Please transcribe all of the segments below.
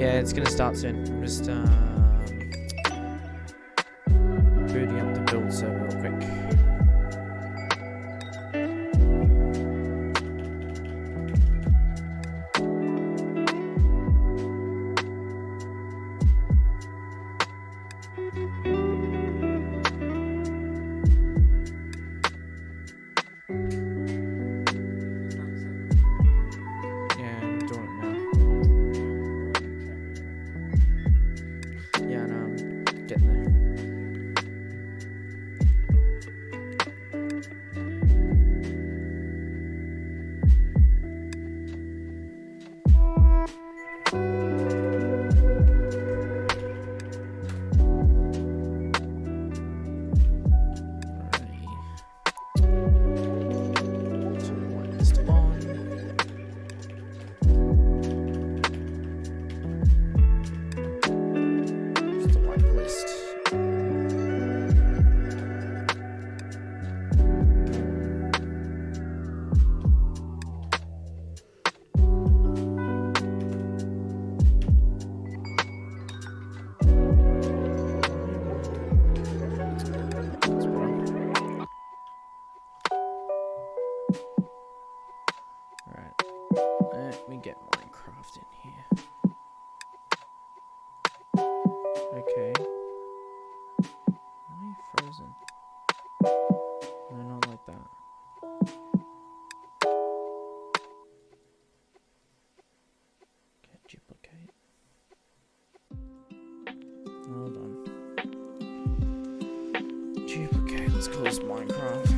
Yeah, it's gonna start soon. I'm just booting up the build server real quick. Let me get Minecraft in here. Okay. Why are you frozen? No, not like that. Okay, duplicate. Hold on. Duplicate, let's call this Minecraft.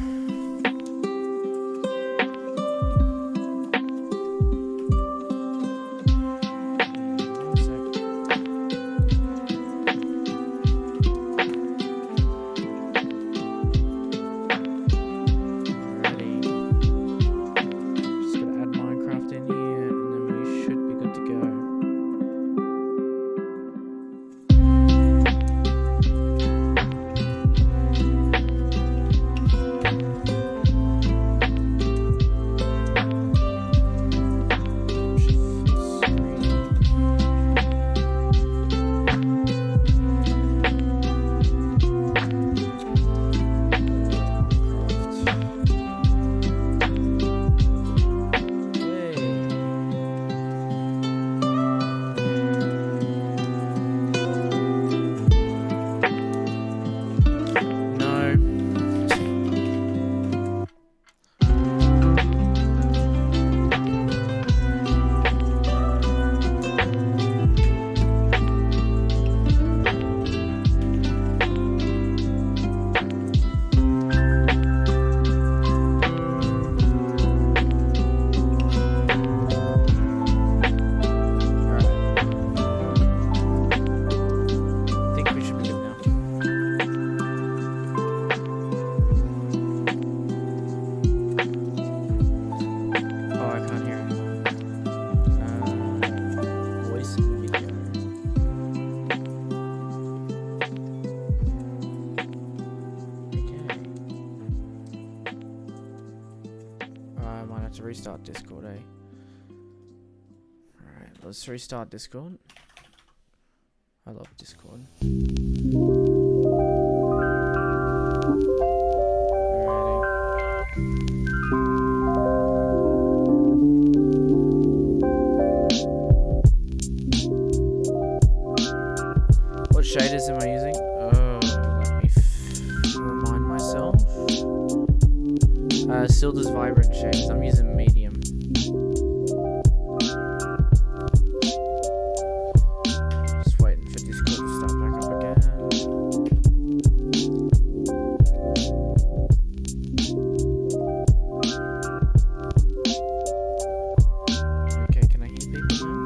Restart Discord, eh? Alright, let's restart Discord. I love Discord. What shaders am I using? Oh, let me remind myself. Silda's Vibrant shades. I'm using medium. Just waiting for Discord to start back up again. Okay, can I hear people now?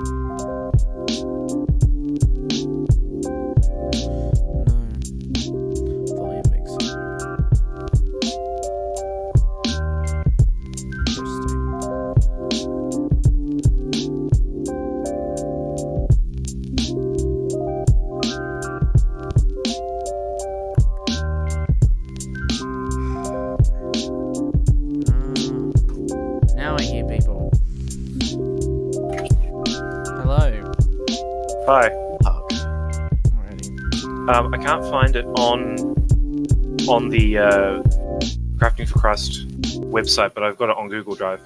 No. Volume mixer. Interesting. Hi. Alrighty. I can't find it on the Crafting for Christ website, but I've got it on Google Drive.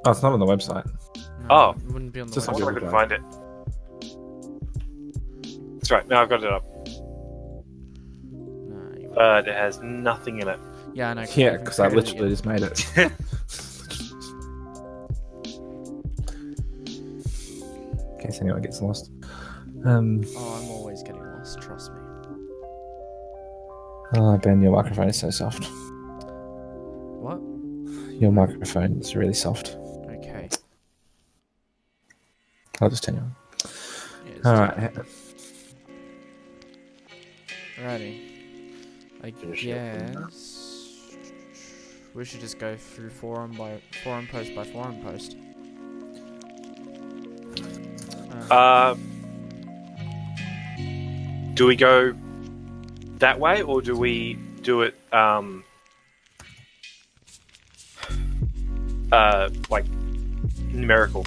Oh, it's not on the website. No, Oh. it wouldn't be on the Just I on wonder website. if I Google can find it. That's right. Now I've got it up. No, you But it has nothing in it. yeah, I know. Yeah, because I literally just made it. In case anyone gets lost. Oh, I'm always getting lost. Trust me. Oh, Ben, your microphone is so soft. What? Your microphone is really soft. Okay. I'll just turn you on. Yeah, it's Alright. Alrighty. I Finish it up. guess we should just go through forum post by forum post. Do we go that way, or do we do it like numerical?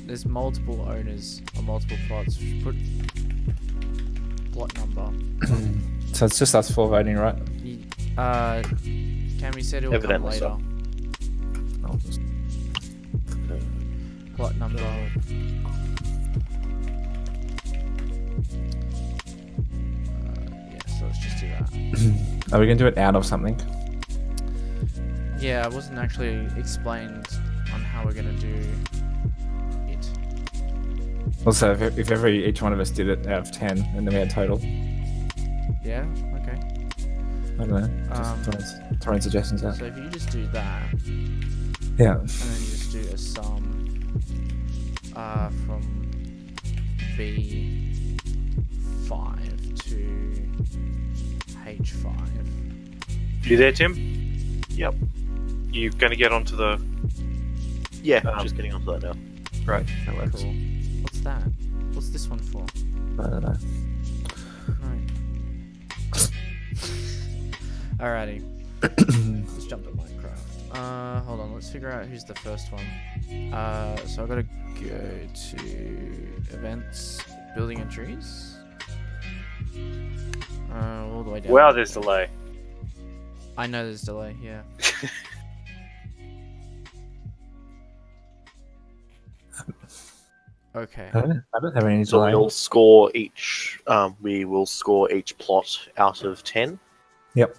There's multiple owners or multiple plots. We should put plot number. So it's just us four voting, right? Cammy said it will come Evidently later. so. I'll just... Plot number. Yeah, so let's just do that. Are we going to do it out of something? Yeah, it wasn't actually explained on how we're gonna do it. Also, if each one of us did it out of 10, and then we had total. Yeah. Okay. I don't know. Just throwing suggestions out. So if you just do that, Yeah. and then you just do a sum from B5 to H5. You there, Tim? Yep. You going to get onto the... Yeah, Um, just getting onto that now. Right. That works. Cool. What's that? What's this one for? I don't know. No. Alrighty. Let's jump to Minecraft. Hold on. Let's figure out who's the first one. So I gotta go to events, building and trees. All the way down. Wow, there's delay. I know there's delay. Yeah. Okay. I don't have any So delay. we'll score each. We will score each plot out of 10. Yep.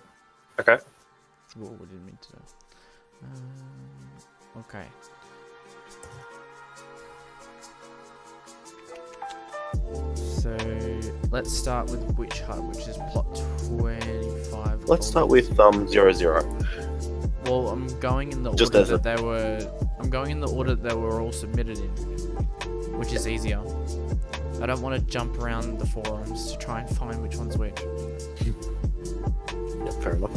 Okay. Whoa, we didn't mean to do. Okay. So let's start with Witch Hut, which is plot 25. Let's start with 0, 0. Well, I'm going in the Just order as a- that they were. I'm going in the order that they were all submitted in, which is easier. I don't want to jump around the forums to try and find which one's which. Yeah, fair enough.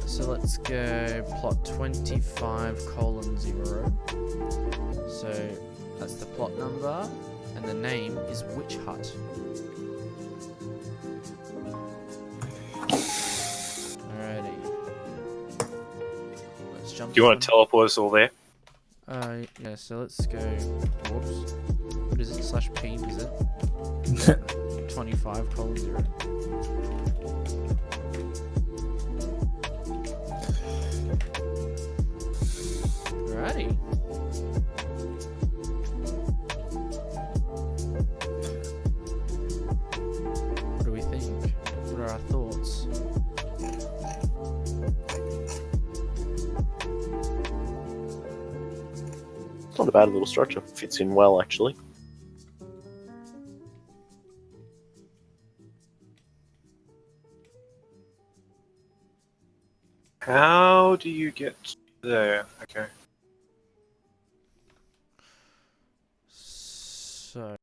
So let's go plot 25:0. So that's the plot number, and the name is Witch Hut. Alrighty. Let's jump. Do you want to teleport us all there? Yeah. So let's go. Whoops. What is it? /P is it? 25:0. Alrighty. What do we think? What are our thoughts? It's not a bad little structure. Fits in well, actually. How do you get there? Okay. So,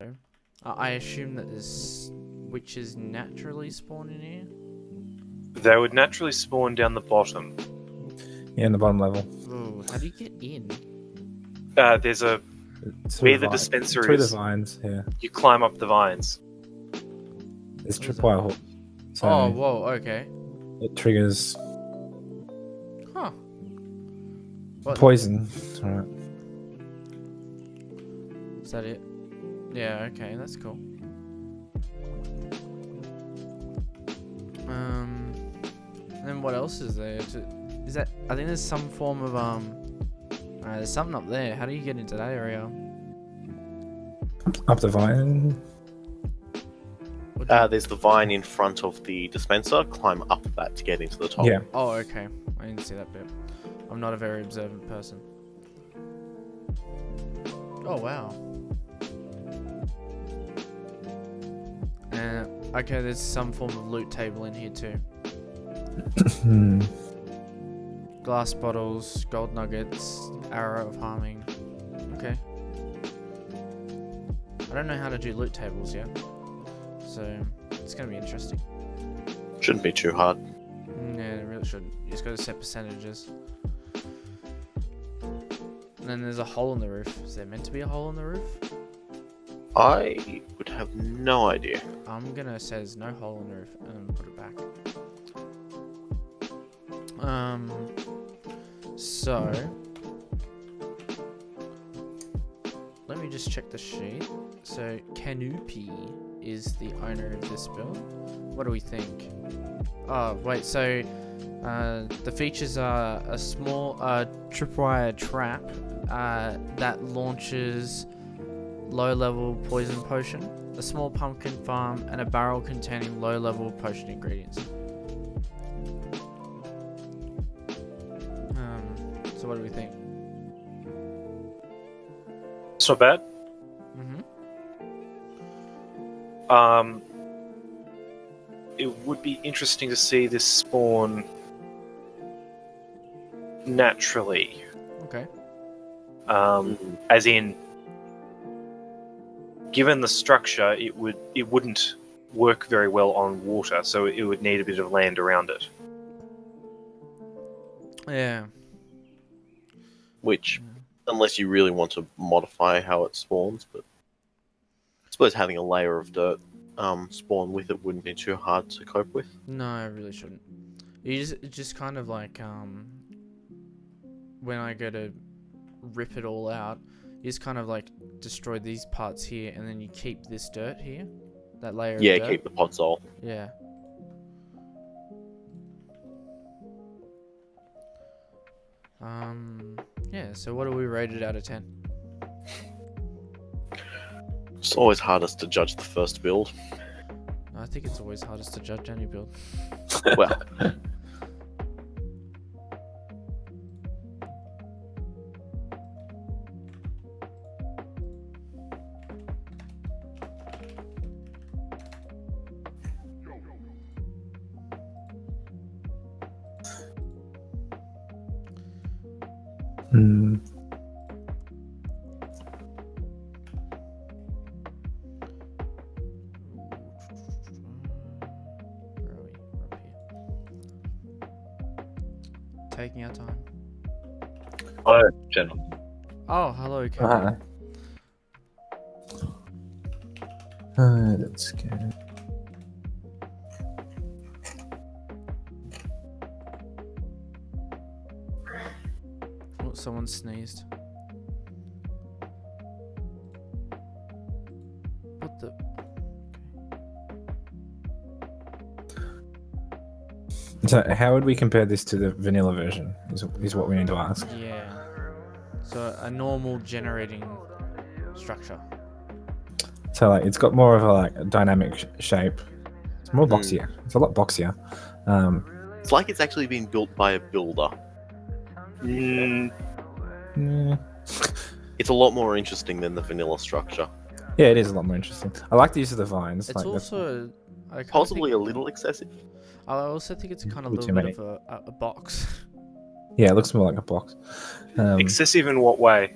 I assume that there's witches naturally spawn in here. They would naturally spawn down the bottom. Yeah, in the bottom level. Ooh, how do you get in? There's a... It's Where through the vi- dispenser through is. the vines, yeah. You climb up the vines. It's What is tripwire hook. So Oh, whoa, okay. it triggers. Huh. What? Poison. Alright. Is that it? Yeah, okay, that's cool. And then what else is there? Is that? I think there's some form of there's something up there. How do you get into that area? Up the vine. What do you- There's the vine in front of the dispenser. Climb up that to get into the top. Yeah. Oh, okay. I didn't see that bit. I'm not a very observant person. Oh wow. Okay, there's some form of loot table in here too. Hmm. Glass bottles, gold nuggets, arrow of harming. Okay. I don't know how to do loot tables yet, so it's gonna be interesting. Shouldn't be too hard. Yeah, it really shouldn't. You just gotta set percentages. And then there's a hole in the roof. Is there meant to be a hole in the roof? I would have no idea. I'm gonna say there's no hole in the roof and put it back. So let me just check the sheet. So Canopy is the owner of this build. What do we think? Oh wait, so the features are a small tripwire trap that launches low-level poison potion, a small pumpkin farm, and a barrel containing low-level potion ingredients. So what do we think? It's not bad. Mm-hmm. It would be interesting to see this spawn naturally. Okay. As in, given the structure, it wouldn't work very well on water, so it would need a bit of land around it. Yeah. Which, unless you really want to modify how it spawns, but I suppose having a layer of dirt spawn with it wouldn't be too hard to cope with. No, I really shouldn't. You just kind of like when I go to rip it all out, you just kind of like destroy these parts here, and then you keep this dirt here, that layer. Yeah, of dirt. keep the podzol. Yeah. Yeah, so what do we rate it out of 10? It's always hardest to judge the first build. I think it's always hardest to judge any build. Well, Hmm. Where are we? We're up here. Taking our time. Hello, gentlemen. Oh, hello, Kevin. Let's go. Oh, someone sneezed. What the? So, how would we compare this to the vanilla version? Is what we need to ask. Yeah. So a normal generating structure. So, like, it's got more of a dynamic shape. It's more boxier. It's a lot boxier. it's like it's actually been built by a builder. Mm, Yeah. It's a lot more interesting than the vanilla structure. Yeah, it is a lot more interesting. I like the use of the vines. It's Like, that's- also I kinda Possibly think, a little excessive. I also think it's kind of a Too little bit many. of a box. yeah, it looks more like a box. excessive in what way?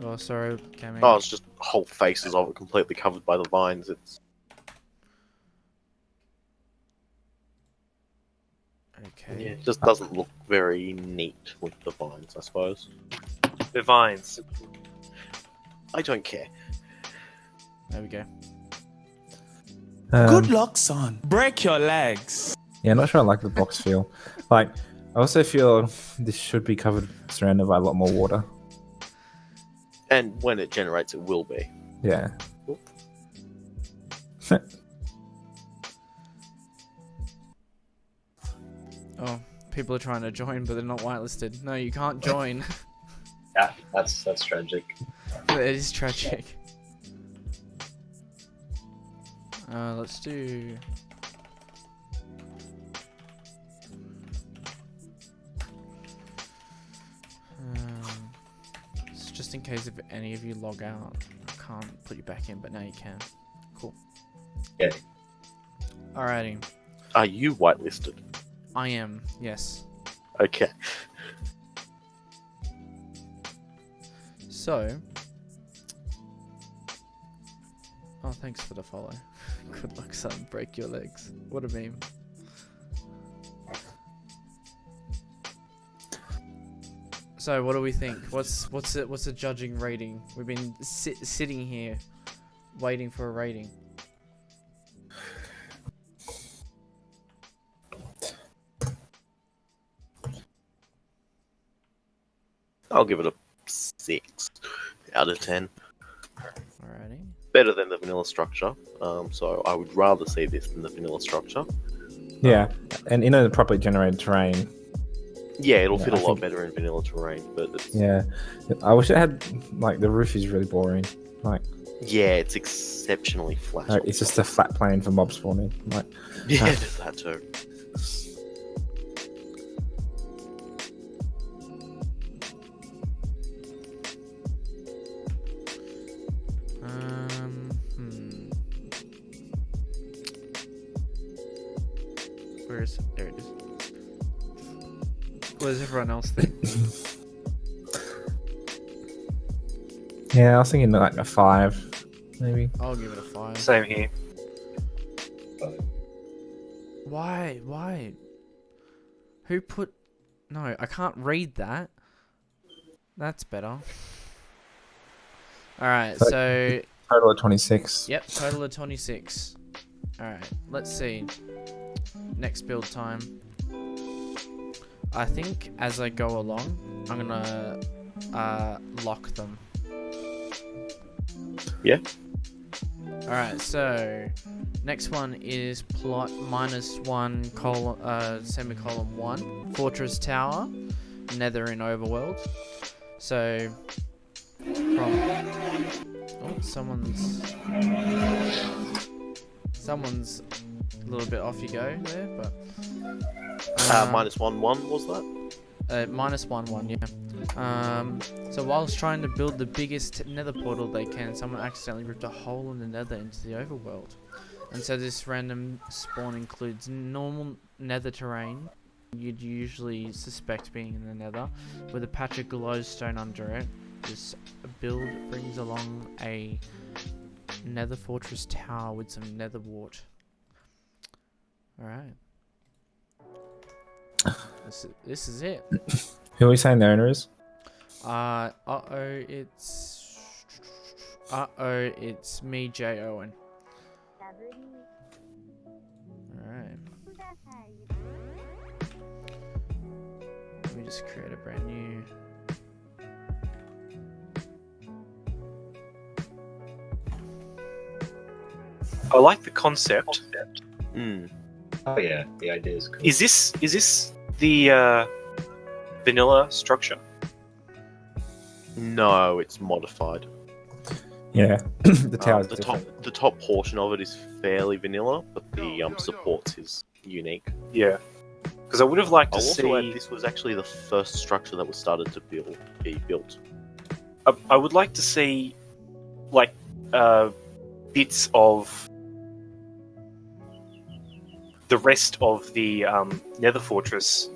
Oh, sorry, Cammy. Oh, it's just whole faces of it completely covered by the vines. It's Okay. it just doesn't look very neat with the vines, I suppose. The vines. I don't care. There we go. Good luck, son. Break your legs. Yeah, I'm not sure I like the box feel. Like, I also feel this should be covered, surrounded by a lot more water. And when it generates, it will be. Yeah. Oh, people are trying to join, but they're not whitelisted. No, you can't join. Yeah, that's tragic. It is tragic. Let's do. Just in case if any of you log out, I can't put you back in, but now you can. Cool. Yeah. Alrighty. Are you whitelisted? I am, yes. Okay. So. Oh, thanks for the follow. Good luck, son. Break your legs. What a meme. So, what do we think? What's the judging rating? We've been sitting here, waiting for a rating. I'll give it a 6 out of 10. Alrighty. Better than the vanilla structure. So I would rather see this than the vanilla structure. Yeah, and in a properly generated terrain. Yeah, it'll Yeah, fit a I lot think- better in vanilla terrain, but it's, Yeah, I wish it had like the roof is really boring. Like yeah, it's exceptionally flat. it's just a flat plane for mob spawning. Like Yeah, there's that too. Where is it? There it is. What does everyone else think? yeah, I was thinking like a 5, maybe. I'll give it a 5. Same here. Why? Why? Who put... No, I can't read that. That's better. Alright, so... Total of 26. Yep, total of 26. Alright, let's see. Next build time. I think as I go along, I'm gonna lock them. Yeah. Alright, so next one is plot -1 semicolon 1 Fortress Tower, Nether in Overworld. So from someone's a little bit off you go there, but -1 was that? -1, yeah. So whilst trying to build the biggest nether portal they can, someone accidentally ripped a hole in the nether into the overworld. And so this random spawn includes normal nether terrain you'd usually suspect being in the nether, with a patch of glowstone under it. This build brings along a nether fortress tower with some nether wart. Alright. This is it. Who are we saying the owner is? It's me, J. Owen. Alright. Let me just create a brand new. I like the concept. Hmm. Oh yeah, the idea is cool. Is this the vanilla structure? No, it's modified. Yeah, the tower's the different. top portion of it is fairly vanilla, but the supports is unique. Yeah. Because I would have liked I'll to also add see. this was actually the first structure that was started to be built. I would like to see, like, bits of the rest of the Nether Fortress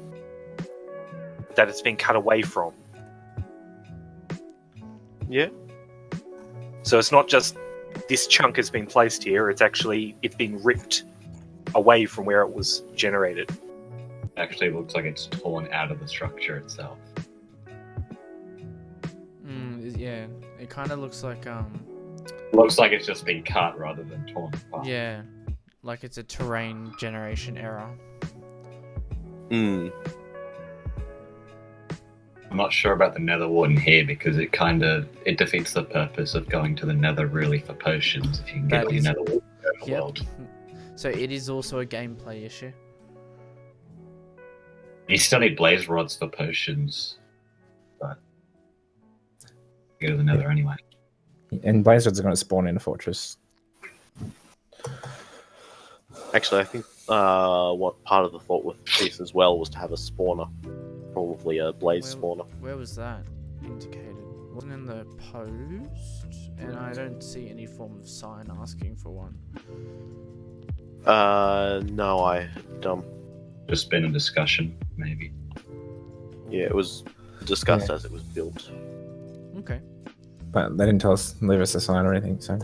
that it's been cut away from. Yeah. So it's not just this chunk has been placed here; it's been ripped away from where it was generated. Actually, it looks like it's torn out of the structure itself. Yeah, it kind of looks like Looks like it's just been cut rather than torn apart. yeah, like it's a terrain generation error. Hmm. I'm not sure about the Nether Warden here because it defeats the purpose of going to the Nether really for potions if you can get That all your is- Nether Warden Yep. world. So it is also a gameplay issue. You still need blaze rods for potions, but you go to the Nether anyway. And blaze rods are going to spawn in a fortress. Actually, I think what part of the thought with this as well was to have a spawner, probably a blaze Well- spawner. Where was that indicated? Wasn't in the post, and I don't see any form of sign asking for one. No, I Just been a discussion, maybe. yeah, it was discussed as it was built. Okay. But they didn't tell us, leave us a sign or anything, so.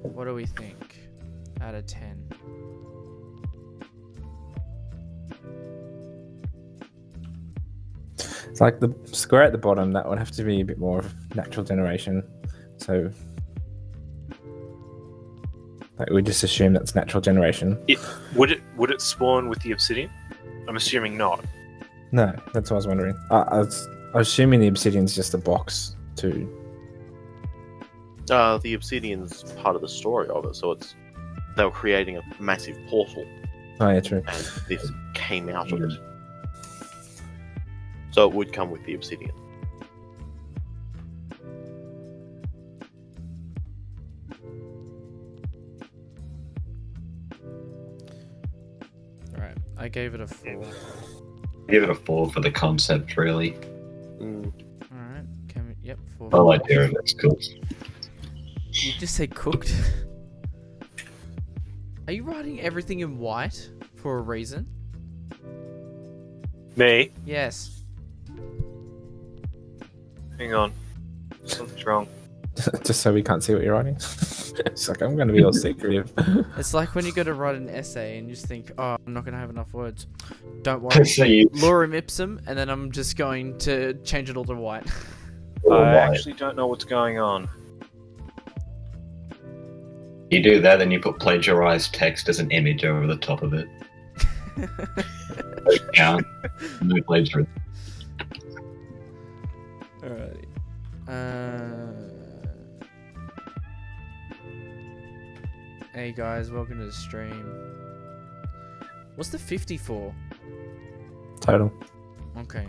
What do we think? Out of 10. It's like the square at the bottom, that would have to be a bit more of natural generation. So. Like, we just assume that's natural generation. Would it spawn with the obsidian? I'm assuming not. No, that's what I was wondering. I was assuming the obsidian's just a box too. The obsidian's part of the story of it, so they were creating a massive portal, Oh, yeah, true. and this came out of it. So it would come with the obsidian. Alright, I gave it a 4. Give it a 4 for the concept, really. Mm. Alright, can we... Yep, 4. The idea of it's cool. You just said cooked? Are you writing everything in white for a reason? Me? Yes. Hang on. Something's wrong. Just so we can't see what you're writing. It's like, I'm going to be all secretive. It's like when you go to write an essay and you just think, oh, I'm not going to have enough words. Don't worry. So you, Lorem ipsum, and then I'm just going to change it all to white. I actually don't know what's going on. you do that, then you put plagiarized text as an image over the top of it. Yeah, no plagiarism. Alrighty. Hey guys, welcome to the stream. What's the 54? Total. Okay.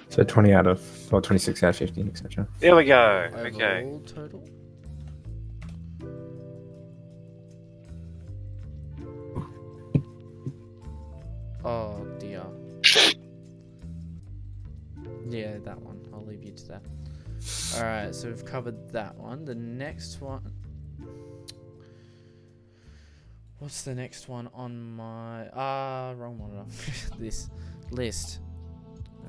So 20 out of, or 26 out of 50, etc. There we go. Okay. Overall total? Oh dear. Yeah, that one. I'll leave you to that. Alright, so we've covered that one. The next one... What's the next one on my... wrong one. This list.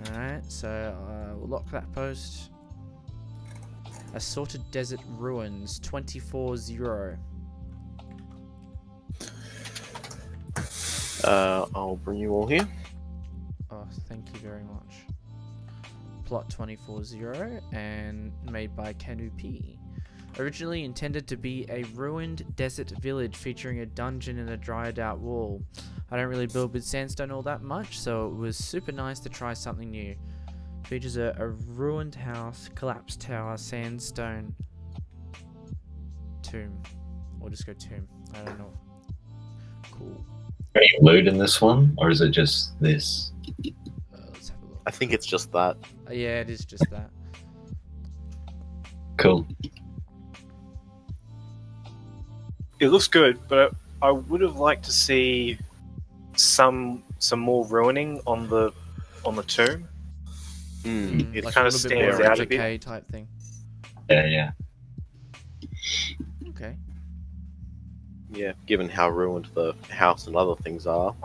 Alright, so we'll lock that post. Assorted Desert Ruins, 24-0. I'll bring you all here. Oh, thank you very much. Plot 24-0 and made by Canopy. Originally intended to be a ruined desert village featuring a dungeon and a dried out wall. I don't really build with sandstone all that much, so it was super nice to try something new. Features a ruined house, collapsed tower, sandstone tomb. Or just go tomb. I don't know. Cool. Any loot in this one, or is it just this? Let's have a look. I think it's just that. Yeah, it is just that. Cool. It looks good, but I would have liked to see some more ruining on the tomb. Mm. It Like kind a of little bit more stands out a bit. decay type thing. Yeah. Okay. Yeah, given how ruined the house and other things are,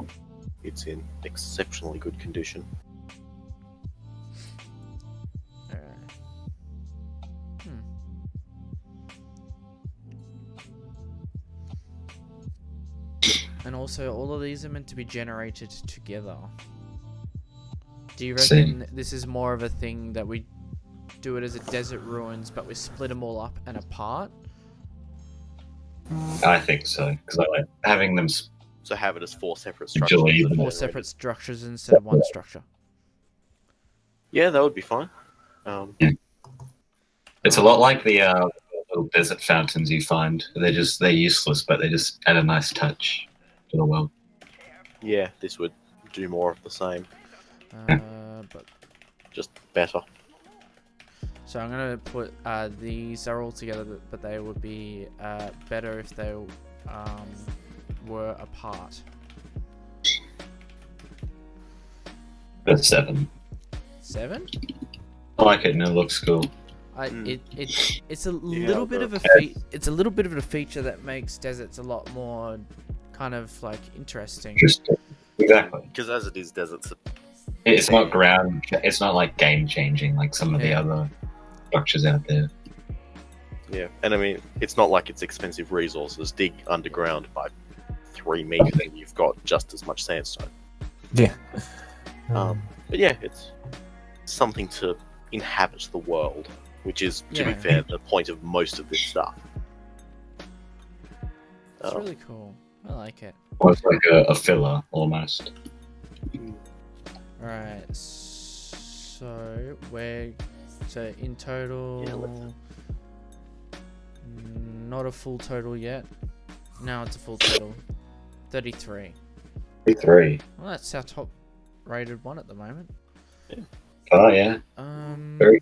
it's in exceptionally good condition. Alright. And also, all of these are meant to be generated together. Do you See. reckon this is more of a thing that we do it as a desert ruins, but we split them all up and apart? I think so, because I like having them. So have it as 4 separate Usually structures. Four separate structures instead of one structure. Yeah, that would be fine. It's a lot like the little desert fountains you find. They're useless, but they just add a nice touch to the world. Yeah, this would do more of the same, But just better. so I'm gonna put these are all together, but they would be better if they were apart. That's 7. 7? I like it and it looks cool. It's a Yeah, little bit of a it's a little bit of a feature that makes deserts a lot more kind of like interesting. Exactly. Because as it is, deserts. It's not ground. It's not like game changing like some of the Yeah. other structures out there. Yeah, and I mean, it's not like it's expensive resources. Dig underground by 3 meters, and you've got just as much sandstone. Yeah. But yeah, it's something to inhabit the world, which is, to be Yeah. fair, the point of most of this stuff. It's really cool. I like it. Well, it's like a filler almost. Alright, so in total, Yeah, not a full total yet. Now it's a full total, 33. 3. Well, that's our top rated one at the moment. Oh yeah. Very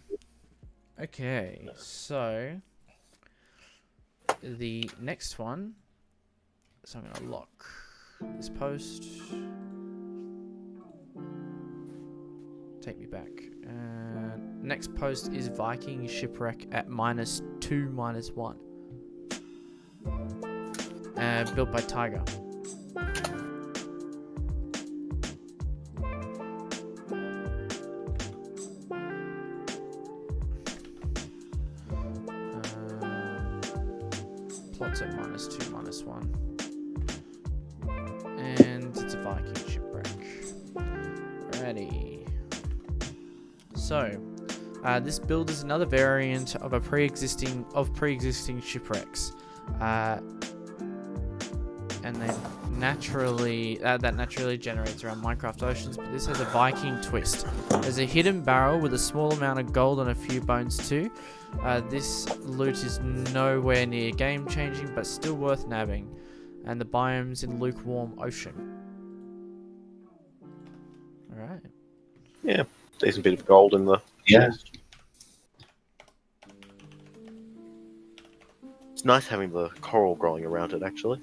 Okay, so the next one. So I'm gonna lock this post. Take me back. Next post is Viking shipwreck at -2, -1. Built by Tiger. Plots at -2, -1. And it's a Viking shipwreck. Ready. So, this build is another variant of pre-existing shipwrecks, and they naturally that naturally generates around Minecraft Oceans. But this has a Viking twist. There's a hidden barrel with a small amount of gold and a few bones too. This loot is nowhere near game-changing, but still worth nabbing. And the biome's in lukewarm ocean. All right. Yeah, decent bit of gold in the Yeah. chest. It's nice having the coral growing around it, actually.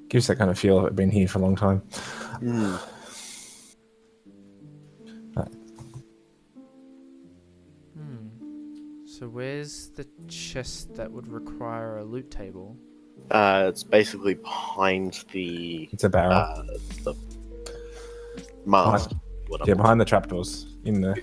Gives that kind of feel of it being here for a long time. So where's the chest that would require a loot table? It's basically behind the It's a barrel. the mast. Yeah, behind the trapdoors in there.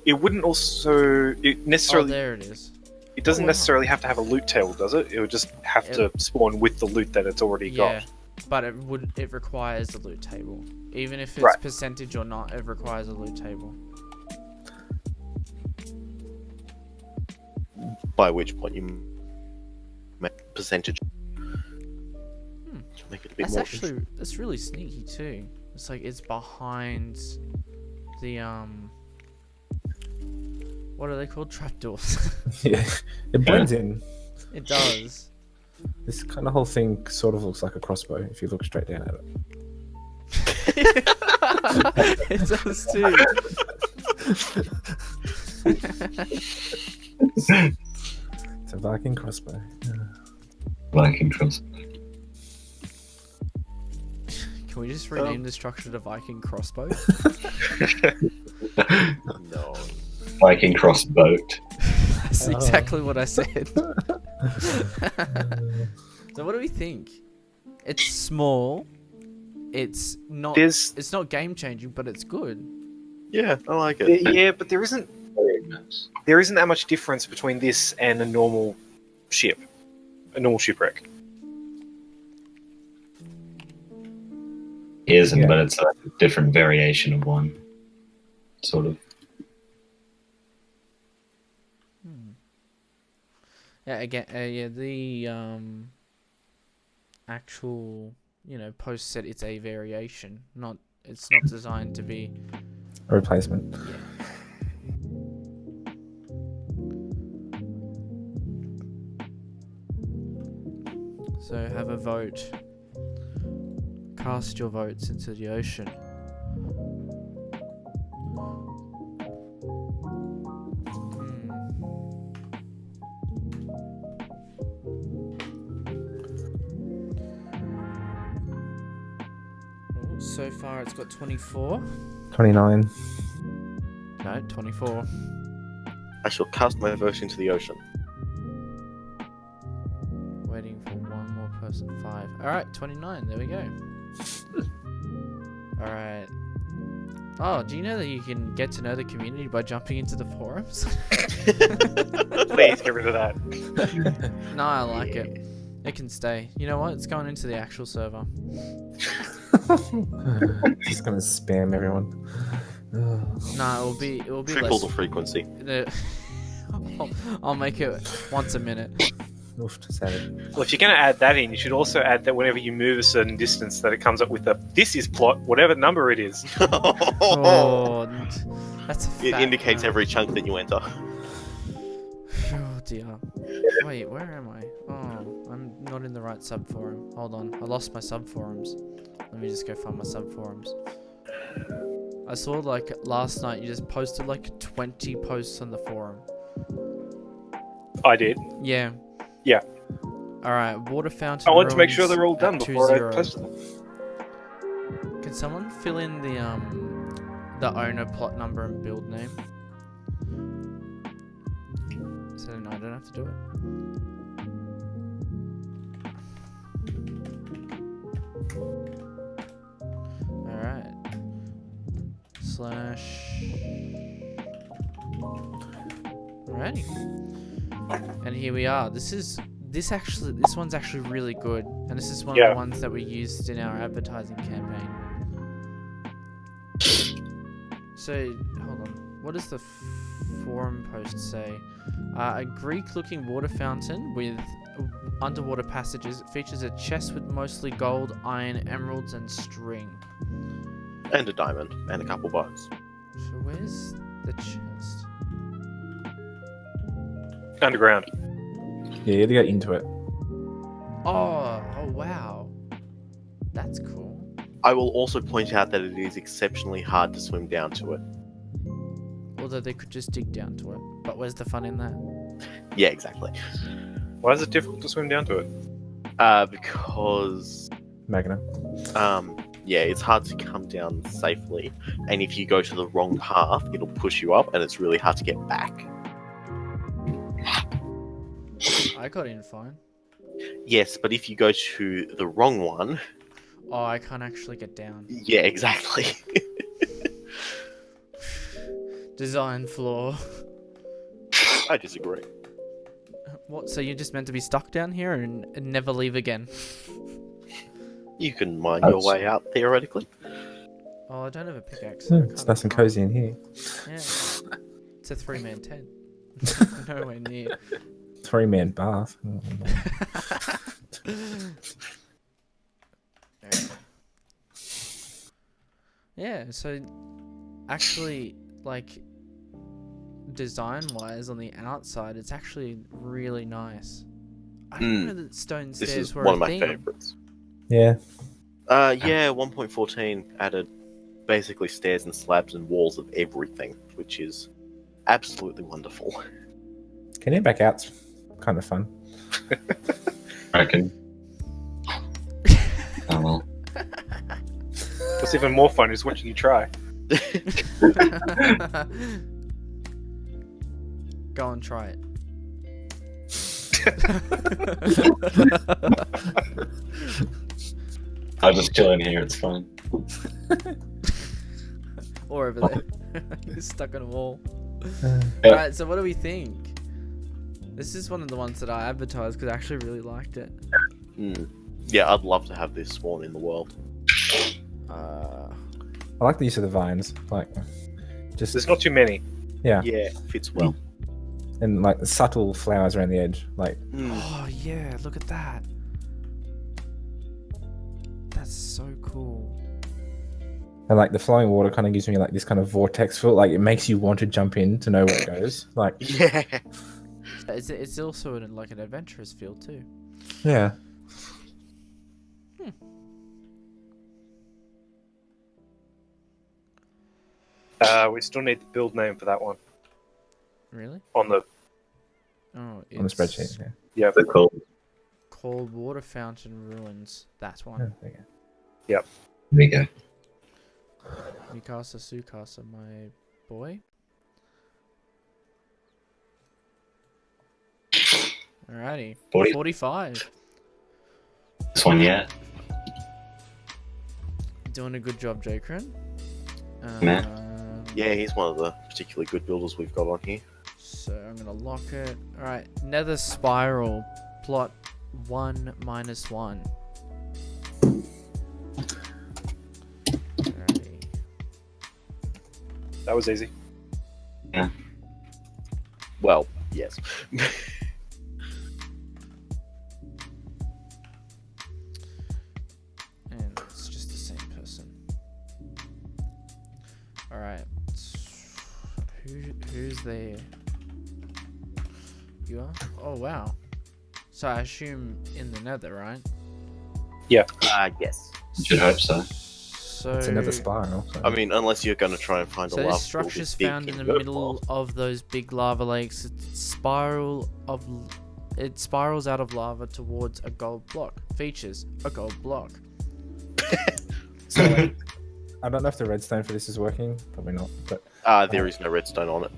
It wouldn't also it Oh, necessarily. there it is. It doesn't wow. necessarily have to have a loot table, does it? It would just have to spawn with the loot that it's already Yeah, got. but it requires a loot table. Even if it's Right. percentage or not, it requires a loot table. By which point you make percentage. To make it a bit That's more that's really sneaky too. It's like it's behind the what are they called? Trapdoors. Yeah, it blends in. It does. This kind of whole thing sort of looks like a crossbow if you look straight down at it. It does too. It's a Viking crossbow. Viking crossbow. Can we just rename the structure to Viking crossbow? No. Viking crossboat. That's exactly what I said. So what do we think? It's small. It's not. There's It's not game changing, but it's good. Yeah, I like it. yeah, but there isn't that much difference between this and a normal ship, a normal shipwreck. It isn't, Yeah. but it's a different variation of one. Sort of. Yeah. Again. Yeah. The actual post said it's a variation. Not. It's not designed to be A replacement. So have a vote. Cast your votes into the ocean. So far it's got 24. 29. No, 24. I shall cast my vote into the ocean. Waiting for one more person. 5. Alright, 29. There we go. Alright. Oh, do you know that you can get to know the community by jumping into the forums? Please get rid of that. No, I like it. It can stay. You know what? It's going into the actual server. Just gonna spam everyone. Nah, it will be Triple less. the frequency. I'll make it once a minute. Oof, savage. Well, if you're going to add that in, you should also add that whenever you move a certain distance, that it comes up with this is plot, whatever number it is. Oh, that's a It fat indicates no. every chunk that you enter. Oh dear. Wait, where am I? Oh, I'm not in the right sub forum. Hold on, I lost my sub forums. Let me just go find my sub forums. I saw like last night you just posted like 20 posts on the forum. I did. Yeah. Yeah. Alright, water fountain. I want to make sure they're all ruins done at before 2-0. I post them. Can someone fill in the owner, plot number, and build name? So no, I don't have to do it. Alright. Alrighty. And here we are. This one's actually really good. And this is one of the ones that we used in our advertising campaign. So, hold on. What does the forum post say? A Greek-looking water fountain with underwater passages. It features a chest with mostly gold, iron, emeralds, and string. And a diamond. And a couple bones. So where's the chest? Underground. Yeah, you had to go into it. Oh wow. That's cool. I will also point out that it is exceptionally hard to swim down to it. Although they could just dig down to it. But where's the fun in that? Yeah, exactly. Why is it difficult to swim down to it? Because Magna. yeah, it's hard to come down safely, and if you go to the wrong path, it'll push you up, and it's really hard to get back. I got in fine. Yes, but if you go to the wrong one, Oh, I can't actually get down. yeah, exactly. Design flaw. I disagree. What, so you're just meant to be stuck down here and never leave again? You can mine your way out theoretically. Oh, I don't have a pickaxe. so I It's can't nice and climb. cozy in here. Yeah. It's a 3-man tent. Nowhere near. 3-man bath. Oh, no. Yeah, so actually, like, design-wise on the outside, it's actually really nice. I didn't know that stone This stairs is were one a of my thing. favorites. Yeah. Yeah, 1.14 added basically stairs and slabs and walls of everything, which is absolutely wonderful. Getting back out's kind of fun. I reckon. Oh well. What's even more fun is watching you try. Go and try it. I'll just chill in here, it's fine. Or over there. You're stuck on a wall. Uh, Yeah. Alright, so what do we think? This is one of the ones that I advertised because I actually really liked it. Yeah, I'd love to have this spawn in the world. I like the use of the vines. Like, just There's not too many. Yeah, fits well. and like the subtle flowers around the edge. Like, Oh yeah, look at that. That's so cool. And like the flowing water kind of gives me like this kind of vortex feel. Like it makes you want to jump in to know where it goes. Like Yeah. It's also like an adventurous feel too. yeah. We still need the build name for that one Really? on the On Oh, the spreadsheet. Yeah. yeah. The cool. Cold water fountain ruins. That Yeah, one. there you go. There you go. Mikasa Sukasa, my boy. Alrighty. 40. 45. This one, yeah. Doing a good job, Jokrin. Nah. Yeah, he's one of the particularly good builders we've got on here. So I'm gonna lock it. Alright, Nether Spiral. Plot 1 minus 1. Alrighty. That was easy. Well, yes. And it's just the same person. Alright. Who's there? You are? Oh wow. So I assume in the nether, right? Yes. Should hope so. So It's another spiral. So. I mean, unless you're going to try and find So a lava this pool structure's this big found in the dirt middle block. of those big lava lakes. It spirals out of lava towards a gold block. Features a gold block. So, like, I don't know if the redstone for this is working. Probably not. But There is no redstone on it.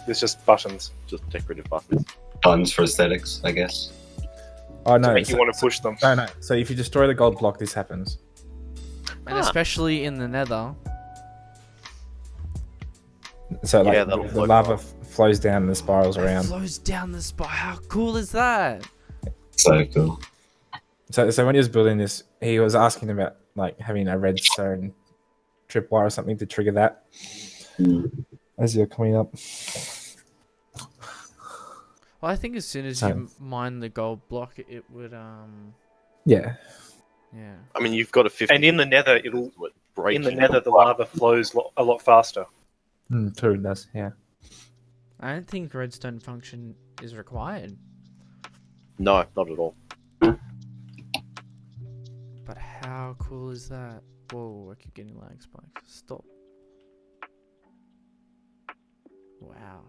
There's just buttons Just decorative buttons. Buttons for aesthetics, I guess. oh to no, make you so, want to push them. no. So if you destroy the gold block, this happens. And especially in the nether. So like Yeah, that'll the float lava up. flows down and the spirals It around. flows down the spot. How cool is that? So cool. So when he was building this, he was asking about like having a redstone tripwire or something to trigger that. As you're coming up. Well, I think as soon as So- you mine the gold block, it would Yeah. yeah. I mean, you've got a 50. And in the nether, it'll break in the nether the lava flows a lot faster. True, it does. Yeah. I don't think redstone function is required. No, not at all. But how cool is that? Whoa, I keep getting lag spikes. Stop. Wow.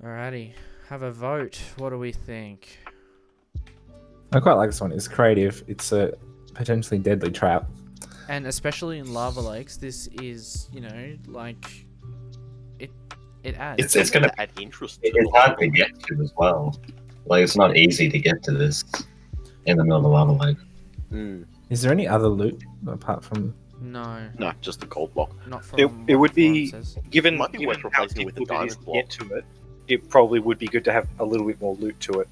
Alrighty. Have a vote. What do we think? I quite like this one. It's creative. It's a potentially deadly trap. And especially in lava lakes, this is, you know, like it adds. It's gonna to add interest. To It's hard to get to as well. Like, it's not easy to get to this in the middle of the lava lake. Mm, Is there any other loot apart from? No, no, just the cold block. not from It what would the be- forum says. Given, Might be given worth how replacing it with a difficult it is diamond to get to it, it probably would be good to have a little bit more loot to it.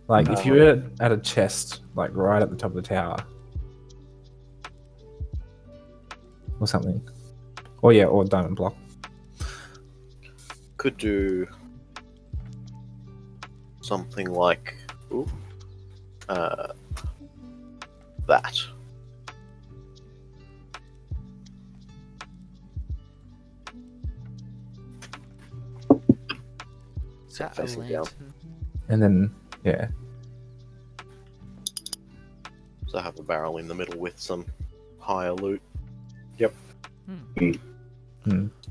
Like if you were at a chest, like right at the top of the tower, or something. Or yeah, or diamond block. Could do something like that. Is that a facing down. lantern? And then yeah. So have a barrel in the middle with some higher loot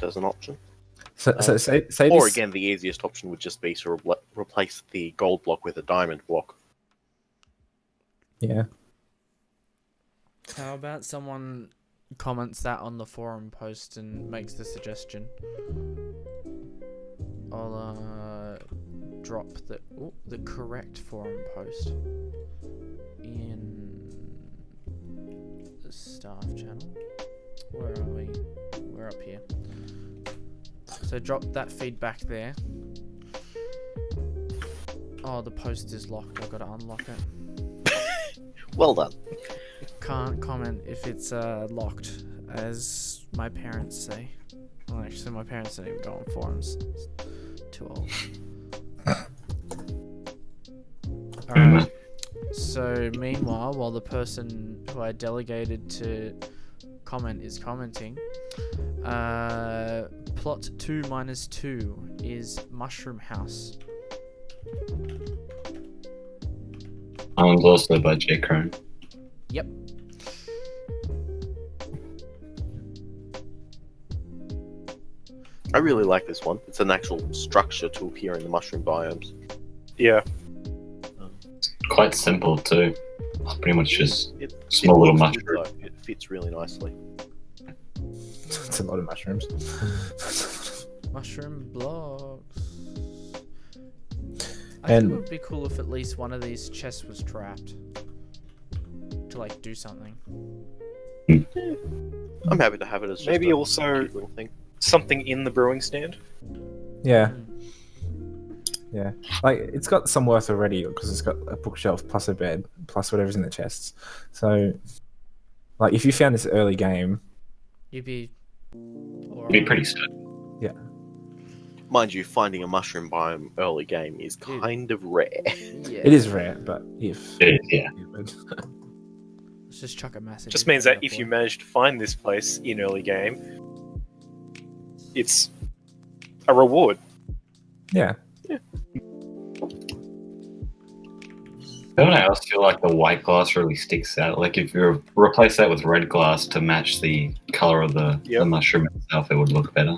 as an option. So say Or this, again, the easiest option would just be to replace the gold block with a diamond block. yeah. How about someone comments that on the forum post and makes the suggestion? I'll drop the correct forum post in the staff channel. Where are we? We're up here. So drop that feedback there. Oh, the post is locked. I've got to unlock it. Well done. Can't comment if it's locked, as my parents say. Well, actually, my parents don't even go on forums. It's too old. Alright, So meanwhile, while the person who I delegated to comment is commenting, plot 2 minus 2 is Mushroom House. Owned also by J. Crone. Yep. I really like this one. It's an actual structure to appear in the mushroom biomes. Yeah. Quite simple too. It's pretty much just It, small little looks good, mushroom. though. It fits really nicely. It's a lot of mushrooms. Mushroom blocks. I And- think it would be cool if at least one of these chests was trapped. To like do something. I'm happy to have it as just Maybe a also- cute little thing. Something in the brewing stand. Yeah, Hmm. like it's got some worth already because it's got a bookshelf plus a bed plus whatever's in the chests. So, like, if you found this early game, You'd be. It'd be pretty stoked. Mind you, finding a mushroom biome early game is Dude. kind of rare. Yeah. it is rare. But if It is, yeah. you would- Let's just chuck a massive. Just means that if infinite you void. manage to find this place in early game, it's a reward. yeah, Don't I also feel like the white glass really sticks out? Like if you replace that with red glass to match the color of the Yep. mushroom itself, it would look better.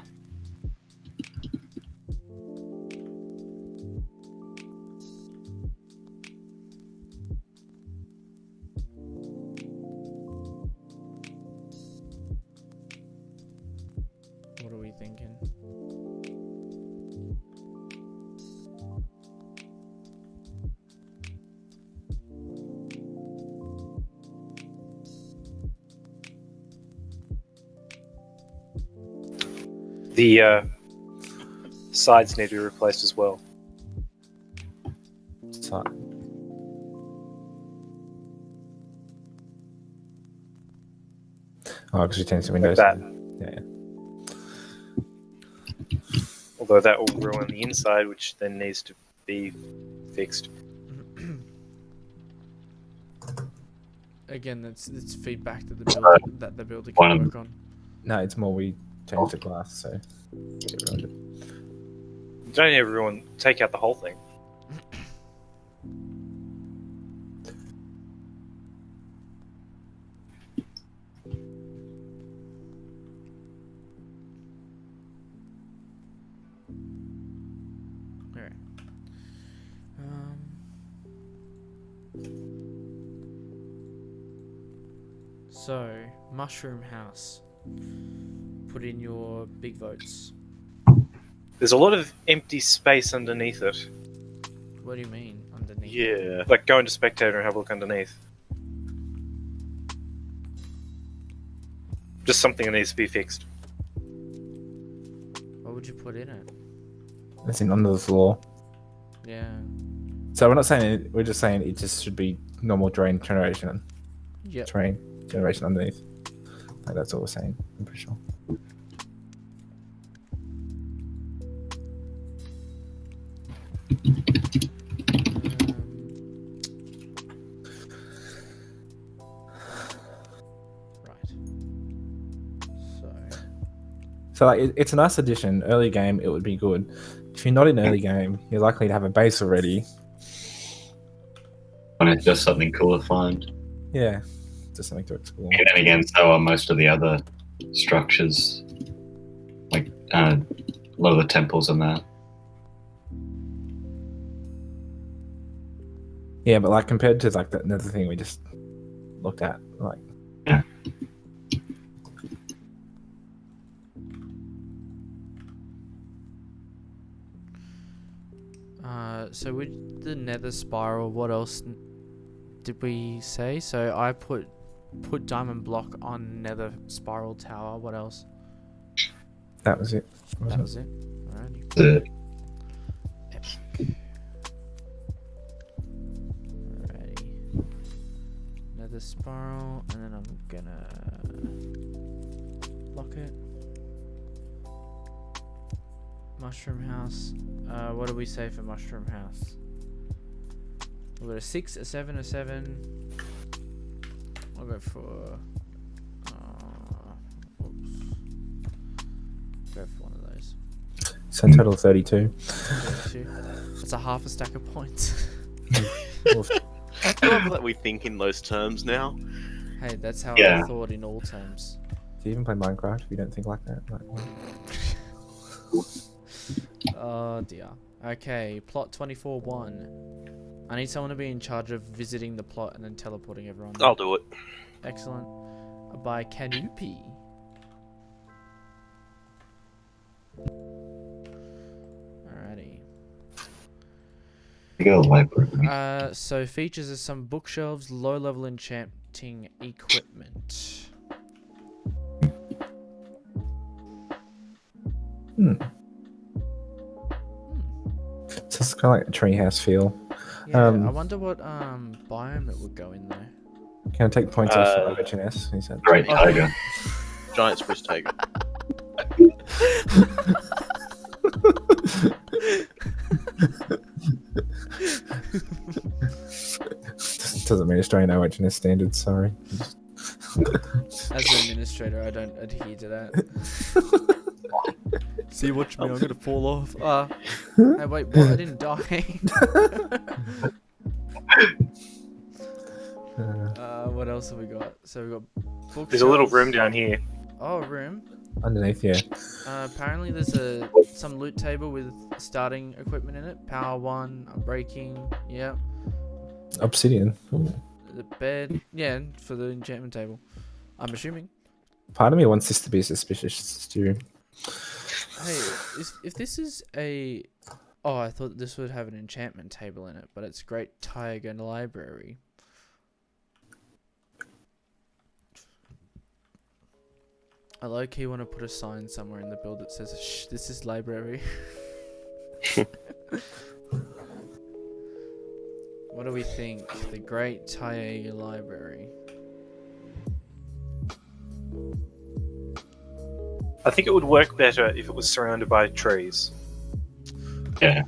What are we thinking? The sides need to be replaced as well. so, oh, because you change the Like windows. that. Yeah. Although that will ruin the inside, which then needs to be fixed. Again, that's feedback that the builder One can of work on. No, it's more we change the glass, so get rid of it. Don't everyone take out the whole thing. Alright. Um. So, Mushroom House. Put in your big votes. There's a lot of empty space underneath it. What do you mean underneath? Yeah. Like, go into Spectator and have a look underneath. Just something that needs to be fixed. What would you put in it? It's in under the floor. Yeah. So we're not saying it, we're just saying it just should be normal terrain generation Yep. underneath. Like that's all we're saying. I'm pretty sure. Right. So. So like it's a nice addition. Early game, it would be good. If you're not in early game, you're likely to have a base already. And it's just something cool to find. Yeah, just something to explore. And then again, so are most of the other structures, like a lot of the temples and that. Yeah, but like compared to like that another thing we just looked at, like Yeah. So with the nether spiral, what else did we say? So I put diamond block on nether spiral tower. What else? that was it. That was it. Alrighty. The Alrighty. Nether spiral, and then I'm gonna block it. Mushroom house. What do we say for mushroom house? We've got a 6, a 7, a 7. I'll go for. Oops. Go for one of those. So total 32. 32. That's a half a stack of points. I love that we think in those terms now. Hey, that's how Yeah. I thought in all terms. Do you even play Minecraft if you don't think like that? Like, Oh dear. Okay, plot 24-1. I need someone to be in charge of visiting the plot and then teleporting everyone. I'll do it. Excellent. By Canopy. Alrighty. We go to the library. So features are some bookshelves, low-level enchanting equipment. so it's kind of like a treehouse feel. Yeah, Um, I wonder what biome it would go in there. Can I take points off for HNS? He said. Great tiger. Giant spruce tiger. Doesn't mean Australian OHS standards, sorry. As an administrator, I don't adhere to that. See, watch me, I'm gonna fall off. Hey, wait, what? I didn't die. What else have we got? So we got bookshelves. There's a little room down here. Oh, a room. Underneath, yeah. Apparently there's some loot table with starting equipment in it. Power 1, breaking, yeah. Obsidian. Ooh. The bed, yeah, for the enchantment table. I'm assuming. Part of me wants this to be suspicious, Stu. Hey, if this is a... Oh, I thought this would have an enchantment table in it, but it's Great Tiger Library. I low-key want to put a sign somewhere in the build that says, "Shh, this is library." What do we think? The Great Tiger Library. I think it would work better if it was surrounded by trees. Yeah.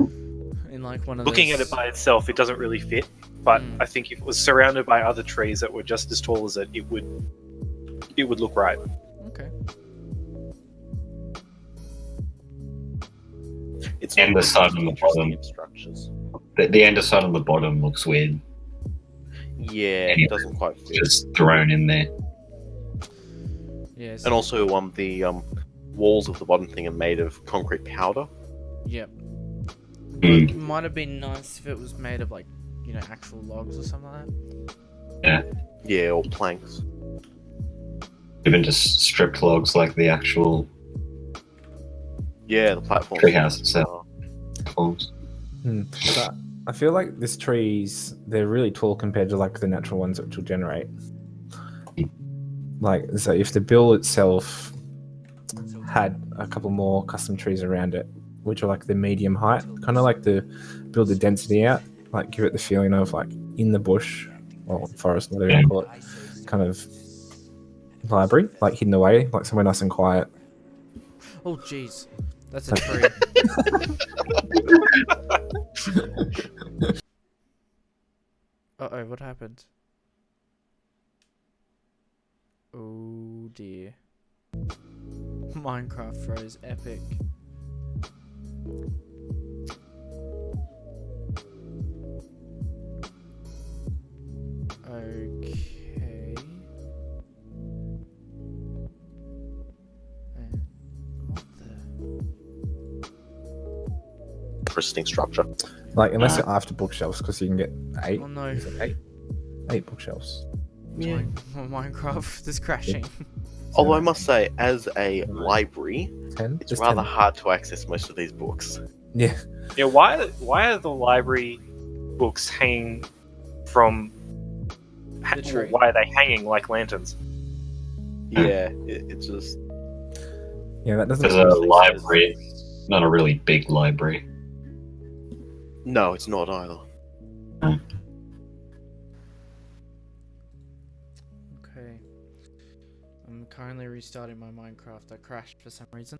In like one of Looking at those... it by itself, it doesn't really fit. But I think if it was surrounded by other trees that were just as tall as it, it would look right. Okay. It's And not the sun really on the interesting bottom. structures. The andesite on the bottom looks weird. Yeah, Anyway, it doesn't quite fit. Just thrown in there. Yes. And also, the walls of the bottom thing are made of concrete powder. Yep. Mm. It might have been nice if it was made of like, you know, actual logs or something like that. Yeah, or planks. Even just stripped logs like the actual Yeah, the platform. treehouse itself. Forms. But I feel like these trees, they're really tall compared to like the natural ones which will generate. Like, so if the bill itself had a couple more custom trees around it, which are like the medium height, kind of like to build the density out, like give it the feeling of like in the bush or forest, whatever you call it, kind of library, like hidden away, like somewhere nice and quiet. Oh, jeez. That's a tree. Uh-oh, what happened? Oh, dear. Minecraft froze epic. Okay. And what the... Interesting structure. Like, unless you're after bookshelves, because you can get 8. Oh no. Is it 8 bookshelves. Yeah. Minecraft is crashing. Although I must say, as a library, 10? it's Just rather 10. hard to access most of these books. Yeah. Yeah, why are the library books hanging from? The tree. Why are they hanging like lanterns? Yeah, it's just Yeah, that doesn't There's a library, not a really big library. no, it's not either. Okay. I'm currently restarting my Minecraft. I crashed for some reason.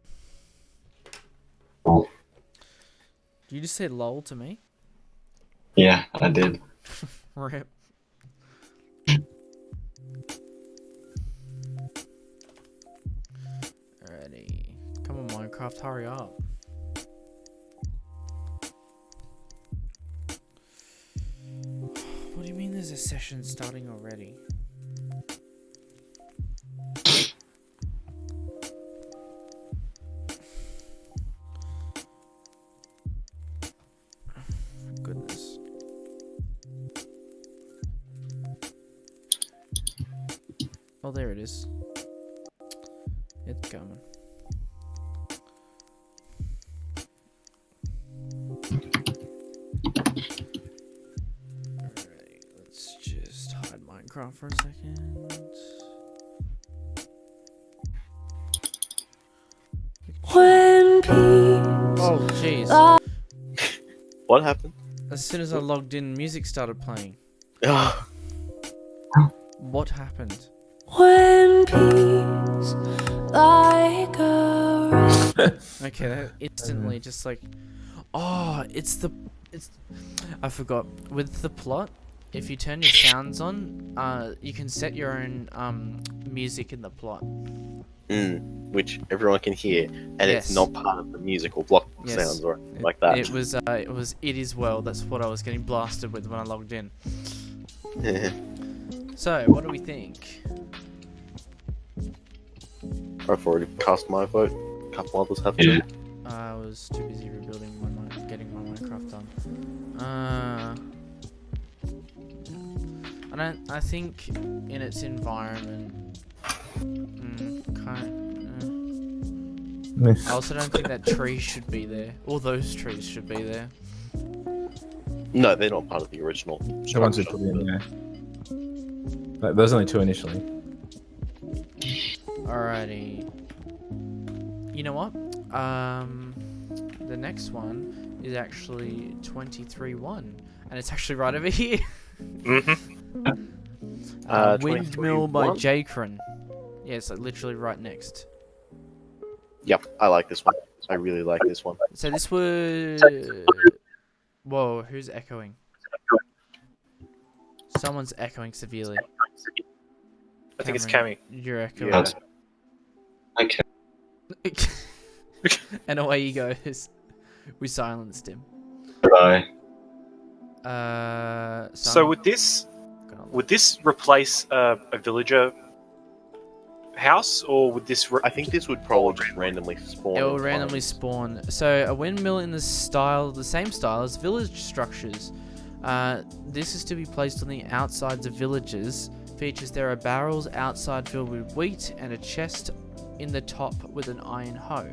Oh. Did you just say lol to me? Yeah, I did. Rip. Alrighty. Come on, Minecraft, hurry up. What do you mean there's a session starting already? Goodness. Oh, there it is. It's coming. Alright, let's just hide Minecraft for a second. When peace Oh, jeez. What happened? As soon as I logged in, music started playing. Ah, What happened? when peace like a river. Okay, that instantly just like, oh, it's I forgot. With the plot, if you turn your sounds on, you can set your own music in the plot. which everyone can hear, and Yes. it's not part of the music or block Yes. sounds or like that. It was It Is Well. That's what I was getting blasted with when I logged in. So, what do we think? I've already cast my vote. A couple others have Yeah. too. I was too busy rebuilding getting my Minecraft done. I think in its environment, I also don't think that tree should be there. All those trees should be there. No, they're not part of the original The ones we structure. put in there. But there's only 2 initially. Alrighty. You know what? The next one is actually 23-1, and it's actually right over here. Windmill by 23-1? Jakron. Yeah, it's like literally right next. Yep, I like this one. I really like this one. So this was. Whoa, who's echoing? Someone's echoing severely. I think it's Cameron, Cammy. You're echoing. That's- Okay. And away he goes. We silenced him. Bye. So Simon, would this replace a villager house, or would this? I think this would probably just randomly spawn. it will on randomly times. spawn. So a windmill in the same style as village structures. This is to be placed on the outsides of villages. Features there are barrels outside filled with wheat and a chest in the top with an iron hoe.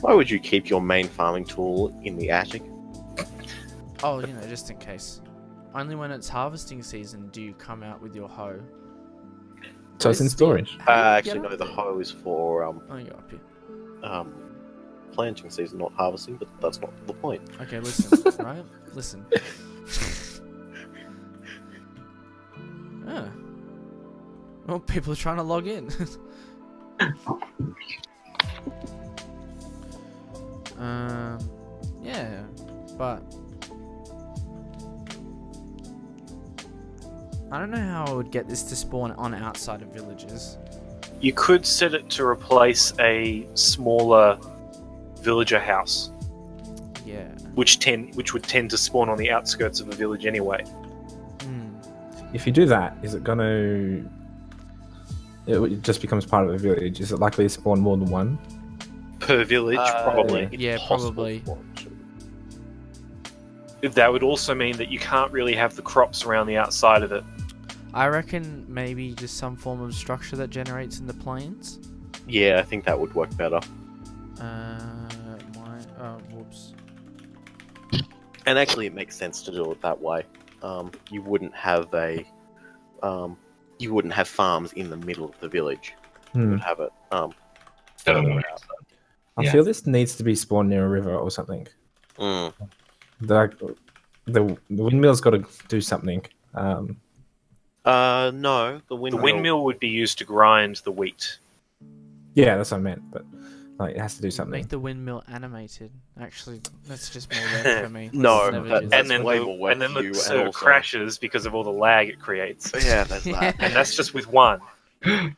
Why would you keep your main farming tool in the attic? Oh, just in case. Only when it's harvesting season do you come out with your hoe. So it's in storage. Actually, no. The hoe is for Oh, you're up here. planting season, not harvesting. But that's not the point. Okay, listen, right? Listen. Well, people are trying to log in. Yeah, but I don't know how I would get this to spawn on outside of villages. You could set it to replace a smaller villager house, Yeah. which would tend to spawn on the outskirts of a village anyway. If you do that, is it gonna? It just becomes part of a village. Is it likely to spawn more than one? Per village, probably. It's Yeah, possible probably. for it to. That would also mean that you can't really have the crops around the outside of it. I reckon maybe just some form of structure that generates in the plains. Yeah, I think that would work better. Whoops. And actually, it makes sense to do it that way. You wouldn't have farms in the middle of the village. You would have it. So, I Yeah. feel this needs to be spawned near a river or something. Mm. The windmill's got to do something. No, the The windmill. windmill would be used to grind the wheat. Yeah, that's what I meant. But Like it has to do something. Make the windmill animated. Actually, that's just more work for me. No, Let's never that- do that's And then way the, more work and then for you, the and server also- crashes because of all the lag it creates. Yeah, there's that. And that's just with one. Yeah,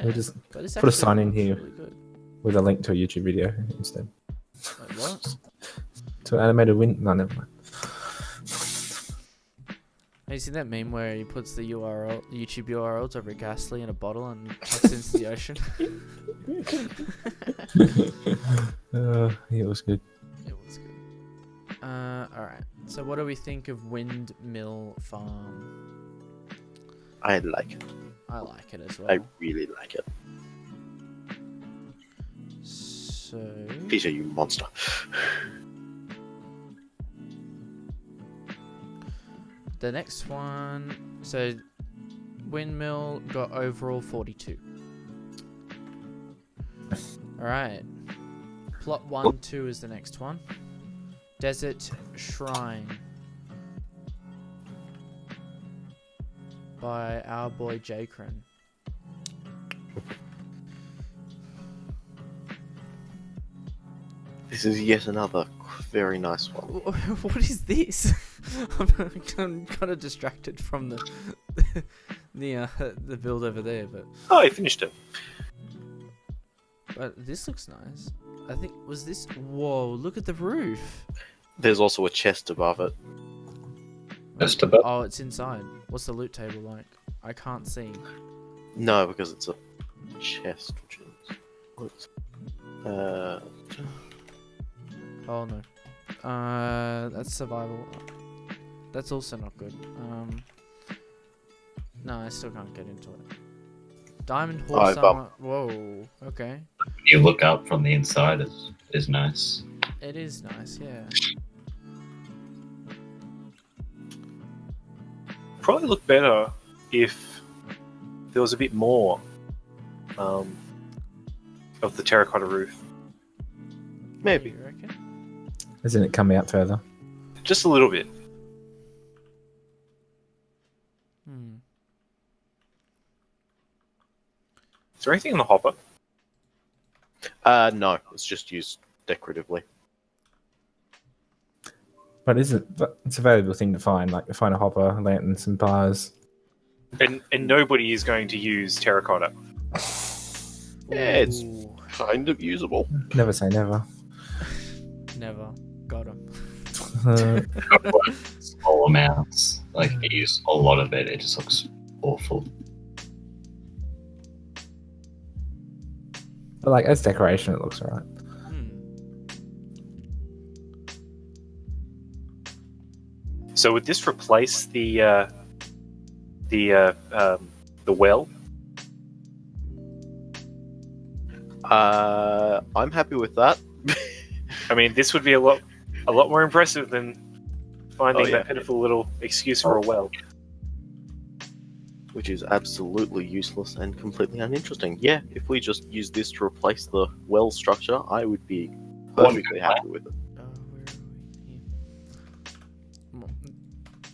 We'll just but it's put a actually sign in here. really good. with a link to a YouTube video instead. Wait, what? To an animated wind. No, never mind. Have you seen that meme where he puts the URL, the YouTube URLs over ghastly in a bottle and chucks it into the ocean? It was good. It was good. Alright. So what do we think of Windmill Farm? I like it. I like it as well. I really like it. So Peter, you monster. the next one, so Windmill got overall 42. Alright. Plot 1, 2 is the next one. Desert Shrine. By our boy Jakron. This is yet another very nice one. What is this? I'm kind of distracted from the the build over there, Oh, I finished it. but this looks nice. I think was this. Whoa! Look at the roof. There's also a chest above it. Just about. Oh, it's inside. What's the loot table like? I can't see. No, because it's a chest, which is. What's- Oh no. That's survival. That's also not good. No, I still can't get into it. Diamond horse I've armor. Whoa. Okay. You look up from the inside is nice. It is nice. Yeah. Probably look better if there was a bit more of the terracotta roof. Maybe. You reckon? Isn't it coming out further? Just a little bit. Hmm. Is there anything in the hopper? No, it's just used decoratively. But it's a valuable thing to find. Like, find a hopper, a lantern, some bars. And nobody is going to use terracotta. Yeah, it's Ooh, kind of usable. Never say never. never got him. Small amounts. Like if you use a lot of it, it just looks awful. But like as decoration, it looks alright. So would this replace the well? I'm happy with that. I mean, this would be a lot more impressive than finding Oh, yeah. that pitiful little excuse for a well. Which is absolutely useless and completely uninteresting. Yeah, if we just use this to replace the well structure, I would be perfectly happy with it. Where are we? Here.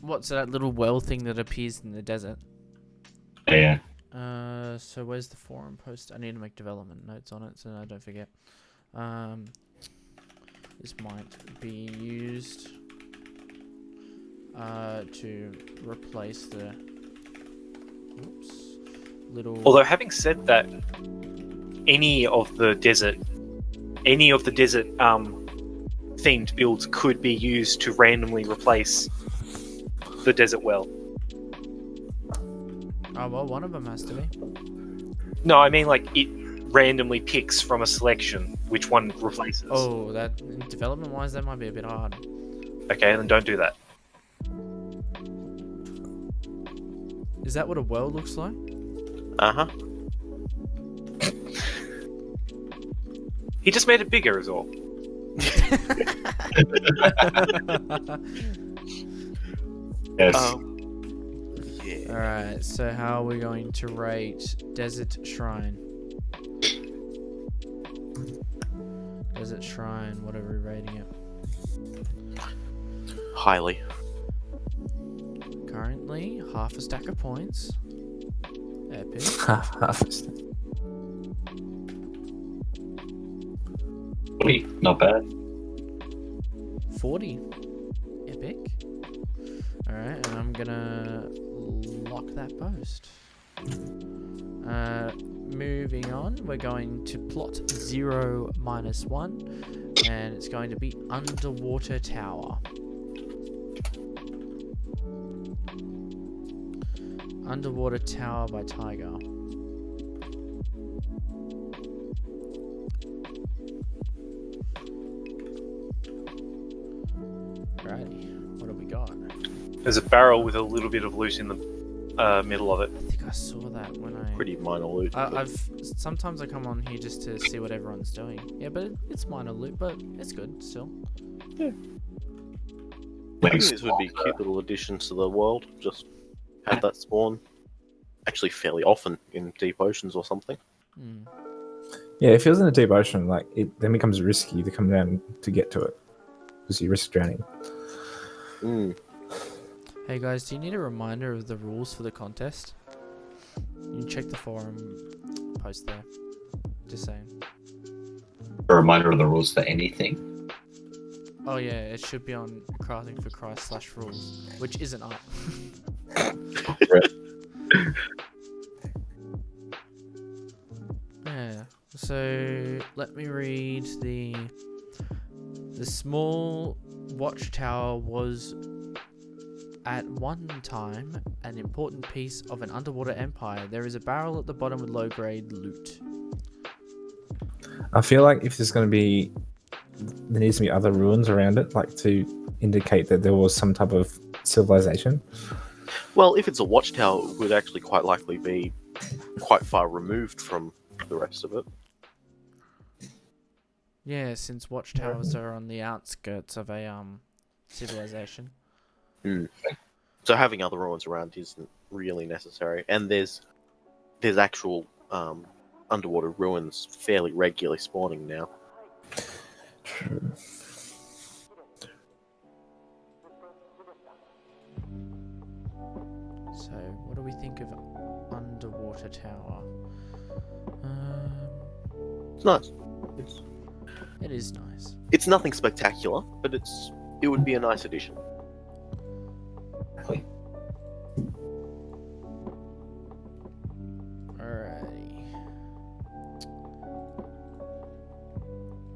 What's that little well thing that appears in the desert? Yeah. So where's the forum post? I need to make development notes on it so I don't forget. This might be used to replace the little. Although, having said that, any of the desert themed builds could be used to randomly replace the desert well. Oh well, one of them has to be. No, I mean like it randomly picks from a selection which one replaces. Oh, that development wise, that might be a bit hard. Okay, then don't do that. Is that what a well looks like? Uh-huh. He just made it bigger, is all. Yes. Yeah. Alright, so how are we going to rate Desert Shrine? Desert Shrine, what are we rating it? Highly. Currently, half a stack of points. Epic. Harvest. 40, not bad. 40. Epic. Alright, and I'm gonna lock that post. Moving on, we're going to plot 0 minus 1, and it's going to be underwater tower. Underwater tower by Tiger. Righty, what have we got? There's a barrel with a little bit of loot in the middle of it. I think I saw that when I... Pretty minor loot. Sometimes I come on here just to see what everyone's doing. Yeah, but it's minor loot, but it's good still. I think this would be a cute little addition to the world. Just have that spawn actually fairly often in deep oceans or something. Hmm. Yeah, if it was in a deep ocean, like it then becomes risky to come down to get to it because you risk drowning. Mm. Hey guys, do you need a reminder of the rules for the contest? You can check the forum post there. Just saying. A reminder of the rules for anything. Oh yeah, it should be on Crafting for Christ /rules, which isn't up. Yeah. So let me read the small watchtower was at one time an important piece of an underwater empire. There is a barrel at the bottom with low grade loot. I feel like if there's going to be, there needs to be other ruins around it, like to indicate that there was some type of civilization. Well, if it's a watchtower, it would actually quite likely be quite far removed from the rest of it. Yeah, since watchtowers are on the outskirts of a civilization. Mm. So having other ruins around isn't really necessary, and there's actual underwater ruins fairly regularly spawning now. True. So, what do we think of underwater tower? It's nice. It is nice. It's nothing spectacular, but it would be a nice addition. Alrighty.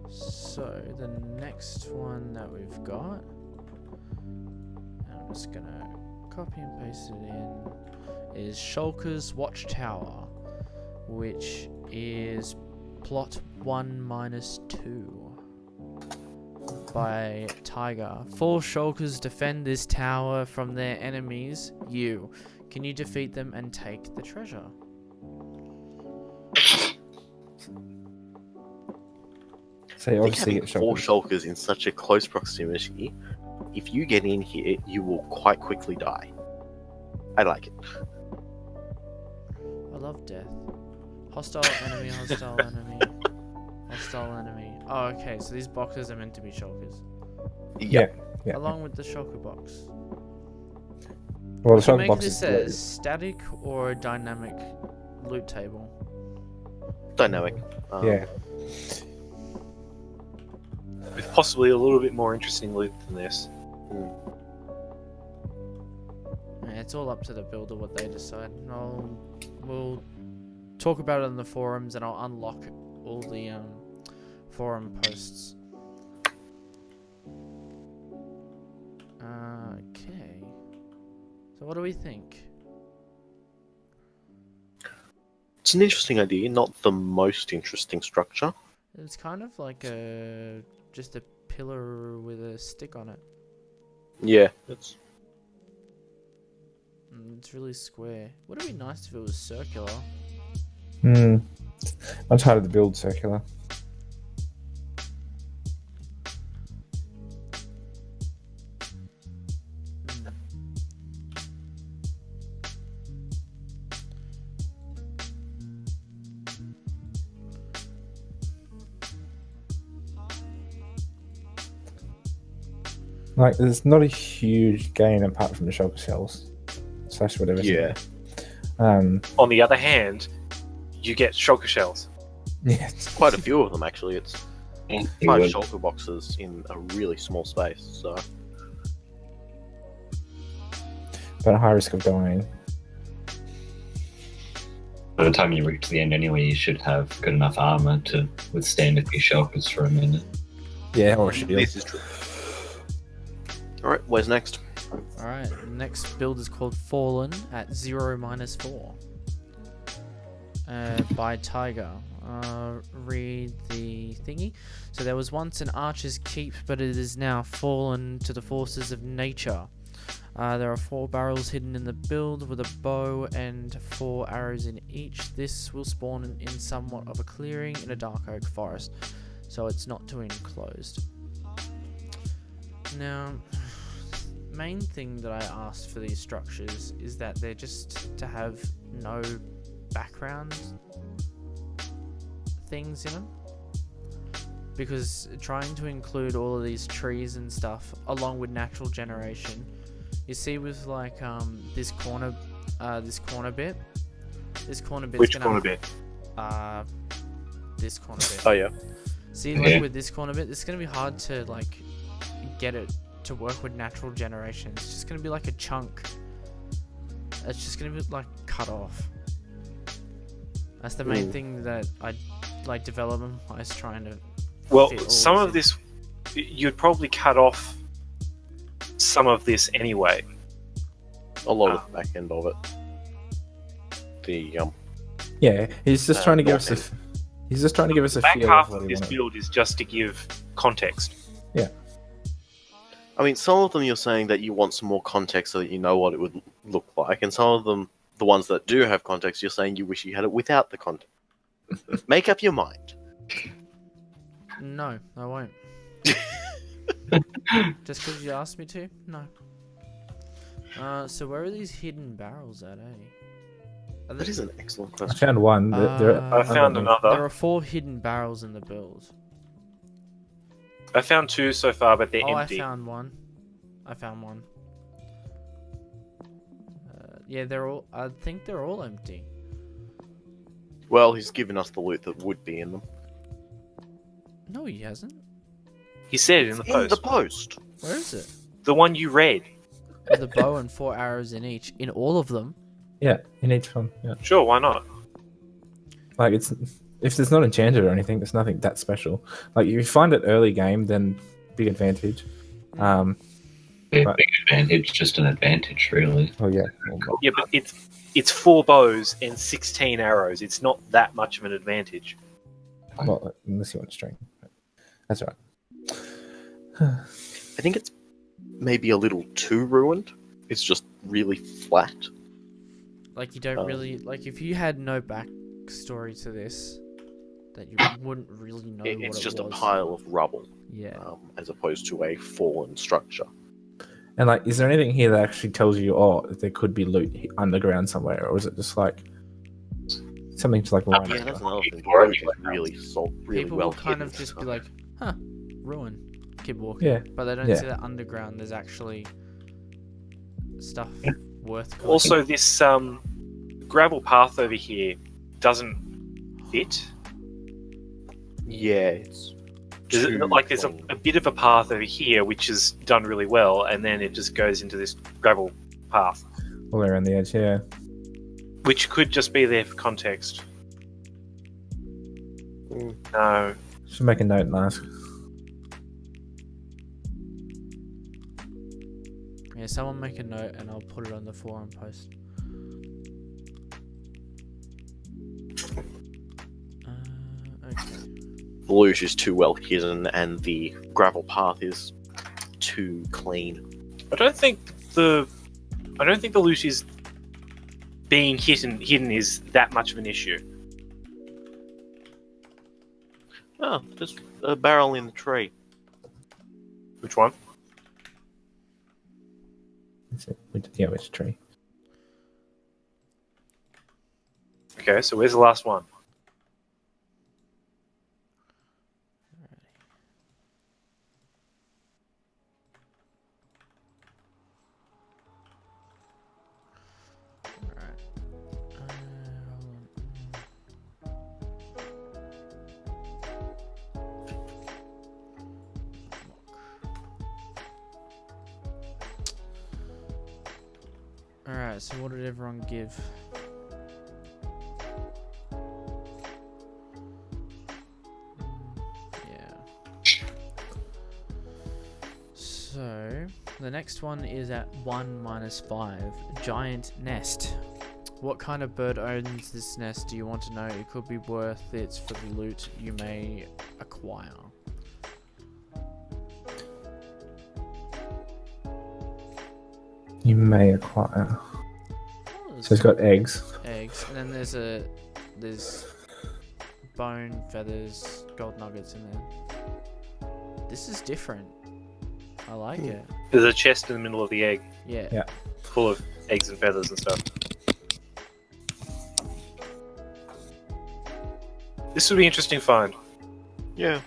So the next one that we've got, I'm just gonna copy and paste it in, is Shulker's Watchtower, which is plot 1-2 by Tiger. 4 Shulkers defend this tower from their enemies. Can you defeat them and take the treasure? So you I think obviously having get 4 shulkers. shulkers in such a close proximity, if you get in here, you will quite quickly die. I like it. I love death. Hostile enemy, hostile enemy, hostile enemy. Oh, okay, so these boxes are meant to be shulkers. Yeah. Yeah. Along with the shulker box. Well, the So shulker make box this is a blue. static or a dynamic loot table. Dynamic. Yeah. With possibly a little bit more interesting loot than this. Yeah, it's all up to the builder what they decide. We'll talk about it in the forums, and I'll unlock all the forum posts. Okay. So what do we think? It's an interesting idea, not the most interesting structure. It's kind of like just a pillar with a stick on it. Yeah, it's It's really square. Would it be nice if it was circular? Much harder to build circular. Hmm. Like, there's not a huge gain apart from the shulker cells. Slash whatever. Yeah. On the other hand, you get shulker shells. Yeah, Quite a few of them actually. It's You 5 would. shulker boxes in a really small space. So but a high risk of dying. By the time you reach the end anyway, you should have good enough armor to withstand a few shulkers for a minute. Yeah, or a shield. this is true. All right, where's next? Alright, next build is called Fallen at 0-4. By Tiger. Read the thingy. So there was once an archer's keep, but it is now fallen to the forces of nature. There are 4 barrels hidden in the build with a bow and 4 arrows in each. This will spawn in somewhat of a clearing in a dark oak forest, so it's not too enclosed. Now, main thing that I asked for these structures is that they're just to have no background things in them, because trying to include all of these trees and stuff along with natural generation, you see with like this corner bit, this corner bit's Which gonna, corner bit? this corner bit. Oh yeah. See, like Yeah. with this corner bit, it's gonna be hard to like get it to work with natural generation. It's just gonna be like a chunk. It's just gonna be like cut off. That's the main thing that I like development wise trying to. Well, fit all some this of in. this, you'd probably cut off some of this anyway. A lot of the back end of it. The Yeah, he's just trying to give us a. Morphin. He's just trying to give us a Back feel half of what of he this wanted. build is just to give context. I mean, some of them you're saying that you want some more context so that you know what it would look like, and some of them, the ones that do have context, you're saying you wish you had it without the context. Make up your mind. No, I won't. Just because you asked me to? No. So where are these hidden barrels at, eh? Are That there- is an excellent I question. found one. I found underneath. another. There are 4 hidden barrels in the build. I found 2 so far, but they're Oh, empty. I found one. Yeah, they're all. I think they're all empty. Well, he's given us the loot that would be in them. No, he hasn't. He said in the In post. the post. Where is it? The one you read. With a bow and 4 arrows in each. In all of them. Yeah, in each one. Yeah, Sure, why not? like it's if there's not enchanted or anything, there's nothing that special. Like if you find it early game, then big advantage. Big Right. advantage, just an advantage, really. Oh yeah. Yeah, but it's 4 bows and 16 arrows. It's not that much of an advantage. Well, unless you want string. That's right. I think it's maybe a little too ruined. It's just really flat. Like, you don't Oh. really. Like, if you had no backstory to this, that you wouldn't really know what It's it just was. a pile of rubble, Yeah. as opposed to a fallen structure. And like, is there anything here that actually tells you, oh, there could be loot underground somewhere, or is it just like something to like line Yeah, up? that's another thing. Before It's you really really People well will kind hidden, of just so- be like, huh, ruin. Keep walking. Yeah, But they don't yeah. see that underground there's actually stuff worth collecting. Also, this gravel path over here doesn't fit. Yeah, it's There's too there's clean. a bit of a path over here which is done really well, and then it just goes into this gravel path, all around the edge. Yeah. which could just be there for context. Mm. No, Should make a note and ask. Yeah, someone make a note and I'll put it on the forum post. Okay. The loot is too well hidden, and the gravel path is too clean. I don't think the loot is being hidden is that much of an issue. Oh, there's a barrel in the tree. Which one? That's it. Yeah, which tree? Okay, so where's the last one? Alright. Alright, so what did everyone give? Yeah. So, the next one is at 1 minus 5. Giant nest. What kind of bird owns this nest? Do you want to know? It could be worth it for the loot you may acquire. You may acquire. Oh, So it's got eggs. eggs, and then there's bone, feathers, gold nuggets in there. This is different. I like it. There's a chest in the middle of the egg, Yeah. Yeah. full of eggs and feathers and stuff. This would be interesting find. Yeah.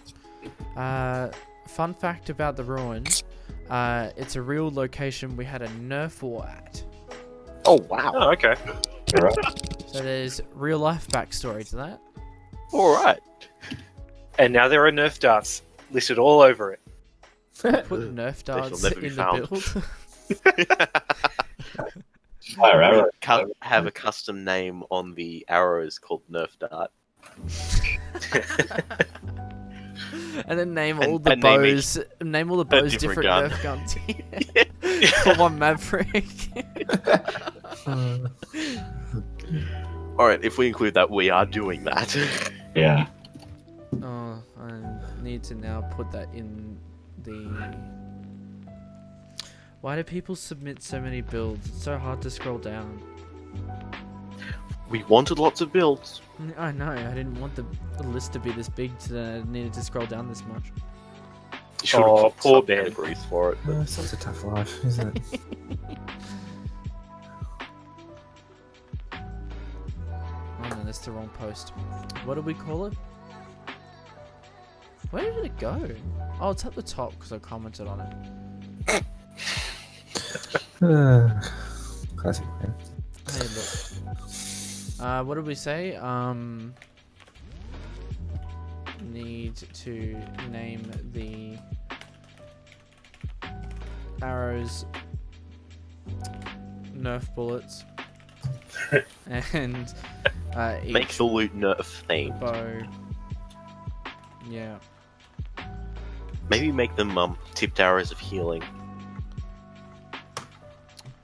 Fun fact about the ruin. It's a real location we had a Nerf war at. Oh wow. Oh, okay. Alright. So there's real life backstory to that. All right. And now there are Nerf darts listed all over it. Put Nerf shall darts never be in the found. build. Fire arrow. Have a custom name on the arrows called Nerf Dart. And then name And- all the and name bows. Name all the bows different different gun. Nerf guns. For one Maverick. All right, if we include that, we are doing that. Yeah. Oh, I need to now put that in the. Why do people submit so many builds? It's so hard to scroll down. We wanted lots of builds. I know. I didn't want the list to be this big, so that I needed to scroll down this much. You should have Oh, put poor Ben. subcategories for it. Oh, it's such a tough life, isn't it? Oh no, that's the wrong post. What did we call it? Where did it go? Oh, it's at the top because I commented on it. Classic, man. Hey, look. What did we say? Need to name the arrows Nerf bullets and Make each the loot Nerf themed. bow. Yeah. Maybe make them tipped arrows of healing.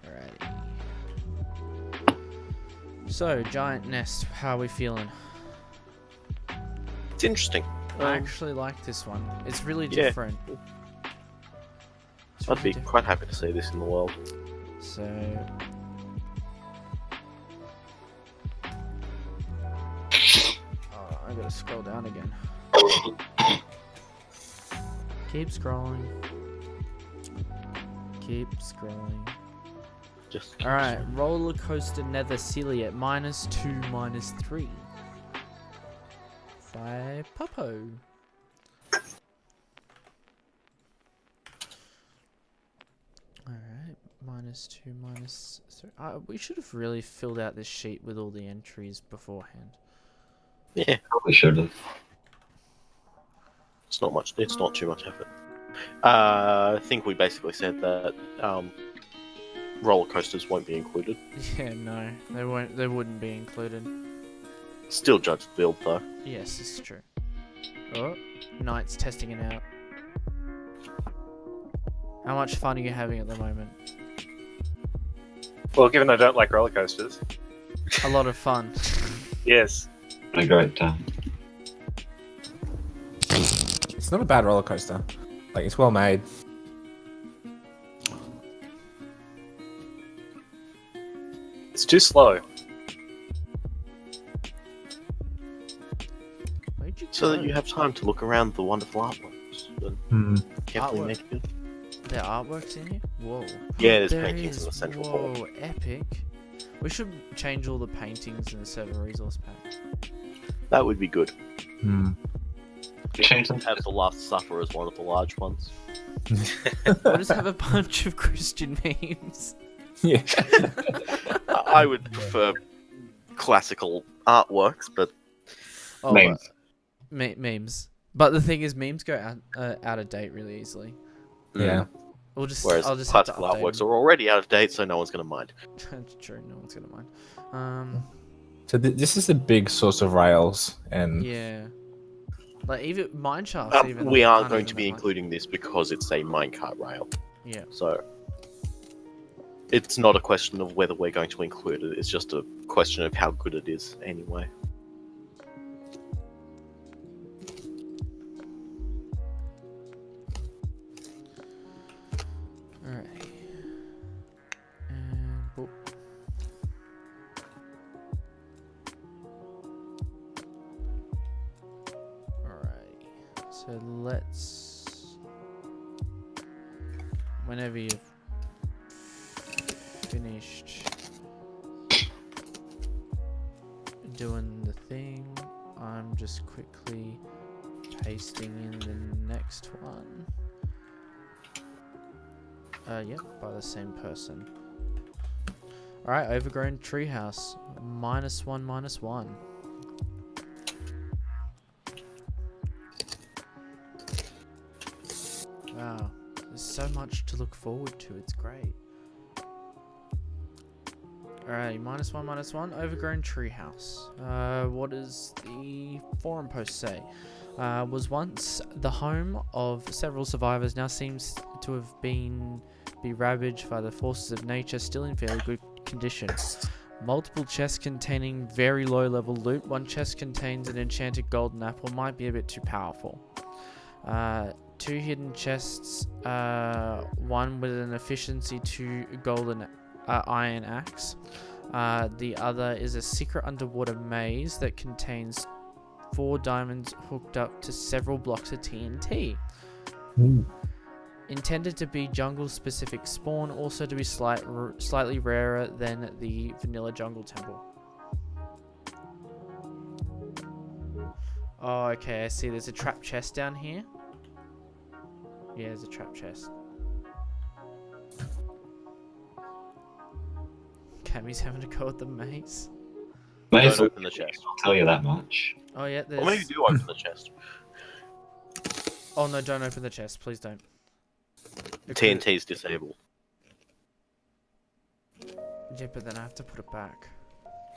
Alrighty. So, giant nest. How are we feeling? It's interesting. I actually like this one. It's really yeah. different. It's I'd really be different. quite happy to see this in the world. So. Oh, I gotta scroll down again. Keep scrolling. Keep scrolling. Just Alright, roller coaster nether silly at -2, -3. By Popo. Alright, -2, -3. We should have really filled out this sheet with all the entries beforehand. yeah, Probably should have. it's not much. It's not too much effort. I think we basically said that roller coasters won't be included. Yeah, no, they won't. They wouldn't be included. Still judge the build though. Yes, it's true. Oh, Knight's testing it out. How much fun are you having at the moment? Well, given I don't like roller coasters, A lot of fun. yes. A great time. It's not a bad roller coaster. Like, it's well made. It's too slow. Where'd you So that go? you have time to look around the wonderful artworks and Hmm. carefully Artwork. make it. There are artworks in here? Whoa. Yeah, there's There paintings in is. the central Whoa, hall. epic. We should change all the paintings in the server resource pack. That would be good. Hmm. Change them. Have the Last Supper as one of the large ones. We'll just have a bunch of Christian memes. Yeah. I would prefer classical artworks, but Oh, Memes. Memes. But the thing is, memes go out of date really easily. Yeah. Whereas I'll just have to classical update artworks them. are already out of date, so no one's going to mind. That's true. No one's gonna mind. So this is a big source of rails, and Yeah. Like even mineshafts. Even We are aren't going even to that be much. including this because it's a minecart rail. Yeah. So it's not a question of whether we're going to include it. It's just a question of how good it is anyway. Alright. And whoop. Alright. So let's. Whenever you've finished doing the thing, I'm just quickly pasting in the next one. Yep, by the same person. Alright, overgrown treehouse. -1, -1. Wow, there's so much to look forward to, it's great. Alright, -1, -1, overgrown treehouse. What does the forum post say? Was once the home of several survivors, now seems to have be ravaged by the forces of nature, still in fairly good condition. Multiple chests containing very low level loot. One chest contains an enchanted golden apple, might be a bit too powerful. 2 hidden chests, one with an efficiency 2 golden iron axe. The other is a secret underwater maze that contains 4 diamonds hooked up to several blocks of TNT. Intended to be jungle-specific spawn, also to be slightly rarer than the vanilla jungle temple. Oh, okay, I see. There's a trap chest down here. Yeah, there's a trap chest. Cammy's having to go with the maze. Maze Don't open the chest. I'll tell you that much. Oh yeah, there's. Or maybe do open the chest. Oh no! Don't open the chest, please don't. TNT's disabled. Yeah, but then I have to put it back.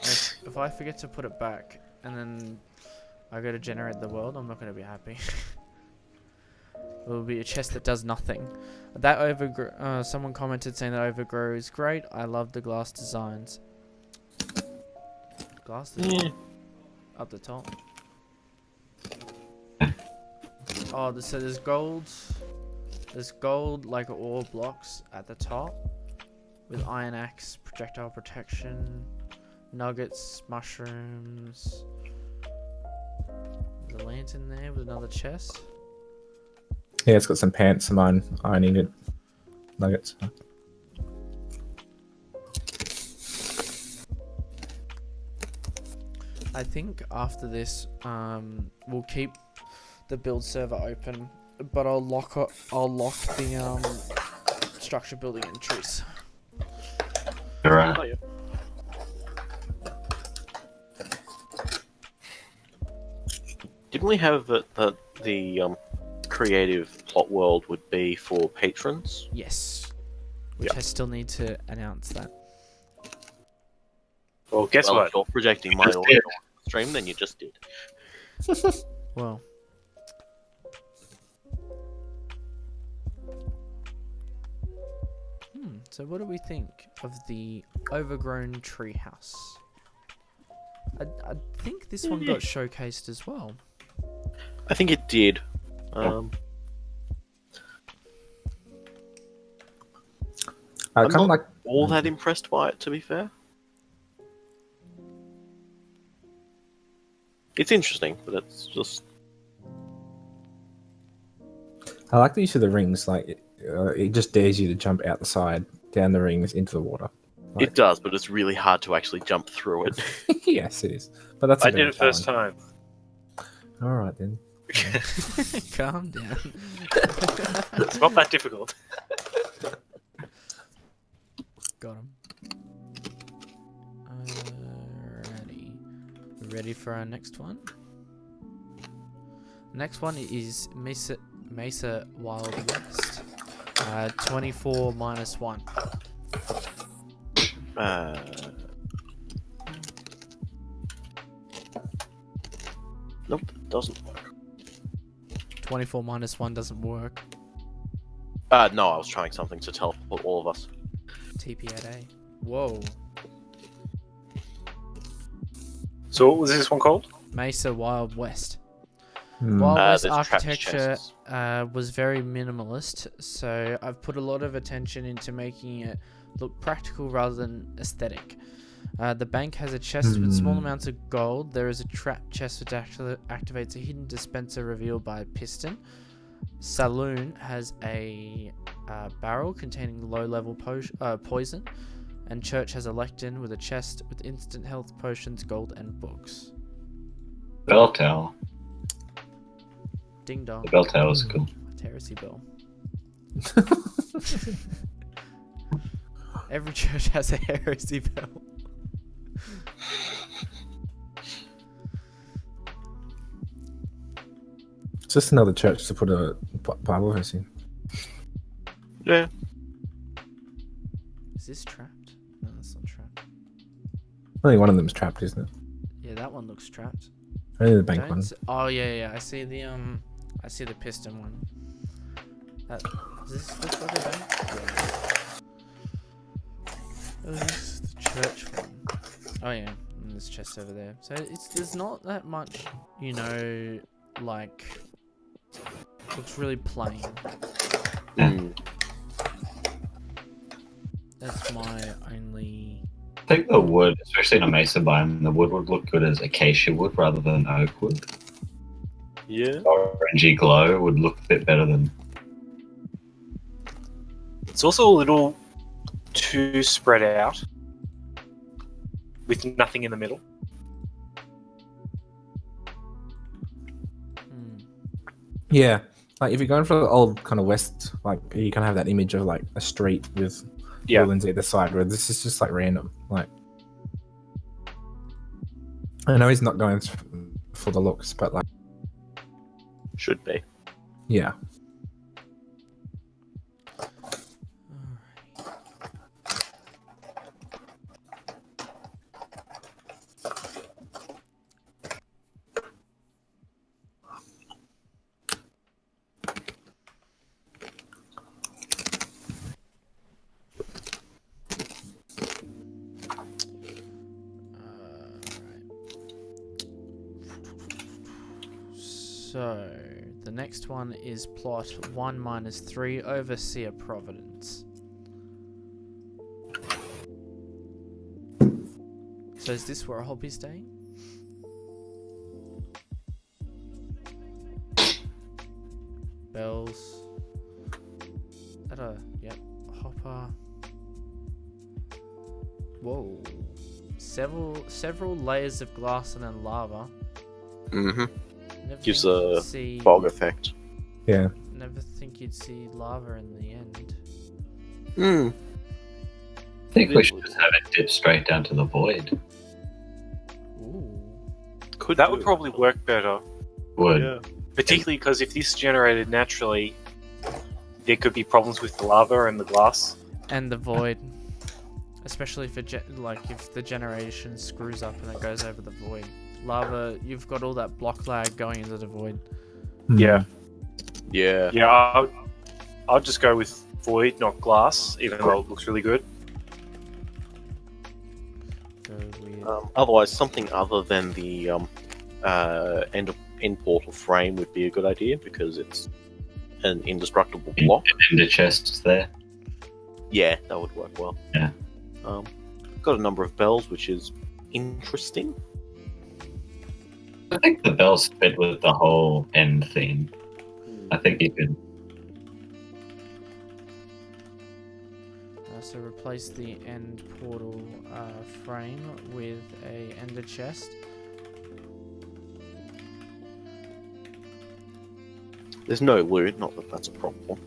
If I forget to put it back and then I go to generate the world, I'm not going to be happy. It will be a chest that does nothing. That someone commented saying that overgrow is great. I love the glass designs. Glass design? Up the top. Oh, so there's gold. There's gold like ore blocks at the top with iron axe, projectile protection, nuggets, mushrooms. There's a lantern there with another chest. yeah, it's got some pants, some iron ingot nuggets. I think after this, we'll keep the build server open, but I'll lock the structure building entries. Alright. Oh, yeah. Didn't we have that the creative plot world would be for patrons? Yes, which Yep. I still need to announce that. Well, guess Well, what? if you're projecting my just audio did. stream, then you just did. Well. So what do we think of the overgrown treehouse? I think this one got showcased as well. I think it did. I I'm kind of not- like. all that impressed by it, to be fair. It's interesting, but it's just I like the use of the rings. Like it just dares you to jump out the side, down the rings, into the water. Right. it does, but it's really hard to actually jump through it. Yes, it is. But that's. I did it first time. All right then. Calm down. It's not that difficult. Got him. Alrighty. Ready for our next one? Next one is Mesa Wild West. 24 minus 1. Nope, doesn't work. 24 minus 1 doesn't work. No, I was trying something to teleport all of us. TP at A. Whoa. So what was this one called? Mesa Wild West. Hmm. Wild West There's trapped architecture chests. was very minimalist, so I've put a lot of attention into making it look practical rather than aesthetic. The bank has a chest with small amounts of gold. There is a trap chest which activates a hidden dispenser revealed by a piston. Saloon has a barrel containing low-level poison. And Church has a lectern with a chest with instant health potions, gold, and books. Bell tower. Ding dong. The bell tower's cool. Heresy bell. Every church has a heresy bell. It's just another church to put a Bible verse in. Yeah. Is this trapped? No, that's not trapped. Only one of them's trapped, isn't it? Yeah, that one looks trapped. Only the bank Don't one. oh yeah, I see the piston one. Does this look like a bank? Yeah. Oh, this is the church one. Oh yeah, and there's chest over there. So there's not that much, like looks really plain. Mm. That's my only. I think the wood, especially in a mesa biome, the wood would look good as acacia wood rather than oak wood. Yeah. Orangey glow would look a bit better than. It's also a little too spread out, with nothing in the middle. Yeah, like if you're going for the old kind of west, like you can have that image of like a street with buildings either side. Where this is just like random. Like I know he's not going for the looks, but like Should be. yeah. So the next one is plot 1 minus 3 Overseer Providence. So is this where Hobby's staying? Bells. Yep. Hopper. Whoa. Several layers of glass and then lava. Mm-hmm. Never Gives think you'd a see- fog effect. Yeah. Never think you'd see lava in the end. Hmm. I think we should just have it dip straight down to the void. Ooh. That would probably work better, Would. Yeah. particularly because if this generated naturally, there could be problems with the lava and the glass. And the void. Especially if if the generation screws up and it goes over the void. Lava, you've got all that block lag going into the void. Yeah. Yeah. Yeah, I'll just go with void, not glass, even though it looks really good. Go weird. Otherwise, something other than the end portal frame would be a good idea because it's an indestructible block. And the chests there. Yeah, that would work well. Yeah. Got a number of bells, which is interesting. I think the bells fit with the whole end theme. I think you could. So replace the end portal frame with a ender chest. There's no loot, not that that's a problem.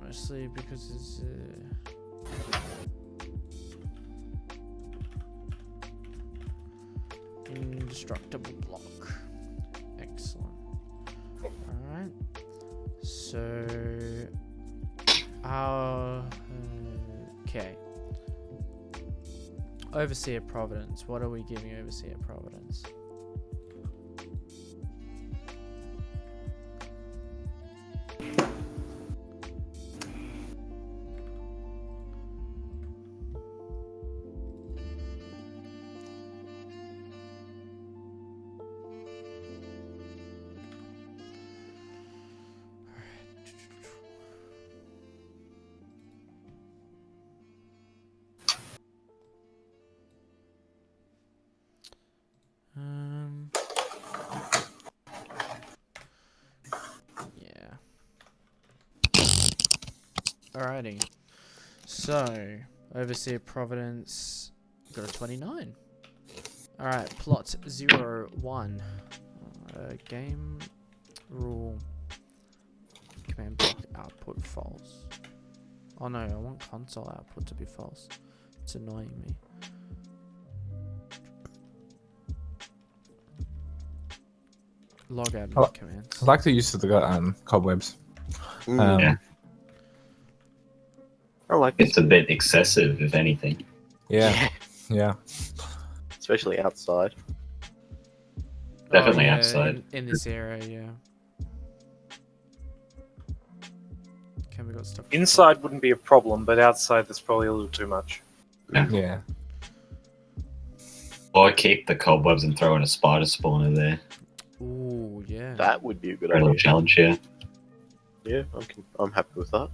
Mostly because it's indestructible block. How? Okay. Overseer Providence. What are we giving Overseer Providence? Yeah. Alrighty. So, Overseer Providence got a 29. Alright, plot 01. Game rule. Command block output false. Oh no, I want console output to be false. It's annoying me. Log admin Oh, commands. I like the use of the cobwebs. Mm, I like It's this, a bit excessive, if anything. Yeah, yeah. especially outside. Definitely yeah, outside. In this area, yeah. Okay, we got stuff. Inside wouldn't be a problem, but outside there's probably a little too much. Yeah. Or keep the cobwebs and throw in a spider spawner there. Ooh, yeah. That would be a good For a little idea. challenge here. Yeah, I'm happy with that.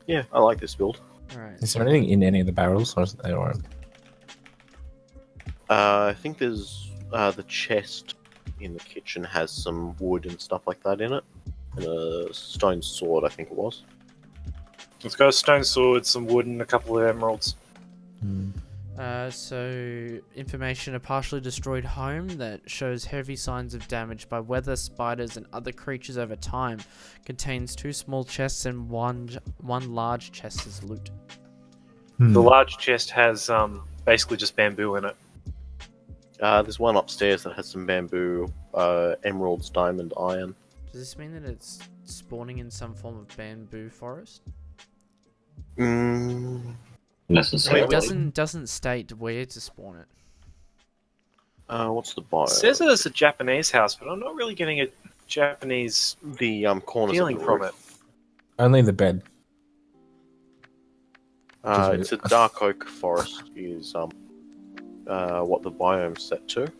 Yeah, I like this build. Alright. Is there anything in any of the barrels, or is it or I think there's the chest in the kitchen has some wood and stuff like that in it, and a stone sword, I think it was. Let's go stone sword, some wood, and a couple of emeralds. So information: a partially destroyed home that shows heavy signs of damage by weather, spiders, and other creatures over time. Contains 2 small chests and one large chest as loot. The large chest has basically just bamboo in it. There's one upstairs that has some bamboo, emeralds, diamond, iron. Does this mean that it's spawning in some form of bamboo forest? Necessarily. It doesn't state where to spawn it. What's the bio? It says it as a Japanese house, but I'm not really getting a Japanese The corners feeling of the from roof. it. only the bed? It's a dark oak forest. Is what the biome's set to.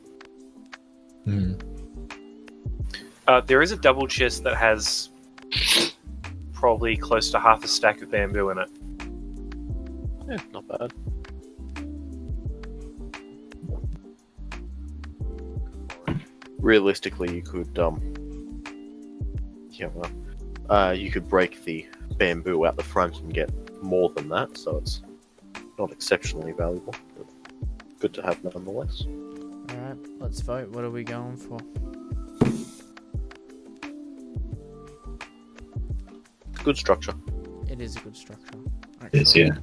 There is a double chest that has probably close to half a stack of bamboo in it. Yeah, not bad. Realistically, you could you could break the bamboo out the front and get more than that, so it's not exceptionally valuable, but good to have nonetheless. Alright, let's vote. What are we going for? Good structure. It is a good structure. Yes, actually. yeah.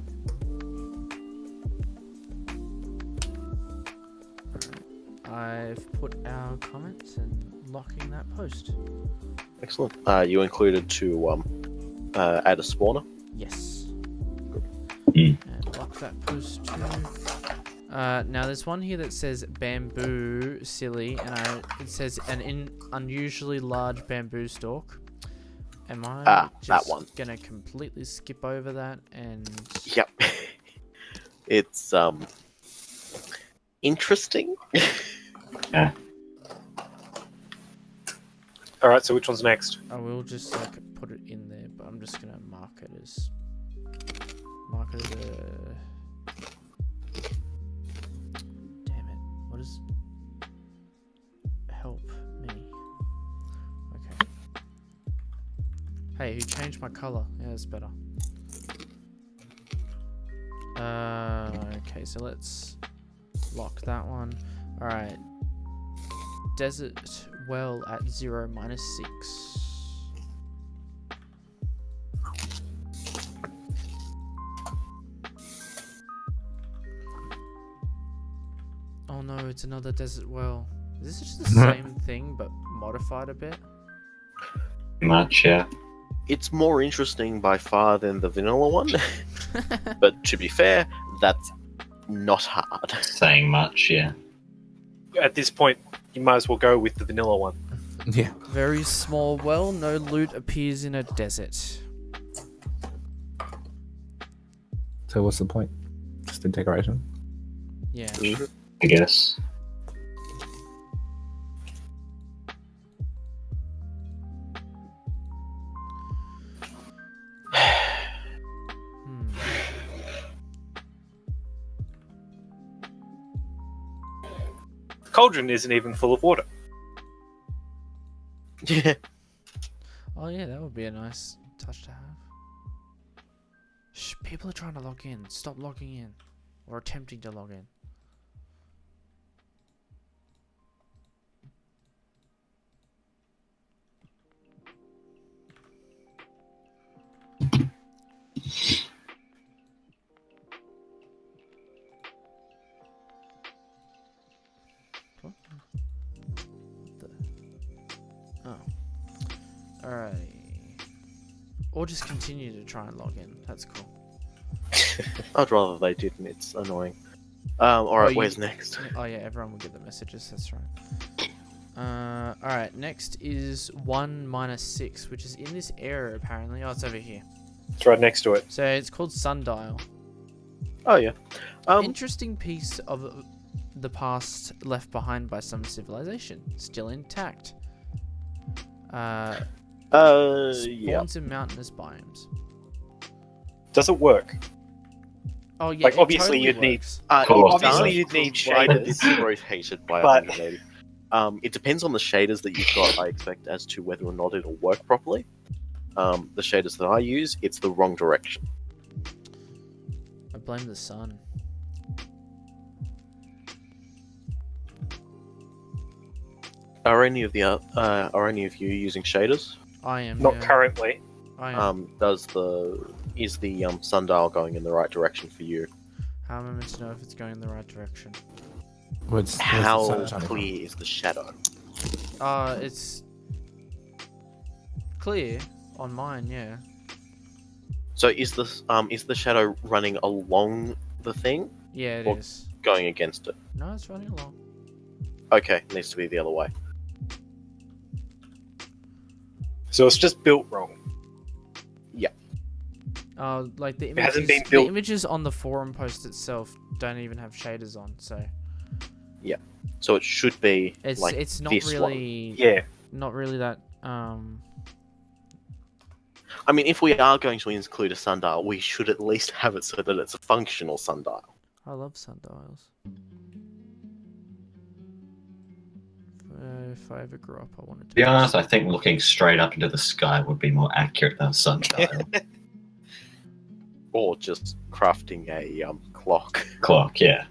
I've put our comments and locking that post. Excellent. You included to add a spawner. Yes. Mm. And lock that post too. Now there's one here that says bamboo silly, and it says an unusually large bamboo stalk. Am I that just one. gonna completely skip over that and Yep. It's interesting. Alright, so which one's next? I will just put it in there, but I'm just gonna mark it as damn it. What is help me? Okay. Hey, who changed my color? Yeah, that's better. Okay, so let's lock that one. Alright. Desert well at 0 minus 6. Oh no, it's another desert well. Is this just the same thing but modified a bit? Much, yeah. It's more interesting by far than the vanilla one, but to be fair, that's not hard. Saying much, yeah. At this point, you might as well go with the vanilla one. Yeah. Very small well, no loot appears in a desert. So what's the point? Just a decoration. Yeah. I guess. Hmm. The cauldron isn't even full of water. Yeah. Oh yeah, that would be a nice touch to have. Shh, people are trying to log in. Stop logging in. Or attempting to log in. What the? Oh. Alrighty. Or just continue to try and log in. That's cool. I'd rather they didn't. It's annoying. Alright, you- where's next? Oh yeah, everyone will get the messages. That's right. Alright, next is 1 - 6, which is in this area apparently. Oh, it's over here. It's right next to it. So it's called Sundial. Oh yeah. Interesting piece of the past left behind by some civilization, still intact. Yeah. Spawns in mountainous biomes. Does it work? Oh yeah, Like, it obviously totally you'd need- works. Cool. Obviously, you'd need Provided shaders. it's rotated by But- 180. It depends on the shaders that you've got, I expect, as to whether or not it'll work properly. The shaders that I use, it's the wrong direction. I blame the sun. Are any of you using shaders? I am. Not yeah, currently. I am. Is the sundial going in the right direction for you? How am I meant to know if it's going in the right direction? Where's the How sun shining from? clear is the shadow? It's clear on mine. Yeah. So is the shadow running along the thing, Yeah, it Or- is. going against it? No, it's running along. Okay, needs to be the other way. So it's just built wrong. Like the hasn't images, been the built- images on the forum post itself don't even have shaders on, so So it should be it's like it's not this one. really Yeah. not really that I mean, if we are going to include a sundial, we should at least have it so that it's a functional sundial. I love sundials. If I ever grew up, I wanted to. To be honest, I think looking straight up into the sky would be more accurate than a sundial. Or just crafting a clock. Clock, yeah.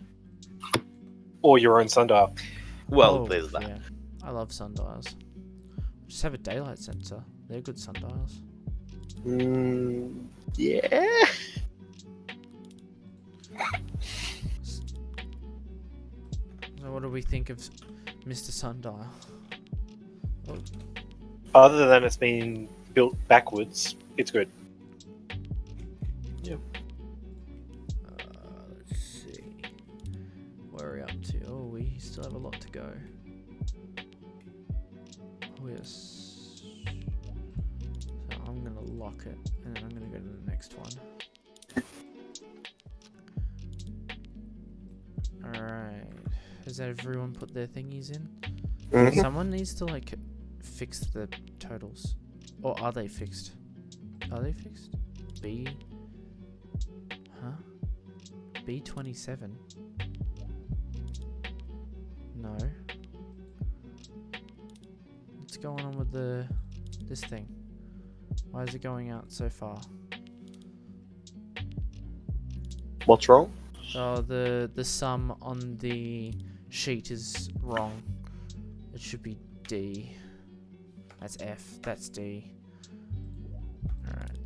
Or your own sundial. Well, Oh, there's that. Yeah. I love sundials. Just have a daylight sensor. They're good sundials. Yeah. So what do we think of Mr. Sundial? Other than it's been built backwards, it's good. Let's see. Where are we up to? Oh, we still have a lot to go. Oh, yes. So I'm going to lock it, and then I'm going to go to the next one. Alright. Has everyone put their thingies in? Mhm. Someone needs to, like, fix the totals. Or are they fixed? Are they fixed? B... Huh? B27? No. What's going on with this thing? Why is it going out so far? What's wrong? Oh, the sum on the sheet is wrong. It should be D. That's F. That's D. Alright.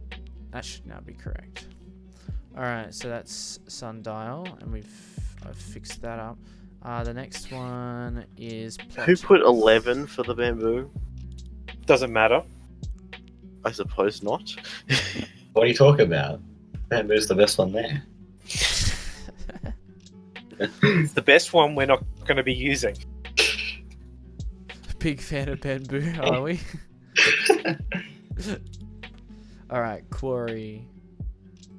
That should now be correct. Alright, so that's sundial, and I've fixed that up. The next one is plot. Who put 11 for the bamboo? Doesn't matter. I suppose not. What are you talking about? Bamboo's the best one there. It's the best one we're not going to be using. Big fan of bamboo, are we? Alright, Quarry.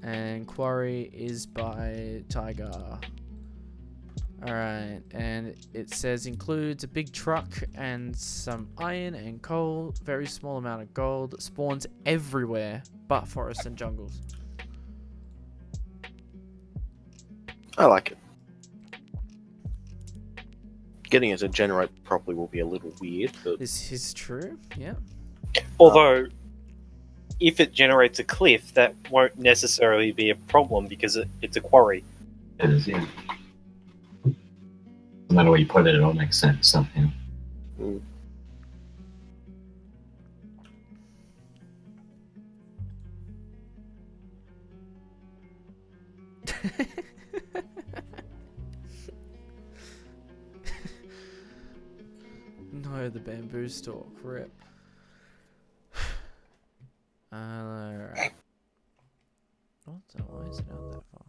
And Quarry is by Tiger. Alright, and it says includes a big truck and some iron and coal, very small amount of gold, spawns everywhere but forests and jungles. I like it. Getting it to generate properly will be a little weird, but This is true, yeah. Although, if it generates a cliff, that won't necessarily be a problem because it's a quarry. It is, yeah. No matter where you put it, it all makes sense somehow. No, the bamboo stalk, rip. Alright. What? Why is it out that far?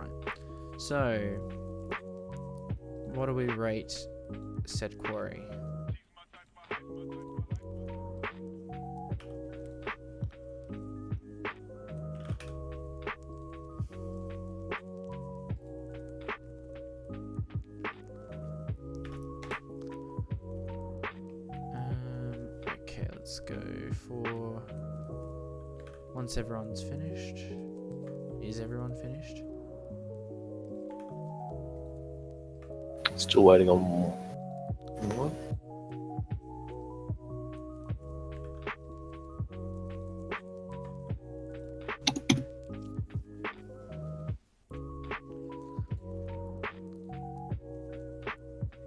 Right. So, what do we rate said quarry? Okay, let's go for once everyone's finished. Is everyone finished? still waiting on more.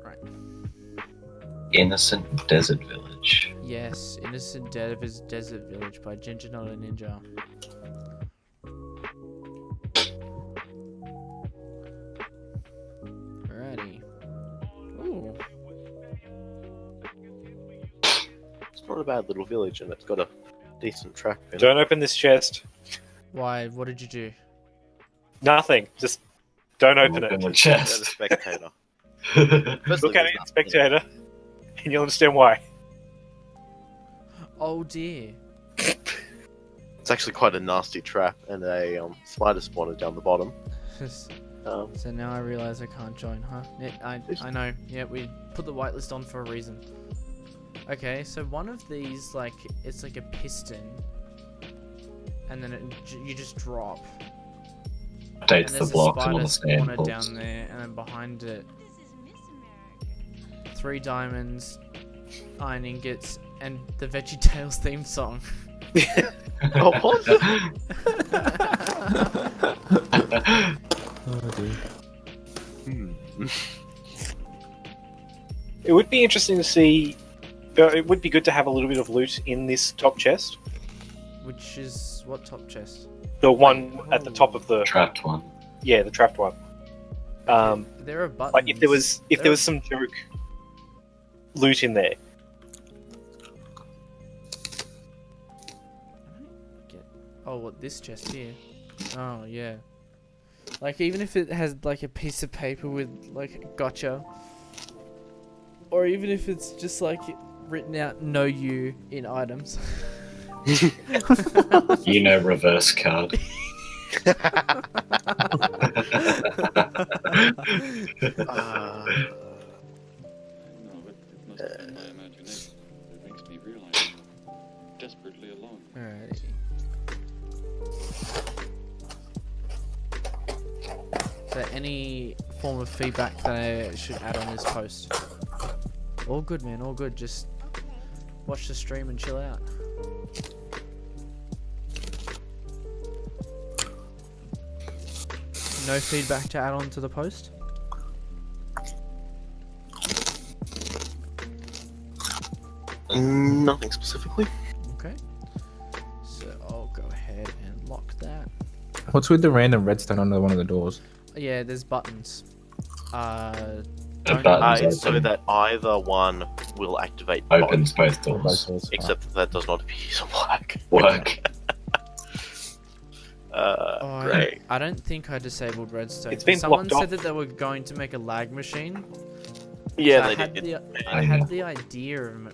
Right. Innocent Desert Village. Yes, Innocent Desert Village by Ginger Not a Ninja. Alrighty. Ooh. It's not a bad little village, and it's got a decent track in it. Don't open this chest. Why? What did you do? Nothing. Just don't open Open it. the As a chest. spectator. Look at it, spectator, and you'll understand why. Oh dear. It's actually quite a nasty trap, and a spider spawner down the bottom. So now I realize I can't join, huh? I know. Yeah, we put the whitelist on for a reason. Okay, so one of these, like, it's like a piston, and then you just drop. And Updates the there's a blocks and all spider the spawner samples. down there, and then behind it, 3 diamonds, iron ingots, and the VeggieTales theme song. Oh, what? Oh dear. It would be interesting to see. It would be good to have a little bit of loot in this top chest. Which is what top chest? The one at the top of the Trapped one. the trapped one. There are buttons. Like if there was some joke loot in there. Oh, what, this chest here? Oh, yeah. Like, even if it has, like, a piece of paper with, like, gotcha. Or even if it's just, like, written out, no you in items. You know, reverse card. Uh, No, it must have been my imagination. It makes me realize I'm desperately alone. Alrighty. So, any form of feedback that I should add on this post? All good, man, all good. Just watch the stream and chill out. No feedback to add on to the post? nothing specifically. Okay. So I'll go ahead and lock that. What's with the random redstone under one of the doors? Yeah, there's buttons. don't. button- It's so open. that either one will activate both, Opens both Both doors. doors. except that does not appear to work. Work. Oh, Great. I don't think I disabled redstone. It's been Someone blocked said off. that they were going to make a lag machine. Yeah, So they I had did. I had the idea of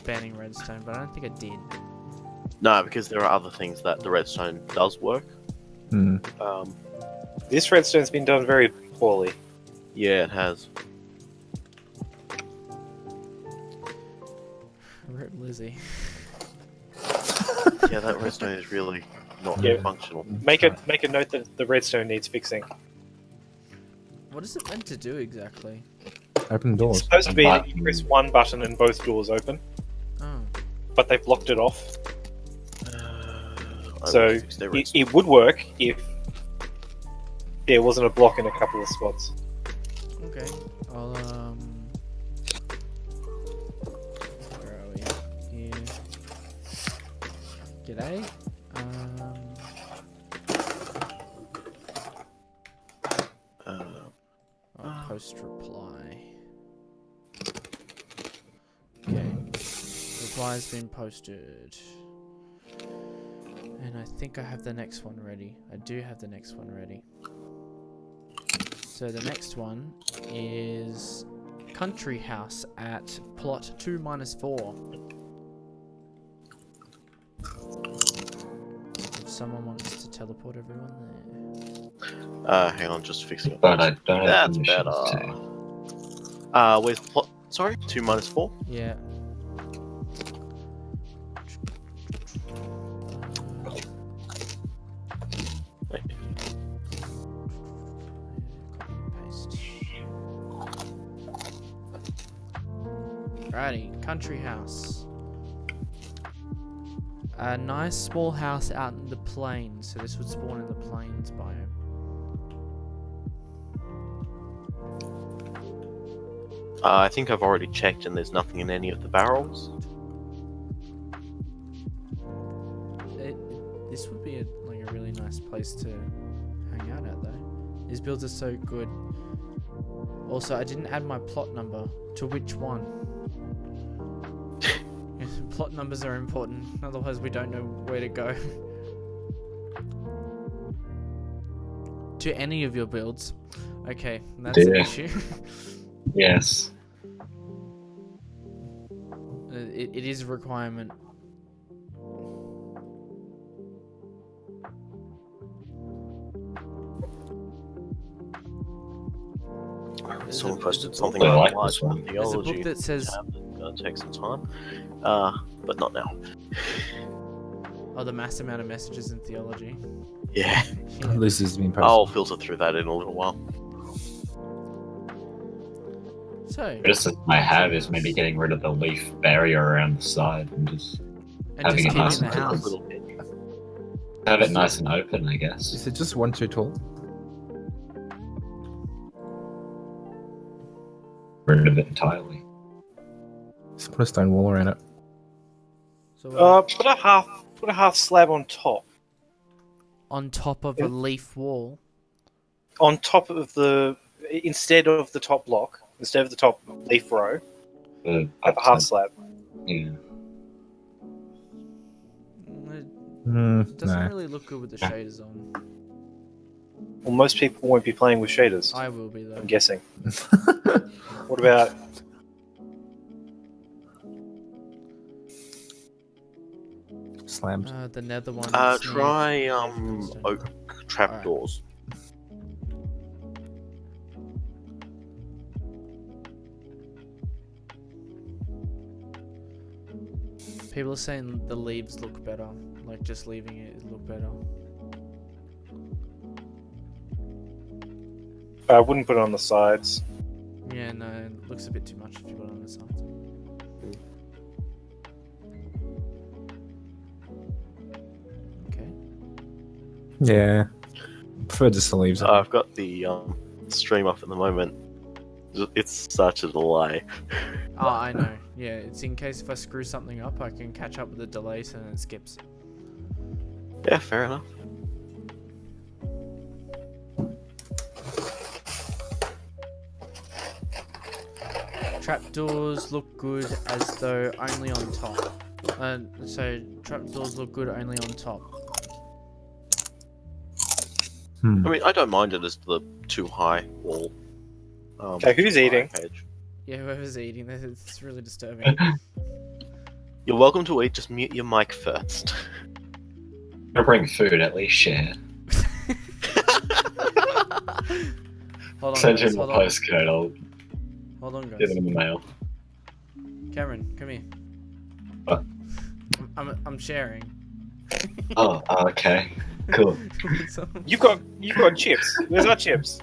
banning redstone, but I don't think I did. No, because there are other things that the redstone does work. Hmm. This redstone's been done very poorly. Yeah, it has. Rip Lizzie. Yeah, that redstone is really not Yeah. functional. Make a note that the redstone needs fixing. What is it meant to do exactly? Open It's doors. supposed to be that you Button. press one button and both doors open, Oh, but they've blocked it off. I So will fix their redstone. it would work if there wasn't a block in a couple of spots. okay. I'll where are we? Here. G'day. I'll post reply. Okay. Reply's been posted. And I think I have the next one ready. I do have the next one ready. So the next one is Country House at plot 2-4. If someone wants to teleport everyone there. Hang on, just fixing it. But I don't have That's permissions better. to. Where's the plot? Sorry, 2 minus 4. Yeah. Paste. Alrighty, country house. A nice small house out in the plains, so this would spawn in the plains biome. I think I've already checked, and there's nothing in any of the barrels. This would be like a really nice place to hang out at, though. These builds are so good. Also, I didn't add my plot number. To which one? Plot numbers are important, otherwise we don't know where to go. To any of your builds. Okay, that's an Yeah. issue. Yes. It is a requirement. Someone posted something I about like large this one. There's a theology. book that says, Gonna take some time, but not now. oh, the mass amount of messages in theology. Yeah, Yeah. This has been posted. I'll filter through that in a little while. So, Criticism I have is maybe getting rid of the leaf barrier around the side and just and having just it nice keeping the and house. Little bit. have it nice and open, I guess. Is it just one too tall? Rid of it entirely. Just put a stone wall around it. So, Put a half slab on top. on top of a leaf wall. On top of instead of the top block, instead of the top leaf row, The have a half slab. Yeah. It doesn't No. really look good with the shaders on. Well, most people won't be playing with shaders, I will be though. I'm guessing. What about Slabs. The nether one. Try oak trapdoors. People are saying the leaves look better. Like just leaving it look better. I wouldn't put it on the sides. Yeah, no, it looks a bit too much if you put it on the sides. Okay. Yeah. Prefer just the leaves. I've got the stream up at the moment. It's such a delay. Oh, I know. Yeah, it's in case if I screw something up, I can catch up with the delay so then it skips. Yeah, fair enough. Trapdoors look good as though only on top. So trapdoors look good only on top. Hmm. I mean, I don't mind it as the too high wall. Okay, who's eating? Page. Yeah, whoever's eating this, it's really disturbing. You're welcome to eat. Just mute your mic first. I bring food, at least share. Hold on, Send you guys. the Hold on. postcode. I'll Hold on, get guys. it in the mail. Cameron, come here. What? I'm sharing. Oh, okay. Cool. So- You've got chips. Where's our chips?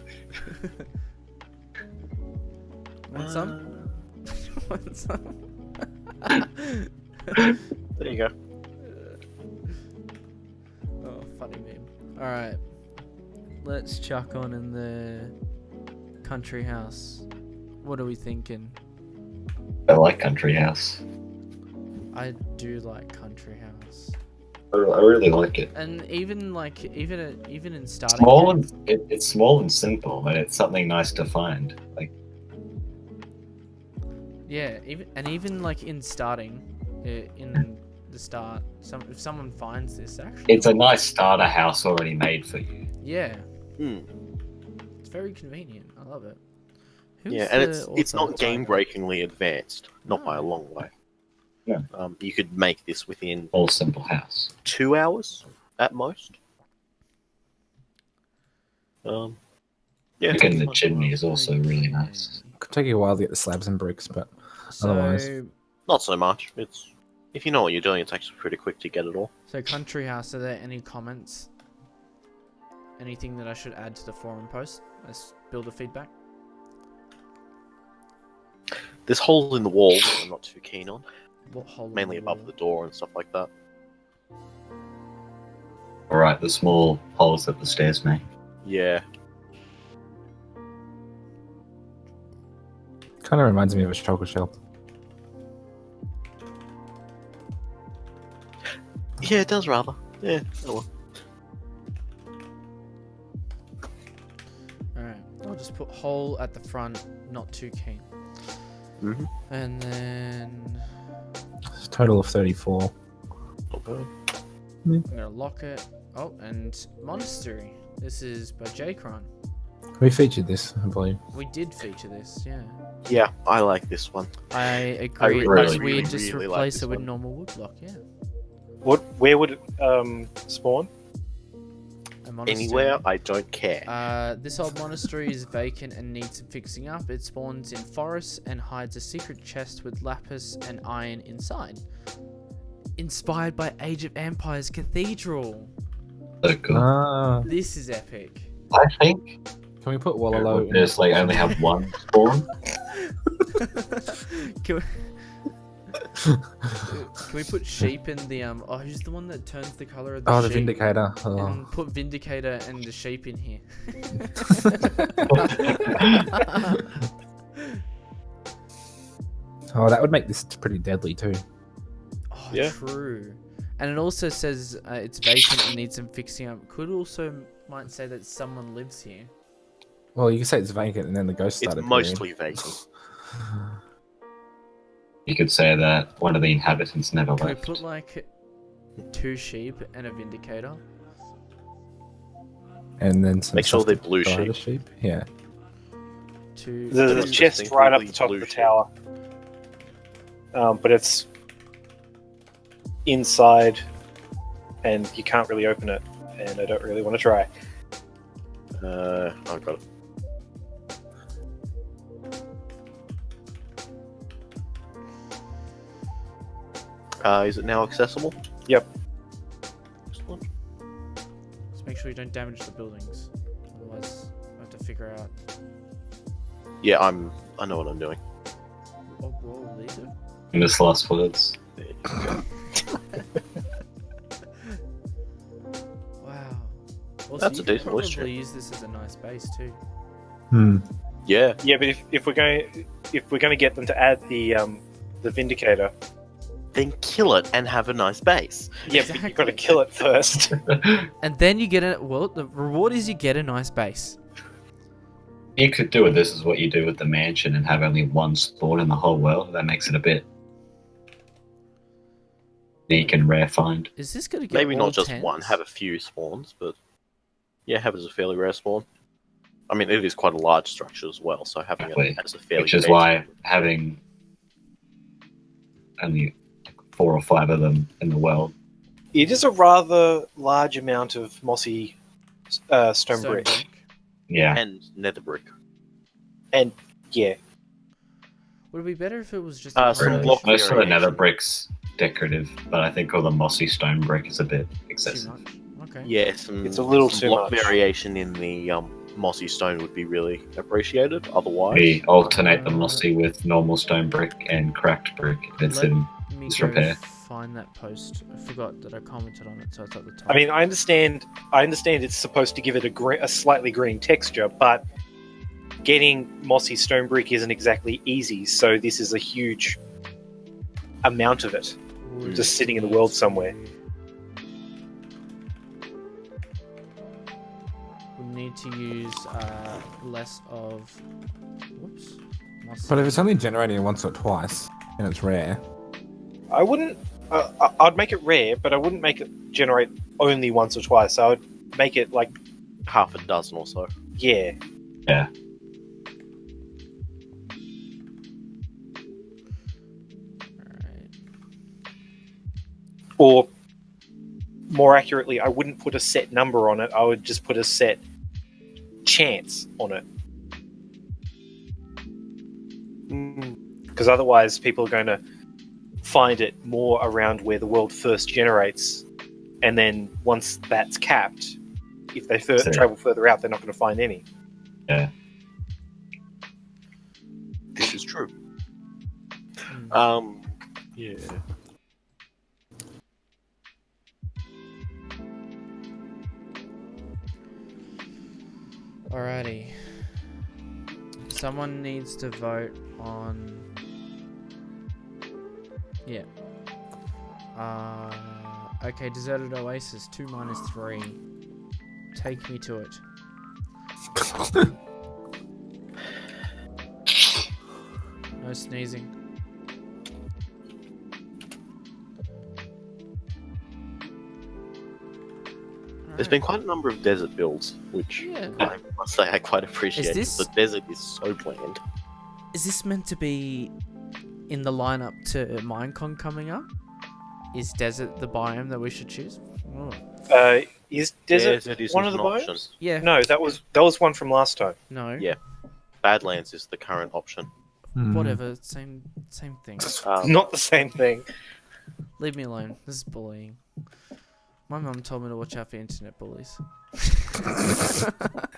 Want some? Want some? There you go. Oh, funny meme. Alright. Let's chuck on in the country house. What are we thinking? I like Country House. I do like country house. I really like it. And even in starting Small games- and it's small and simple, and it's something nice to find. Like yeah, even like in starting in the start, if someone finds this actually it's a nice starter house already made for you. yeah, Hmm. it's very convenient. I love it. Who's Yeah, and the it's not author? game breakingly advanced, not by a long way. Yeah. You could make this within All simple house. 2 hours at most. Yeah, Again, the chimney is also really nice. Could take you a while to get the slabs and bricks, but So, Otherwise- not so much. It's if you know what you're doing, it's actually pretty quick to get it all. so country house. Are there any comments? Anything that I should add to the forum post? Let's build a feedback. There's holes in the wall I'm not too keen on, What hole? in mainly the above wall? the door and stuff like that. Alright, the small holes that the stairs make. Yeah, kind of reminds me of a chocolate shell. yeah, it does rather. Yeah, oh well. Alright, I'll just put hole at the front, not too keen. Mhm. And then It's a total of 34. Not bad. I'm gonna lock it. Oh, and Monastery. This is by Jcron. We featured this, I believe. We did feature this, yeah. Yeah, I like this one. I agree. really, It's really, weird just really like replace this it with one. normal woodblock, yeah. Where would it spawn? A monastery. Anywhere, I don't care. This old monastery is vacant and needs some fixing up. It spawns in forests and hides a secret chest with lapis and iron inside. Inspired by Age of Empires Cathedral. So cool. Ah, This is epic. I think can we put Wallow in? there's like only have one spawn. Can we... Can we put sheep in the oh, who's the one that turns the color of the Oh, sheep? the Vindicator. Oh. And put Vindicator and the sheep in here. Oh, that would make this pretty deadly too. Oh, Yeah. true. And it also says it's vacant and needs some fixing up. Could also might say that someone lives here. Well, you can say it's vacant and then the ghost It's started. mostly vacant. You could say that one of the inhabitants never Can we left. put like 2 sheep and a Vindicator? And then some Make sure stuff they're to blue dry the sheep. Yeah. The That's chest distinctly right up the top blue of the sheep. tower. But it's inside, and you can't really open it, and I don't really want to try. I've got it. Is it now accessible? Yep. Excellent. Just make sure you don't damage the buildings. Otherwise, I have to figure out. Yeah, I know what I'm doing. Oh, whoa, these are... Famous last words. There you go. Wow. Also, That's you a could decent probably moisture. use this as a nice base too. Hmm. Yeah, Yeah, but if we're going to get them to add the Vindicator, then kill it and have a nice base. yeah, but you've got to Exactly. kill it first. And then you get a well. The reward is you get a nice base. You could do it. This is what you do with the mansion and have only one spawn in the whole world. That makes it a bit unique and rare find. Is this gonna get Maybe all not just 10s? one, have a few spawns, but yeah, have it as a fairly rare spawn. I mean, it is quite a large structure as well, so having Exactly. it as a fairly Which is rare why spawn- having only 4 or 5 of them in the world. It is a rather large amount of mossy stone brick. Yeah. and nether brick. And yeah, Would it be better if it was just Some combination? block Most of the nether variation. brick's decorative, but I think all the mossy stone brick is a bit Too excessive. much. Okay. Yeah, it's a little some too block much. variation in the mossy stone would be really appreciated. Otherwise, We alternate the mossy with normal stone brick and cracked brick. It's Let- in Me disrepair. find that post. I forgot that I commented on it, so it's at the top. I mean, I understand it's supposed to give it a slightly green texture, but getting mossy stone brick isn't exactly easy. So this is a huge amount of it Would just sitting in the world somewhere. We need to use less of. Whoops. Mossy. But if it's only generating once or twice and it's rare, I wouldn't. I'd make it rare, but I wouldn't make it generate only once or twice. I would make it like half a dozen or so. yeah. Alright. Or more accurately, I wouldn't put a set number on it. I would just put a set chance on it. Because otherwise, people are going to find it more around where the world first generates, and then once that's capped, if they So- travel further out, they're not going to find any. This is true. Hmm. Yeah. Alrighty. Someone needs to vote on. Yeah. Okay, Deserted Oasis 2 minus 3. Take me to it. No sneezing. There's been quite a number of desert builds, which Yeah. I must say I quite appreciate. this- The desert is so bland. Is this meant to be in the lineup to Minecon coming up? Is desert the biome that we should choose? Oh. Is desert is one of the an option. biomes? Yeah. No, that was one from last time. No. Yeah. Badlands is the current option. Whatever. Same thing. Not the same thing. Leave me alone. This is bullying. My mum told me to watch out for internet bullies.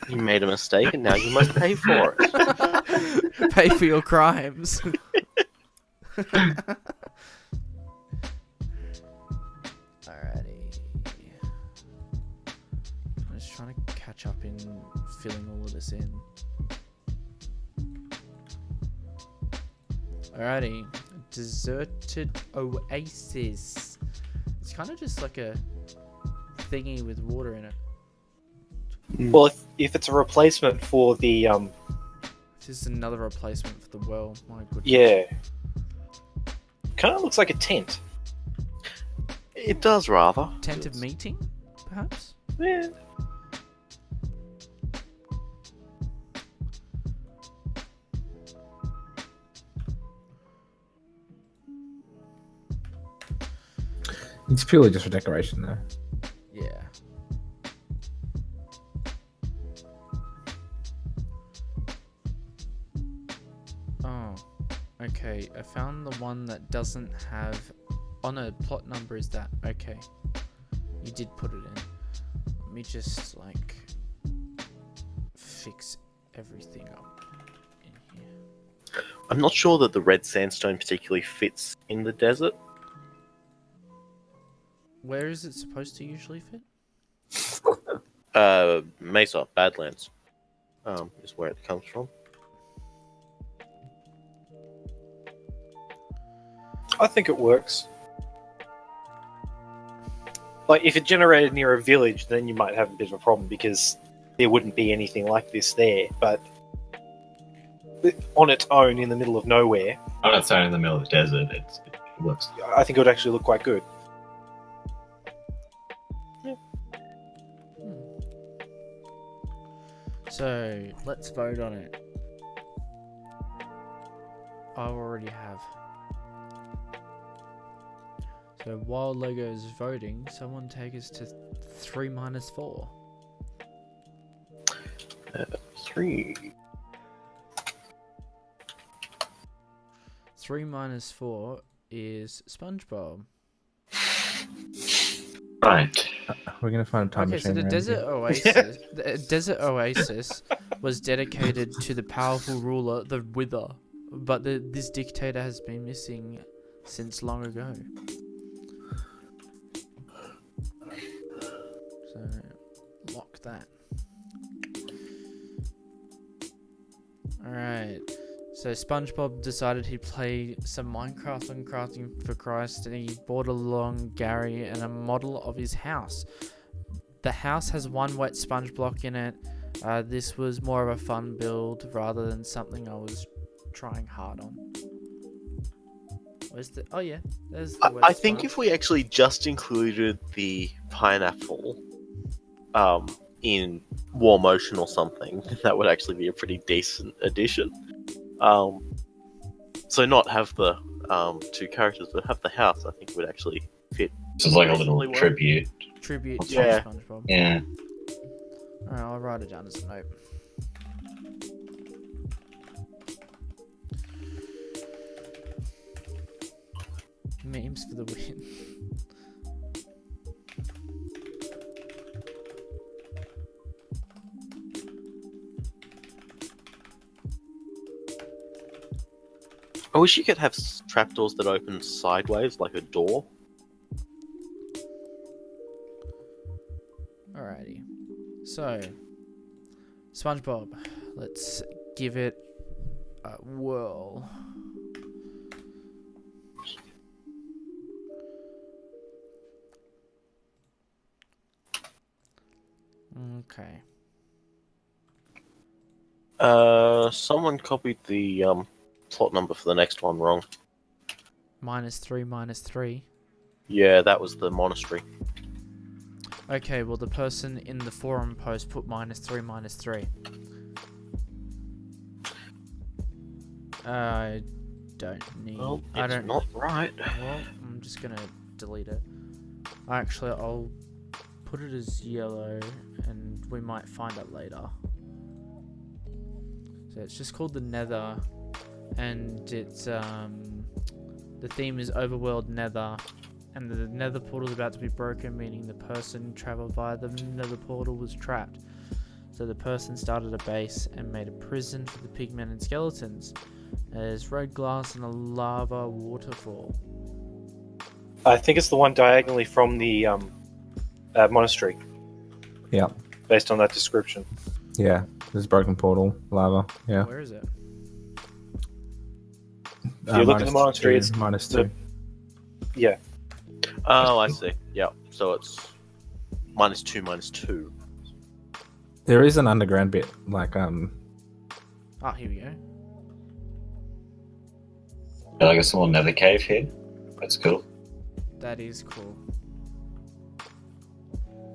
You made a mistake and now you must pay for it. Pay for your crimes. Alrighty. I'm just trying to catch up in filling all of this in. Alrighty. Deserted Oasis. It's kind of just like a thingy with water in it. Well, if it's a replacement for the It's just another replacement for the well. My goodness. yeah, kind of looks like a tent. It does rather. Tent of meeting, perhaps? Yeah. it's purely just for decoration, though. Yeah. Oh, okay. I found the one that doesn't have. Oh no, plot number is that. Okay. You did put it in. Let me just, like, fix everything up in here. I'm not sure that the red sandstone particularly fits in the desert. Where is it supposed to usually fit? Mesa, Badlands, is where it comes from. I think it works. Like, if it generated near a village, then you might have a bit of a problem because there wouldn't be anything like this there. But on its own in the middle of nowhere, I'm not saying in the middle of the desert. It looks. I think it would actually look quite good. So let's vote on it. I already have. So while Lego is voting, someone take us to 3 minus 4. 3. 3 minus 4 is SpongeBob. Right. We're gonna find a time Okay, so machine. the around desert here. oasis, the desert oasis was dedicated to the powerful ruler, the Wither, but this dictator has been missing since long ago. So lock that. All right. So SpongeBob decided he'd play some Minecraft on Crafting for Christ, and he brought along Gary and a model of his house. The house has 1 wet sponge block in it. This was more of a fun build rather than something I was trying hard on. Where's the? Oh yeah, there's the wet I think sponge. if we actually just included the pineapple in War Motion or something, that would actually be a pretty decent addition. So not have the 2 characters, but have the house, I think would actually fit. This is like a little Reasonably well. tribute. Tribute to Yeah. SpongeBob. Yeah. Alright, I'll write it down as a note. Memes for the win. I wish you could have trapdoors that open sideways, like a door. Alrighty. So, SpongeBob, let's give it a whirl. Okay. Someone copied the plot number for the next one wrong. -3, -3. Yeah, that was the monastery. Okay, well the person in the forum post put -3, -3. I don't need. Well, I it's don't. not right. Well, I'm just gonna delete it. Actually, I'll put it as yellow, and we might find it later. So it's just called the Nether, and it's the theme is Overworld Nether, and the Nether portal is about to be broken, meaning the person traveled via the Nether portal was trapped. So the person started a base and made a prison for the pigmen and skeletons. There's red glass and a lava waterfall. I think it's the one diagonally from the monastery. Yeah. Based on that description. Yeah, there's a broken portal, lava. Yeah. Where is it? If you look at the monastery, it's -2. the- Yeah. Oh, I see. Yeah, so it's -2, -2. There is an underground bit, like Ah, here we go. Yeah, like a small nether cave here. That's cool. That is cool.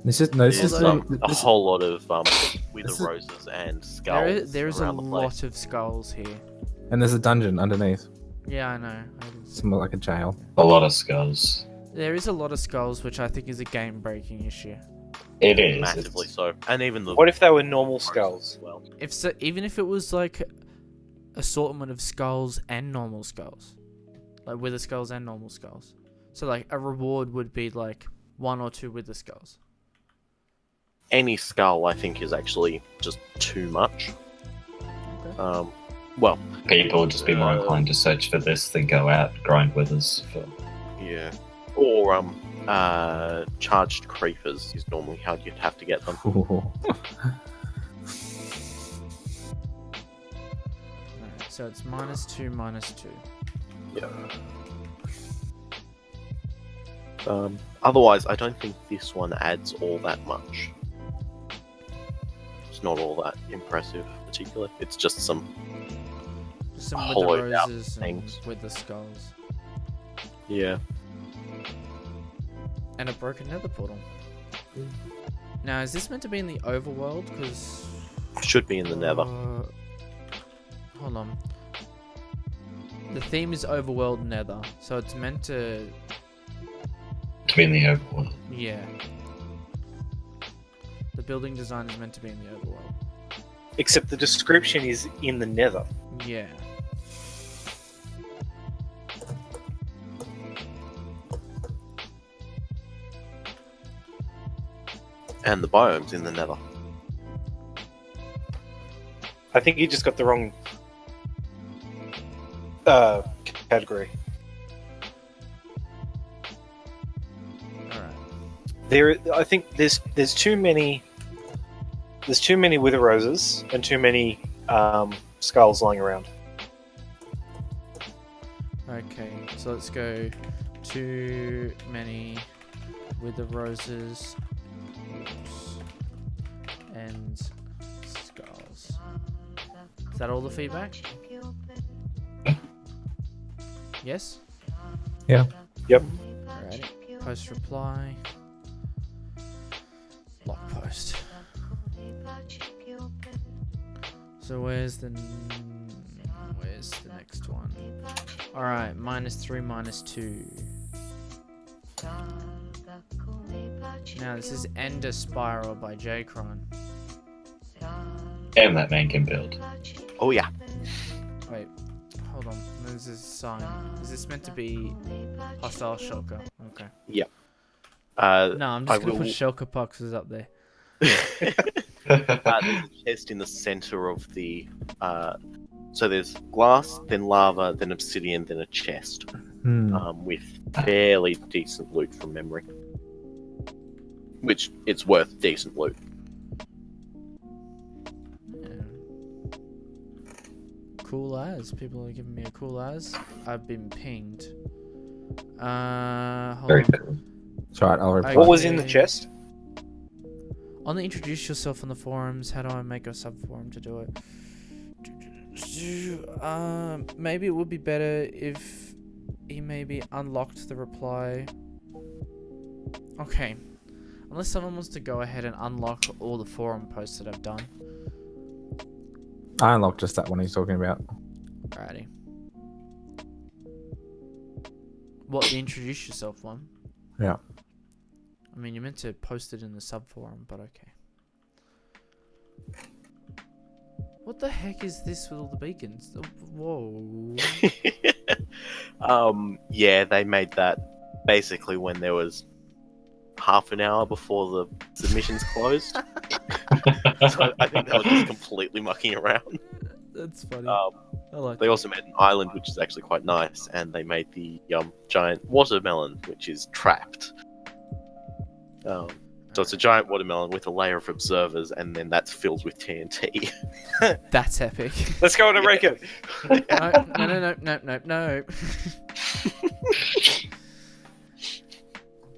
this is no, this There's is Although- a whole lot of wither this is- roses and skulls There is a around the place. lot of skulls here. and there's a dungeon underneath, Yeah, I know. I did see- somewhat like a jail. A lot of skulls. There is a lot of skulls, which I think is a game-breaking issue. It is. Massively It's- so. And even the What if they were normal roses skulls? as well. If so, even if it was like assortment of skulls and normal skulls, like wither skulls and normal skulls. So like a reward would be like 1 or 2 wither skulls. Any skull, I think, is actually just too much. Okay. Well, People would just be more inclined to search for this than go out grind withers for. yeah. Or charged creepers is normally how you'd have to get them. Alright, so it's -2, -2. Otherwise, I don't think this one adds all that much. It's not all that impressive, particularly. It's just some Some with the hollowed out roses and things. with the skulls. Yeah. And a broken nether portal. Now, is this meant to be in the overworld? Because... Should be in the nether. Hold on. The theme is overworld nether, so it's meant to... To be in the overworld. Yeah. The building design is meant to be in the overworld. Except the description is in the nether. Yeah. And the biome's in the nether. I think you just got the wrong category. Alright. I think there's too many wither roses and too many skulls lying around. Okay, so let's go too many with the roses and skulls. Is that all the feedback? Yes? Yeah. Yep. Alrighty. Post reply. Block post. So where's the next one? Alright, -3, -2. Now this is Ender Spiral by J-Cron. Damn, that man can build. Oh yeah. Wait, hold on. There's this sign. Is this meant to be Hostile Shulker? Okay. No, I'm just gonna put Shulker boxes up there. There's a chest in the center of the. So there's glass, then lava, then obsidian, then a chest with fairly decent loot from memory. Which it's worth decent loot. Yeah. Cool as. People are giving me a cool as. I've been pinged. Hold Very on. cool. It's alright, I'll reply. What was in the chest? On the introduce yourself on the forums, how do I make a sub-forum to do it? Maybe it would be better if he maybe unlocked the reply. Okay. Unless someone wants to go ahead and unlock all the forum posts that I've done. I unlocked just that one he's talking about. Alrighty. What, the introduce yourself one? Yeah. I mean, you meant to post it in the sub forum, but okay. What the heck is this with all the beacons? Whoa. Yeah, they made that basically when there was half an hour before the submissions closed. So I think they were just completely mucking around. That's funny. I like They that. also made an island, which is actually quite nice, and they made the giant watermelon, which is trapped. So it's a giant watermelon with a layer of observers, and then that's filled with TNT. That's epic. Let's go on a record. No.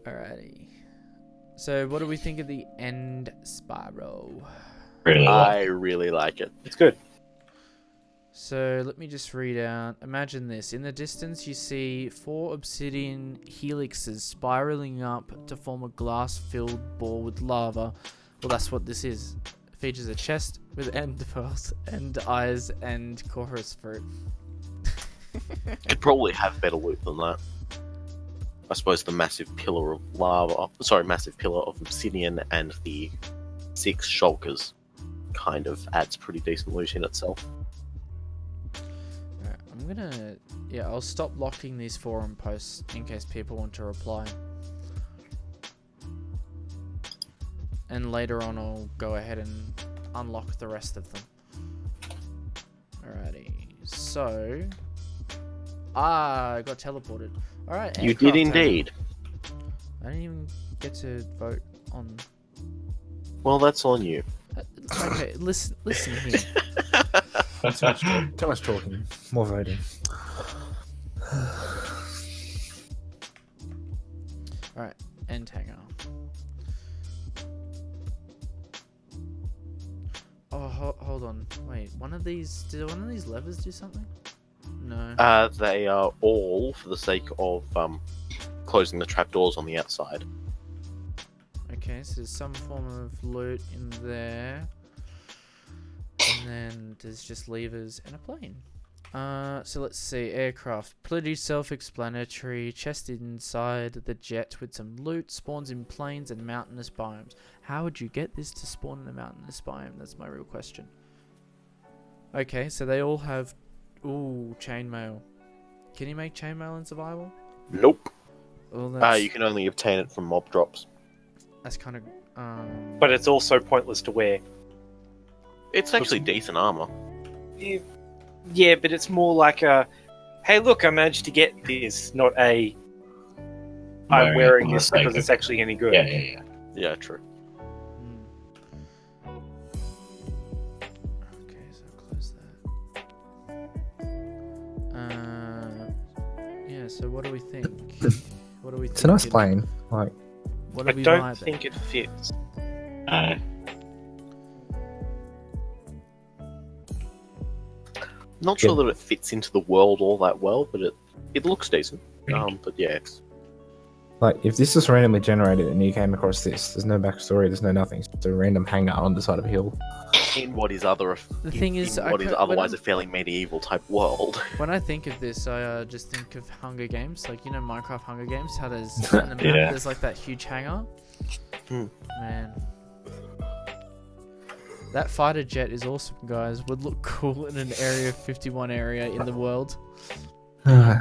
Alrighty. So, what do we think of the end spiral? Really well. I really like it. It's good. So, let me just read out. Imagine this. In the distance, you see 4 obsidian helixes spiraling up to form a glass-filled ball with lava. Well, that's what this is. It features a chest with end pearls, end eyes, and chorus fruit. Could probably have better loot than that. I suppose the massive pillar of obsidian and the 6 shulkers kind of adds pretty decent loot in itself. Alright, I'm gonna... Yeah, I'll stop locking these forum posts in case people want to reply. And later on I'll go ahead and unlock the rest of them. Alrighty, so... I got teleported. Alright, You did indeed. I didn't even get to vote on... Well, that's on you. Okay, listen here. Too much talking. More voting. Alright, end hangar. Oh, hold on. Wait, did one of these levers do something? No. They are all for the sake of closing the trapdoors on the outside. Okay, so there's some form of loot in there. And then there's just levers and a plane. So let's see. Aircraft. Pretty self-explanatory. Chest inside the jet with some loot. Spawns in plains and mountainous biomes. How would you get this to spawn in a mountainous biome? That's my real question. Okay, so they all have... Ooh, chainmail. Can you make chainmail in survival? Nope. Well, that's, You can only obtain it from mob drops. that's kind of... But it's also pointless to wear. It's actually decent armor. Yeah, but it's more like a, hey, look, I managed to get this, not a, I'm wearing this because it's actually any good. Yeah. Yeah, true. Okay, so I'll close that. Yeah, so what do we think? What do we think? It's a nice plane. Like, What I do we don't vibe think it fits. Not sure that it fits into the world all that well, but it looks decent. But yeah, it's like if this is randomly generated and you came across this, there's no backstory, there's no nothing. It's just a random hangar on the side of a hill. in what is thing is, I what is could- otherwise when a fairly medieval type world. When I think of this, I just think of Hunger Games, like you know Minecraft Hunger Games. How there's on the map, Yeah. there's like that huge hangar. Man, that fighter jet is awesome, guys. Would look cool in an Area 51 area in the world.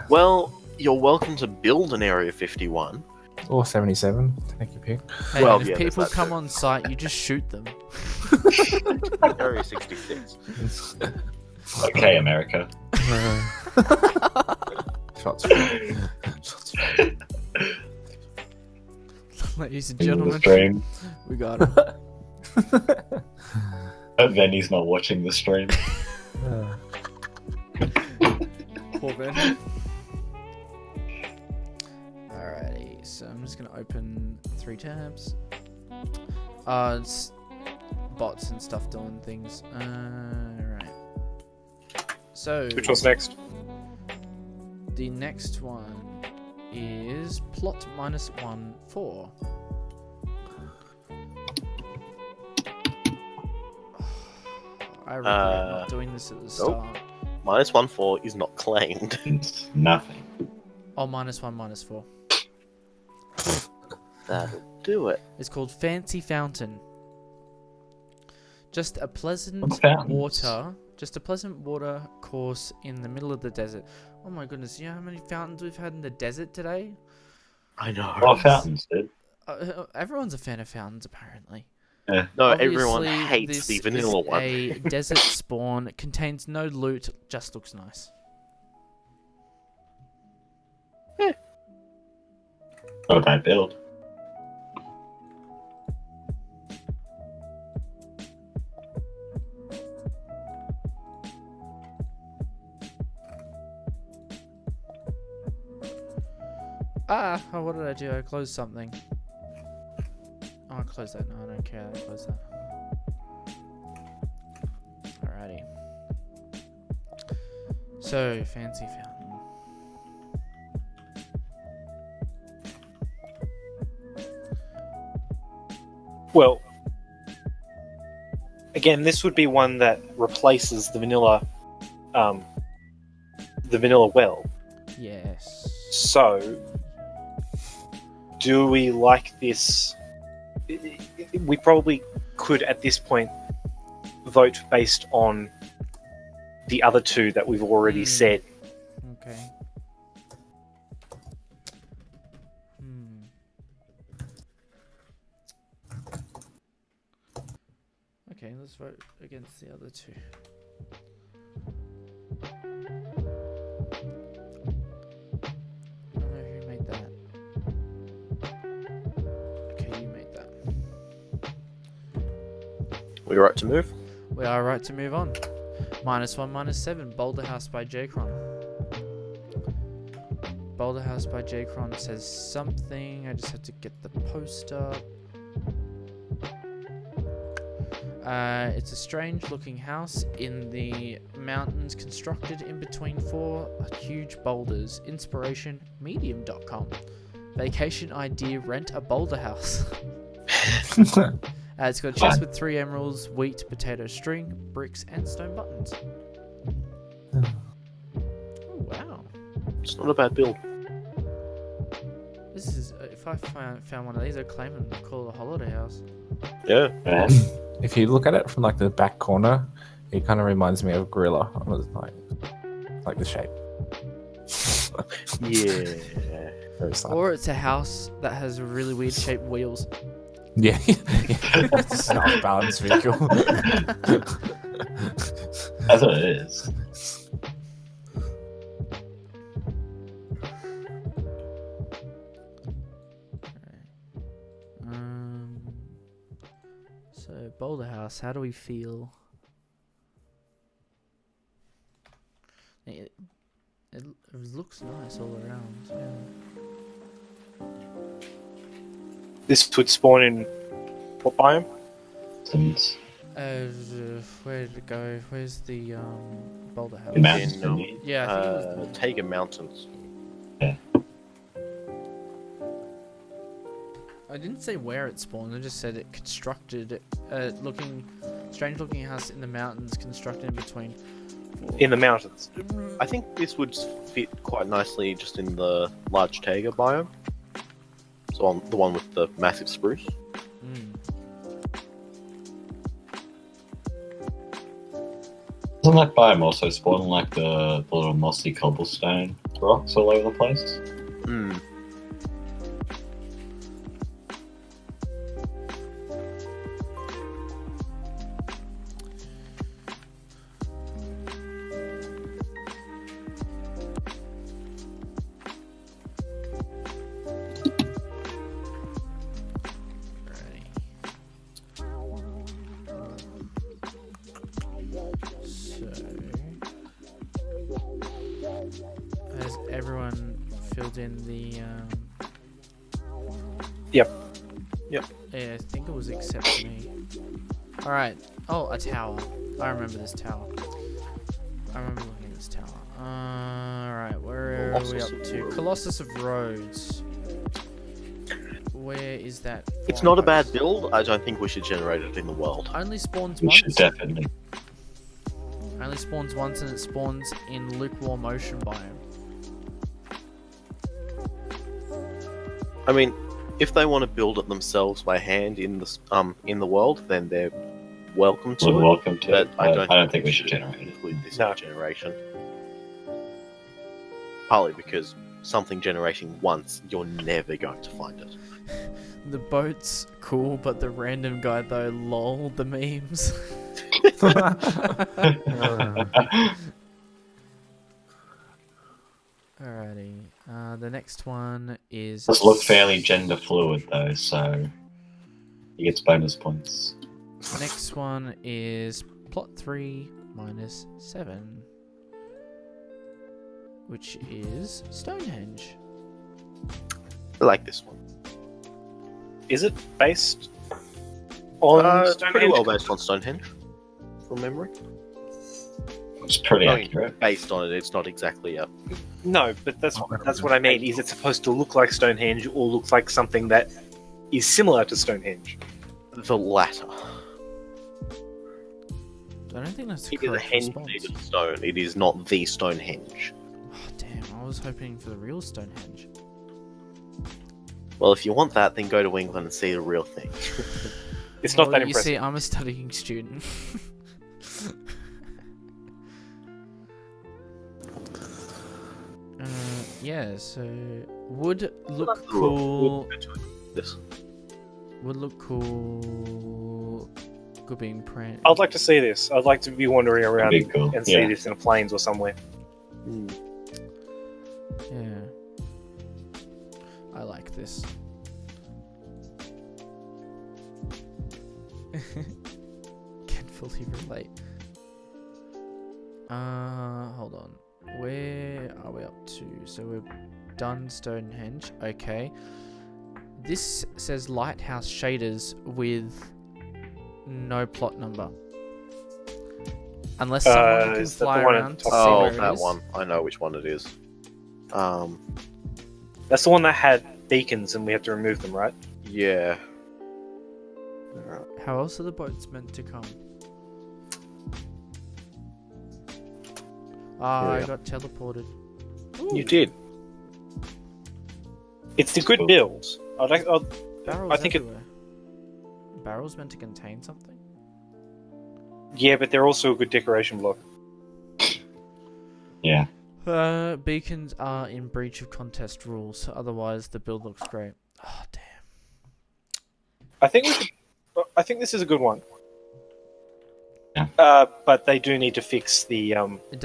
Well, you're welcome to build an Area 51. Or 77, take your pick. Hey, Well, and if yeah, there's people that come too. on site, you just shoot them. Area 66. Okay, America. Shots fired. Shots fired. Ladies and In the gentlemen, stream. we got him. And then he's not watching the stream. Poor Ben. Alrighty, so I'm just gonna open 3 tabs. It's bots and stuff doing things. Right. So Which one's next? the next one is plot -1 4. I regret not doing this at the start. -14 is not claimed. It's nothing. Oh, -1 -4. That'll do it. It's called Fancy Fountain. Just a pleasant What's fountains? water course in the middle of the desert. Oh my goodness, you know how many fountains we've had in the desert today? I know. What fountains, dude? Everyone's a fan of fountains, apparently. No, everyone Obviously, hates this the vanilla is one. a desert spawn. It contains no loot, just looks nice. Oh, don't build. Oh, what did I do? I closed something. Oh, I closed that. No, I don't care. I closed that. Alrighty. So, Fancy Fountain. Well, again, this would be one that replaces the vanilla well. Yes. So, do we like this? We probably could, at this point, vote based on the other two that we've already said. Okay. Okay, let's vote against the other two. I don't know who made that. Okay, you made that. We right to move? We are right to move on. -1 -7. Boulder House by J-Cron. Boulder House by J-Cron says something. I just have to get the post up. It's a strange-looking house in the mountains, constructed in between 4 huge boulders. Inspiration: Medium.com. Vacation idea: rent a boulder house. It's got a chest with 3 emeralds, wheat, potato string, bricks, and stone buttons. Oh, wow. It's not a bad build. This is, if I found one of these, I'd claim it and call it a holiday house. Yeah. Yeah. If you look at it from like the back corner, it kind of reminds me of Gorilla. Like the shape. Yeah. Very slight. Or it's a house that has really weird shaped wheels. Yeah. It's an off-balance vehicle. That's what it is. So Boulder House, how do we feel? It looks nice all around. Yeah. This would spawn in what biome? Since Where did it go? Where's the Boulder House? the mountains In, for me. Yeah, I think it was Taiga Mountains. I didn't say where it spawned. I just said it constructed strange looking house in the mountains, constructed in between. In the mountains. I think this would fit quite nicely just in the large taiga biome. So on the one with the massive spruce. Mm. Doesn't that biome also spawn like the little mossy cobblestone rocks all over the place? Hmm. Has everyone filled in the? Yep. Yeah, I think it was except me. All right. Oh, a tower. I remember this tower. I remember looking at this tower. All right, where are we up to? Colossus of Rhodes. Where is that? It's foreign not a bad host? build. I don't think we should generate it in the world. Only spawns We once. should definitely. Only spawns once, and it spawns in lukewarm ocean biome. I mean, if they want to build it themselves by hand in the world, then they're welcome to We're it. welcome to But it. I but don't think we should generate it. include this No. in generation. Partly because something generating once, you're never going to find it. The boat's cool, but the random guy though, lol, the memes. Alrighty. The next one is. Does look fairly gender fluid though, so he gets bonus points. Next one is plot 3 minus 7, which is Stonehenge. Oh, I like this one. Is it based on It's pretty Stonehenge? well based on Stonehenge, from memory. It's pretty I mean, accurate. based on it, it's not exactly a. No, but that's what I mean. Is it supposed to look like Stonehenge or look like something that is similar to Stonehenge? The latter. I don't think that's the It is a correct henge response. made of stone. It is not the Stonehenge. Oh, damn, I was hoping for the real Stonehenge. Well, if you want that, then go to England and see the real thing. It's not that You impressive. see, I'm a studying student. Yeah, so would look cool. This. Would look cool. Good being print. I'd like to see this. I'd like to be wandering around That'd be cool. and see Yeah. this in the plains or somewhere. Yeah. I like this. Can fully relate. Hold on. Where are we up to? So we've done Stonehenge. Okay. This says lighthouse shaders with no plot number. Unless someone can is that the fly one at around the to see top? Oh, where it that is. one. I know which one it is. That's the one that had beacons and we had to remove them, right? Yeah. How else are the boats meant to come? Ah, I Yeah. got teleported. You did. It's a good build. Barrels I think it- everywhere. Barrels meant to contain something? Yeah, but they're also a good decoration block. Yeah. Beacons are in breach of contest rules. Otherwise, the build looks great. Oh, damn. I think this is a good one. Yeah. But they do need to fix the It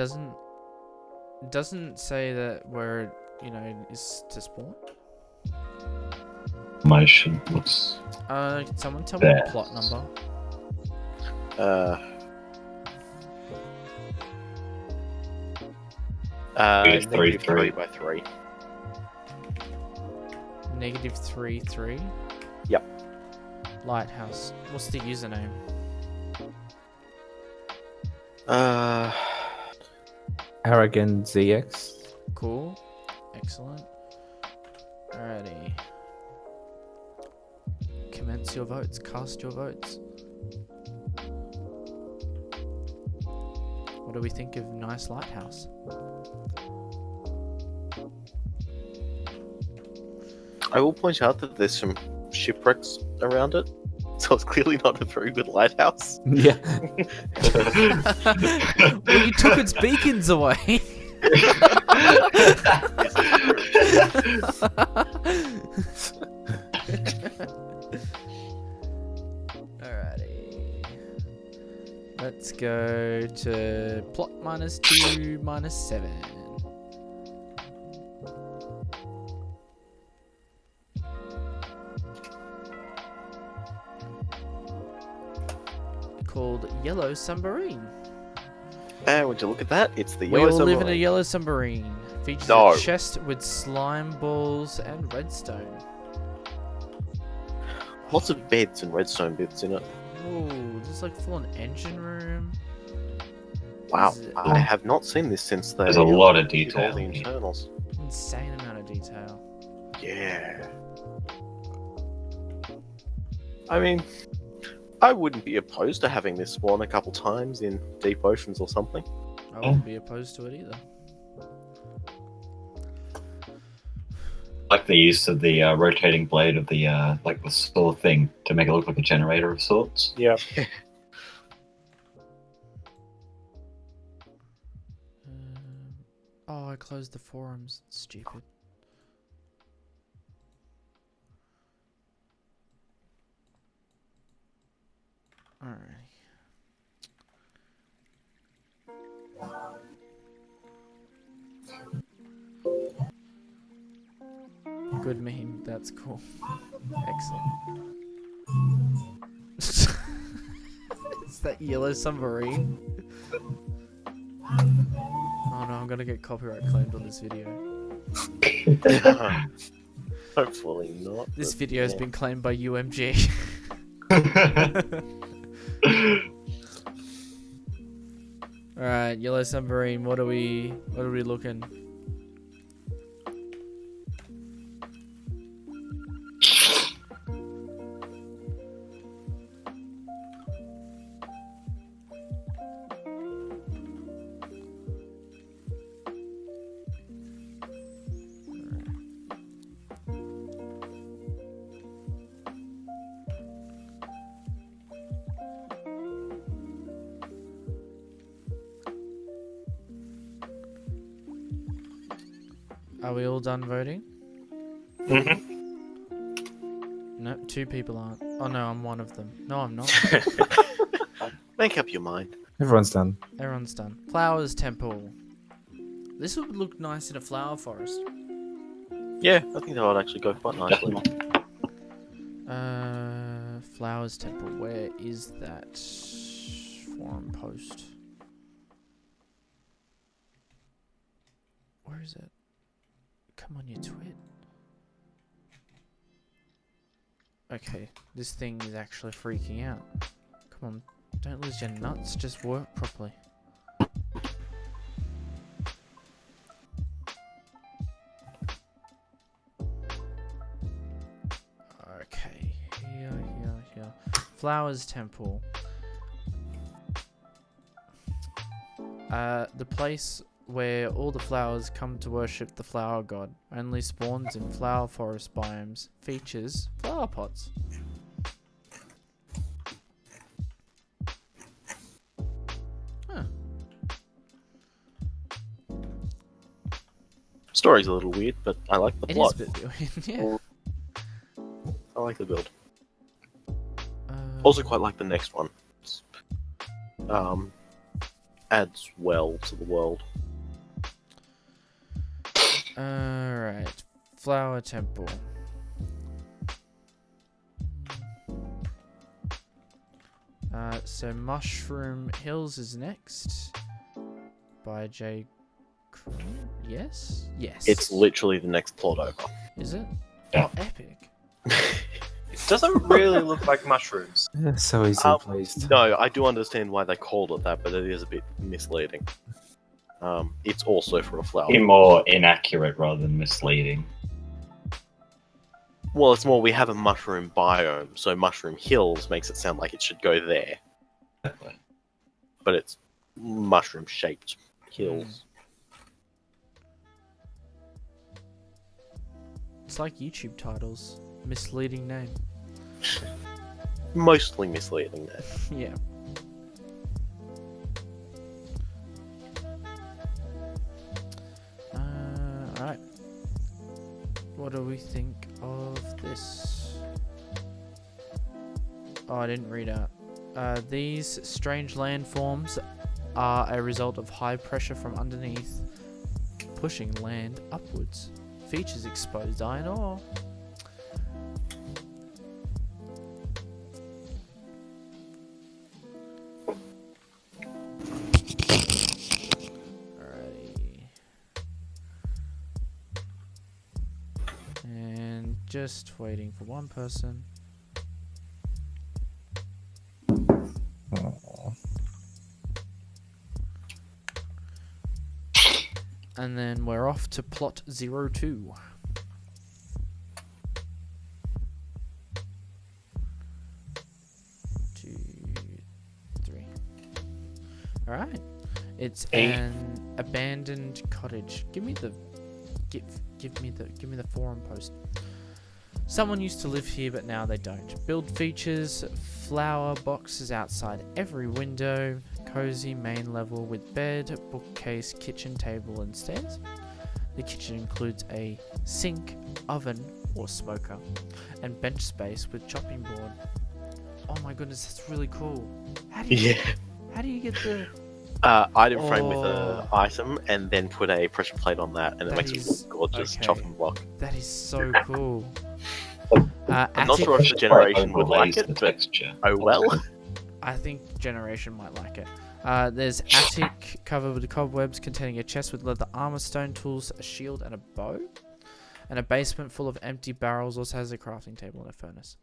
doesn't say that where it, is to spawn. Motion looks. Can someone tell me the There. plot number? It's Negative 3-3. 3x3. -3-3. Yep. Lighthouse. What's the username? Aragon ZX. Cool. Excellent. Alrighty. Commence your votes. Cast your votes. What do we think of nice lighthouse? I will point out that there's some shipwrecks around it, so it's clearly not a very good lighthouse. Yeah. Well, you took its beacons away. Alrighty. Let's go to plot -2, -7. Called Yellow Submarine. And would you look at that? It's the We yellow all live in a submarine. yellow submarine. Features No. a chest with slime balls and redstone. Lots of beds and redstone bits in it. Ooh, there's like full on engine room. Wow, Is it- I have not seen this since they There's a lot of did all detail. the internals. Insane amount of detail. Yeah. I mean, I wouldn't be opposed to having this spawn a couple times in deep oceans or something. I wouldn't be opposed to it either. Like the use of the rotating blade of the like the saw thing to make it look like a generator of sorts. yeah. Oh, I closed the forums. Stupid. Alright. Good meme. That's cool. Excellent. Is that yellow submarine? Oh no, I'm gonna get copyright claimed on this video. Hopefully not. This but video has yeah. been claimed by UMG. Alright, yellow submarine, what are we looking? Are we all done voting? Mhm. No, 2 people aren't. Oh no, I'm one of them. No, I'm not. Make up your mind. Everyone's done. Everyone's done. Flowers Temple. This would look nice in a flower forest. Yeah, I think that would actually go quite nicely. Flowers Temple. Where is that forum post? Where is it? Come on, you twit. Okay, this thing is actually freaking out. Come Come on, don't lose your nuts. Just work properly. Okay, here. Flowers Temple. The place where all the flowers come to worship the flower god. Only spawns in flower forest biomes. Features flower pots. Huh. Story's a little weird, but I like the It plot. is a bit weird, yeah. I like the build. Uh, Also, quite like the next one. Adds well to the world. Alright. Flower Temple. So Mushroom Hills is next. By J. Cronin? Yes? Yes. It's literally the next plot over. Is it? Yeah. Oh, epic. It doesn't really look like mushrooms. Yeah, so easily pleased. No, I do understand why they called it that, but it is a bit misleading. It's also for a flower. Be more inaccurate rather than misleading. Well, it's more we have a mushroom biome, so Mushroom Hills makes it sound like it should go there, Exactly. but it's mushroom-shaped hills. It's like YouTube titles. Misleading name. Mostly misleading there. Yeah. Alright. What do we think of this? Oh, I didn't read out. These strange landforms are a result of high pressure from underneath, pushing land upwards. Features exposed iron ore. Alrighty. And just waiting for one person. And then we're off to plot 02. Two, three. Alright. It's an abandoned cottage. Give me the forum post. Someone used to live here, but now they don't. Build features, flower boxes outside every window, cozy main level with bed, bookcase, kitchen table, and stairs. The kitchen includes a sink, oven, or smoker, and bench space with chopping board. Oh my goodness, that's really cool. How do you get the... Item frame with Oh. an item, and then put a pressure plate on that, and it That makes is- a gorgeous okay. chopping block. That is so cool. I'm not attic- sure if the generation would like Overlays it, the but texture. oh well. I think Generation might like it. There's attic covered with cobwebs containing a chest with leather armor, stone tools, a shield, and a bow. And a basement full of empty barrels also has a crafting table and a furnace.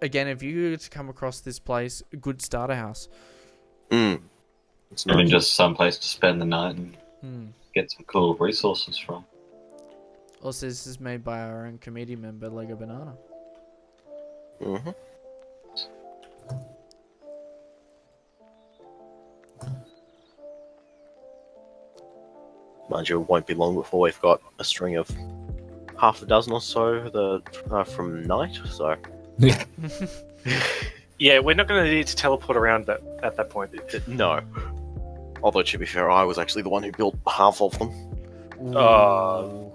Again, if you were to come across this place, a good starter house. It's Even nice. just someplace to spend the night and get some cool resources from. Also, this is made by our own committee member, Lego Banana. hmm Mind you, it won't be long before we've got a string of half a dozen or so from night. So Yeah, we're not going to need to teleport around at that point. no. Although to be fair, I was actually the one who built half of them. Oh.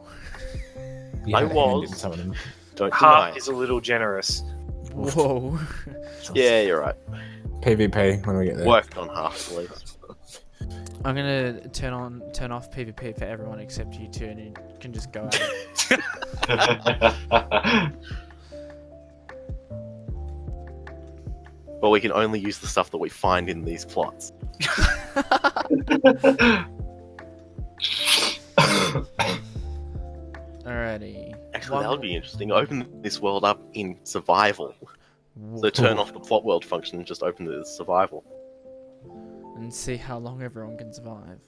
You I had a hand in was. some of them. Don't deny. Half is a little generous. Whoa. Yeah, you're right. PvP when we get there. Worked on half at least. I'm gonna turn off PvP for everyone except you two, and you can just go at it. But we can only use the stuff that we find in these plots. Alrighty. Actually, that would be interesting. Open this world up in survival. So turn off the plot world function and just open it as survival. and see how long everyone can survive.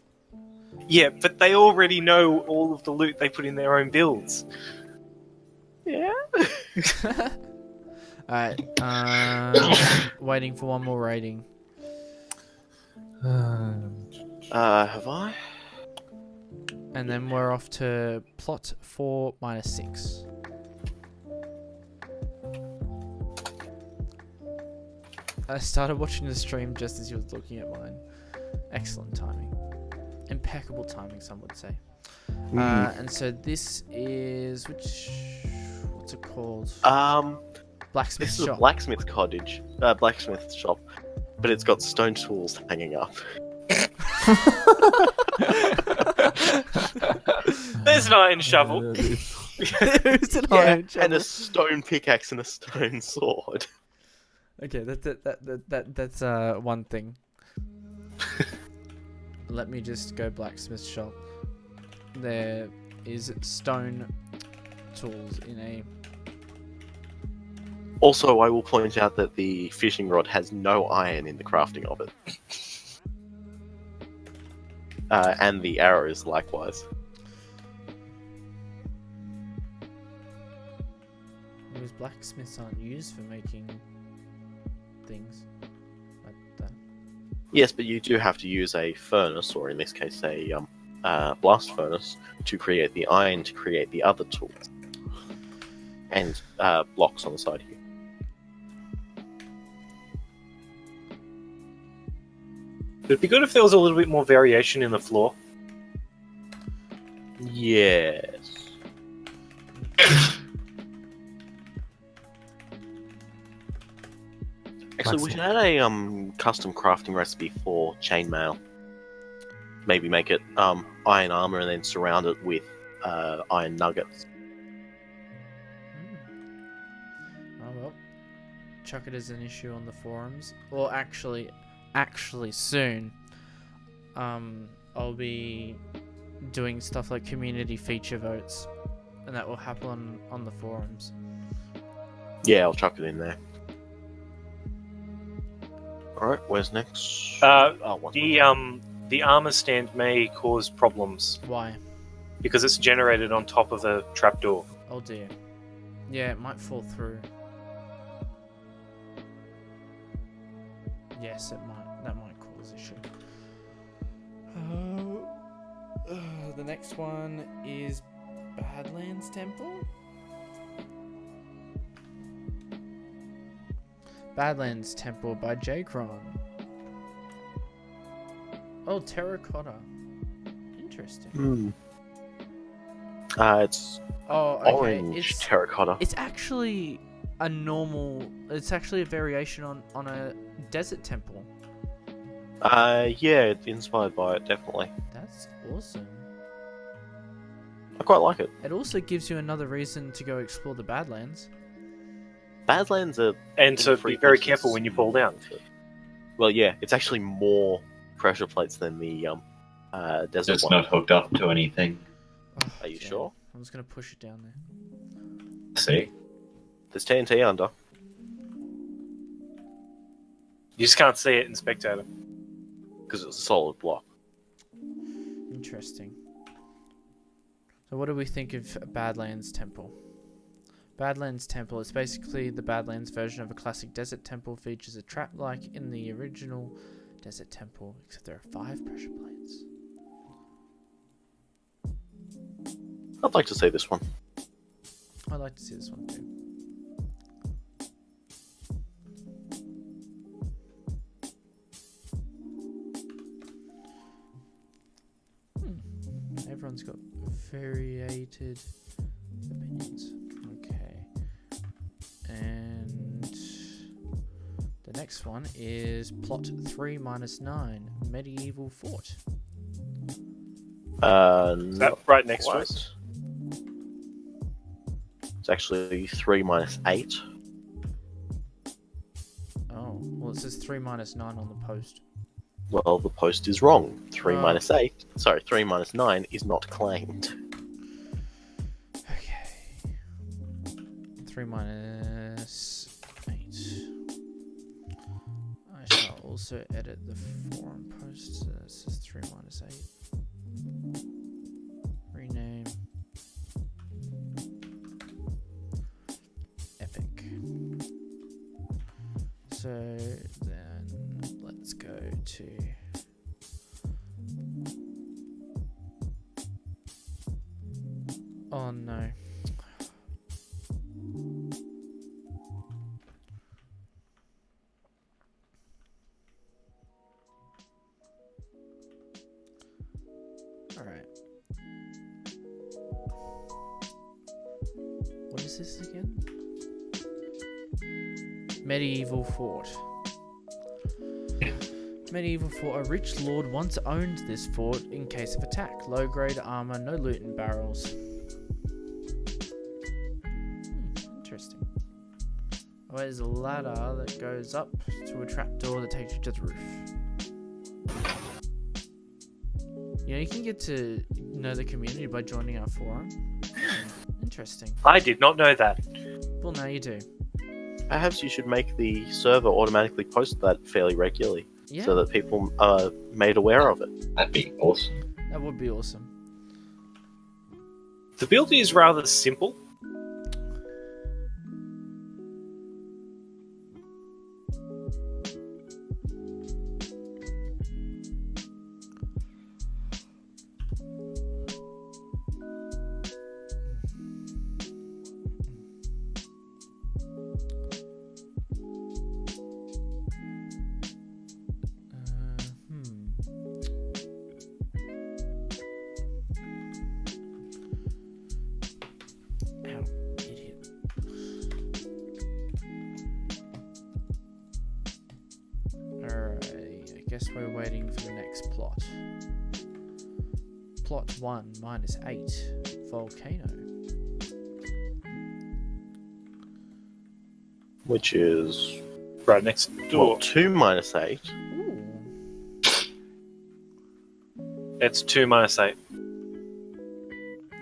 Yeah, but they already know all of the loot they put in their own builds. Yeah. Alright, waiting for one more rating. Have I? And then we're off to plot 4 minus 6. I started watching the stream just as he was looking at mine. Excellent timing. Impeccable timing, some would say. And so this is what's it called? Blacksmith This is a shop. blacksmith cottage, blacksmith shop, but it's got stone tools hanging up. There's an iron shovel. There's an Yeah, iron and shovel. a stone pickaxe and a stone sword. Okay, that's one thing. Let me just go blacksmith shop. There is stone tools in a. Also, I will point out that the fishing rod has no iron in the crafting of it. And the arrows likewise. Because blacksmiths aren't used for making things like that. Yes, but you do have to use a furnace, or in this case, a blast furnace, to create the iron to create the other tools. And blocks on the side here. It'd be good if there was a little bit more variation in the floor. Yes. Actually, we should add a custom crafting recipe for chainmail. Maybe make it iron armor and then surround it with iron nuggets. Oh well. Chuck it as an issue on the forums. Or actually soon. I'll be doing stuff like community feature votes, and that will happen on the forums. Yeah, I'll chuck it in there. Alright, where's next? One. The armor stand may cause problems Why? because it's generated on top of a trapdoor. Oh dear. Yeah, it might fall through. Yes, it might. That might cause issue. The next one is Badlands Temple. Badlands Temple by J-Cron. Oh, terracotta. Interesting. It's Oh, okay. orange terracotta. It's actually a normal. It's actually a variation on a desert temple. Yeah, it's inspired by it, definitely. That's awesome. I quite like it. It also gives you another reason to go explore the Badlands. Badlands are... And so be very careful when you fall down. Well, yeah, it's actually more pressure plates than the desert It's one. not hooked up to anything. Oh, Are you damn. sure? I'm just gonna push it down there. See? There's TNT under. You just can't see it in Spectator. Because it's a solid block. Interesting. So what do we think of Badlands Temple? Badlands Temple is basically the Badlands version of a classic desert temple. Features a trap like in the original desert temple, except there are 5 pressure plates. I'd like to see this one. I'd like to see this one too. Everyone's got variated opinions. Okay. And the next one is plot 3 minus 9, medieval fort. Is that right next to What? us? It's actually 3 minus 8. Oh, well, it says 3 minus 9 on the post. Well, the post is wrong. 3 Oh. minus 8. Sorry, 3 minus 9 is not claimed. Okay. 3 minus 8. also edit the forum post. This is 3 minus 8. Rename. Epic. So then let's go to oh no. Alright. What is this again? Medieval fort. Medieval fort. A rich lord once owned this fort in case of attack. Low grade armor, no loot and barrels. Interesting. Oh, there's a ladder that goes up to a trapdoor that takes you to the roof. You know, you can get to know the community by joining our forum. Interesting. I did not know that. Well, now you do. Perhaps you should make the server automatically post that fairly regularly, Yeah, so that people are made aware of it. That'd be awesome. that would be awesome. The build is rather simple. Ow, idiot. Alright, I guess we're waiting for the next plot. Plot 1 minus 8. Volcano. Which is Right next well, door. 2 minus 8. Ooh. It's 2 minus 8.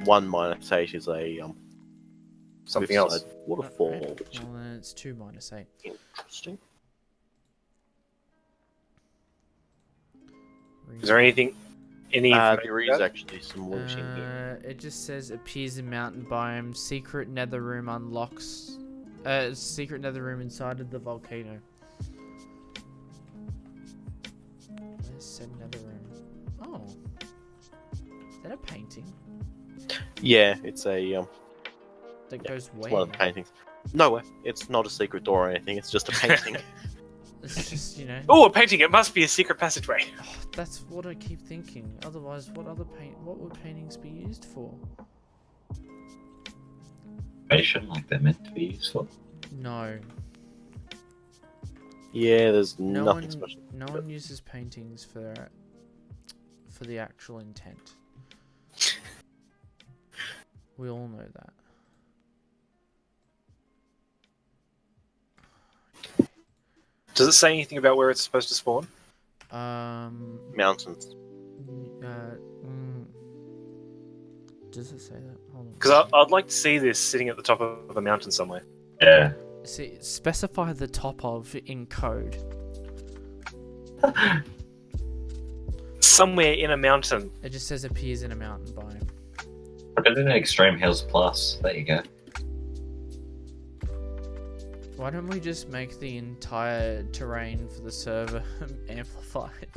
1 minus 8 is a Something else. Riverside waterfall. Right. Which Well, then it's 2 minus 8. interesting. Is there anything? Any? There is actually some looting here. It just says appears in mountain biome. Secret nether room unlocks. Secret nether room inside of the volcano. Where's said nether room? Oh, is that a painting Yeah, it's a that Yeah, goes it's way? one of the paintings. No way, it's not a secret door or anything. It's just a painting. It's just, you know. Oh, a painting! It must be a secret passageway. Oh, that's what I keep thinking. Otherwise, what would paintings be used for? Information like they're meant to be useful. No, Yeah, there's no nothing one, special. no one uses paintings for the actual intent. We all know that. Does it say anything about where it's supposed to spawn? Mountains. Does it say that? Hold on. Because I'd like to see this sitting at the top of a mountain somewhere. Yeah. See, specify the top of in code. Somewhere in a mountain. It just says appears in a mountain biome. Put it in Extreme Hills Plus. There you go. Why don't we just make the entire terrain for the server amplified?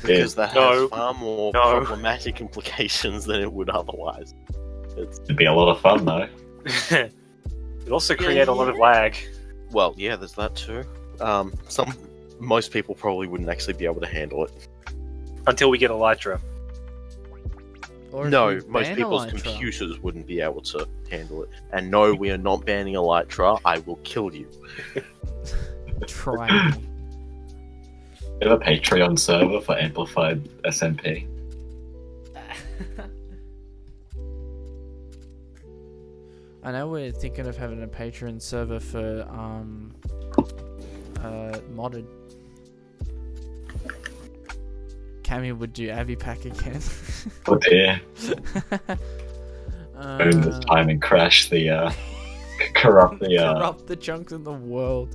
Because that No. has far more No. problematic implications than it would otherwise. It's, It'd be a lot of fun though. It also create a lot of lag. well, yeah, there's that too. Most people probably wouldn't actually be able to handle it. Until we get Elytra. Or if No, we most ban people's Elytra. computers wouldn't be able to handle it. And no, we are not banning Elytra. I will kill you. Try me. We have a Patreon server for amplified SMP. I know we're thinking of having a Patreon server for modded. Cammy would do Avipack again. Oh dear. Boom this time and crash the corrupt the corrupt the chunks in the world.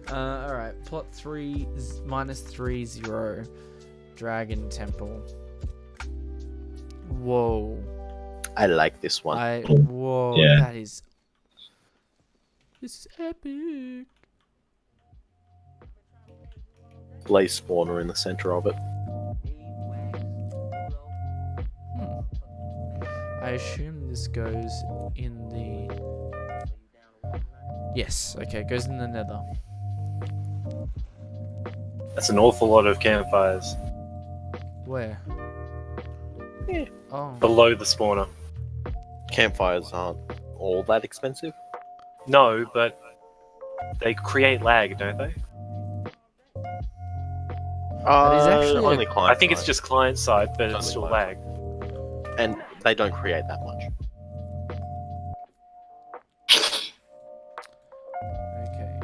Alright, plot 3 -3 Dragon Temple. Whoa. I like this one. Whoa, Yeah. that is. This is epic. Blaze spawner in the center of it. I assume this goes in the. Yes, okay, it goes in the nether. That's an awful lot of campfires Where? Yeah. Oh. below the spawner. Campfires aren't all that expensive. No, but they create lag, don't they? is actually only a- client I think it's side. just client side, but it's Only still client lag. and they don't create that much. Okay.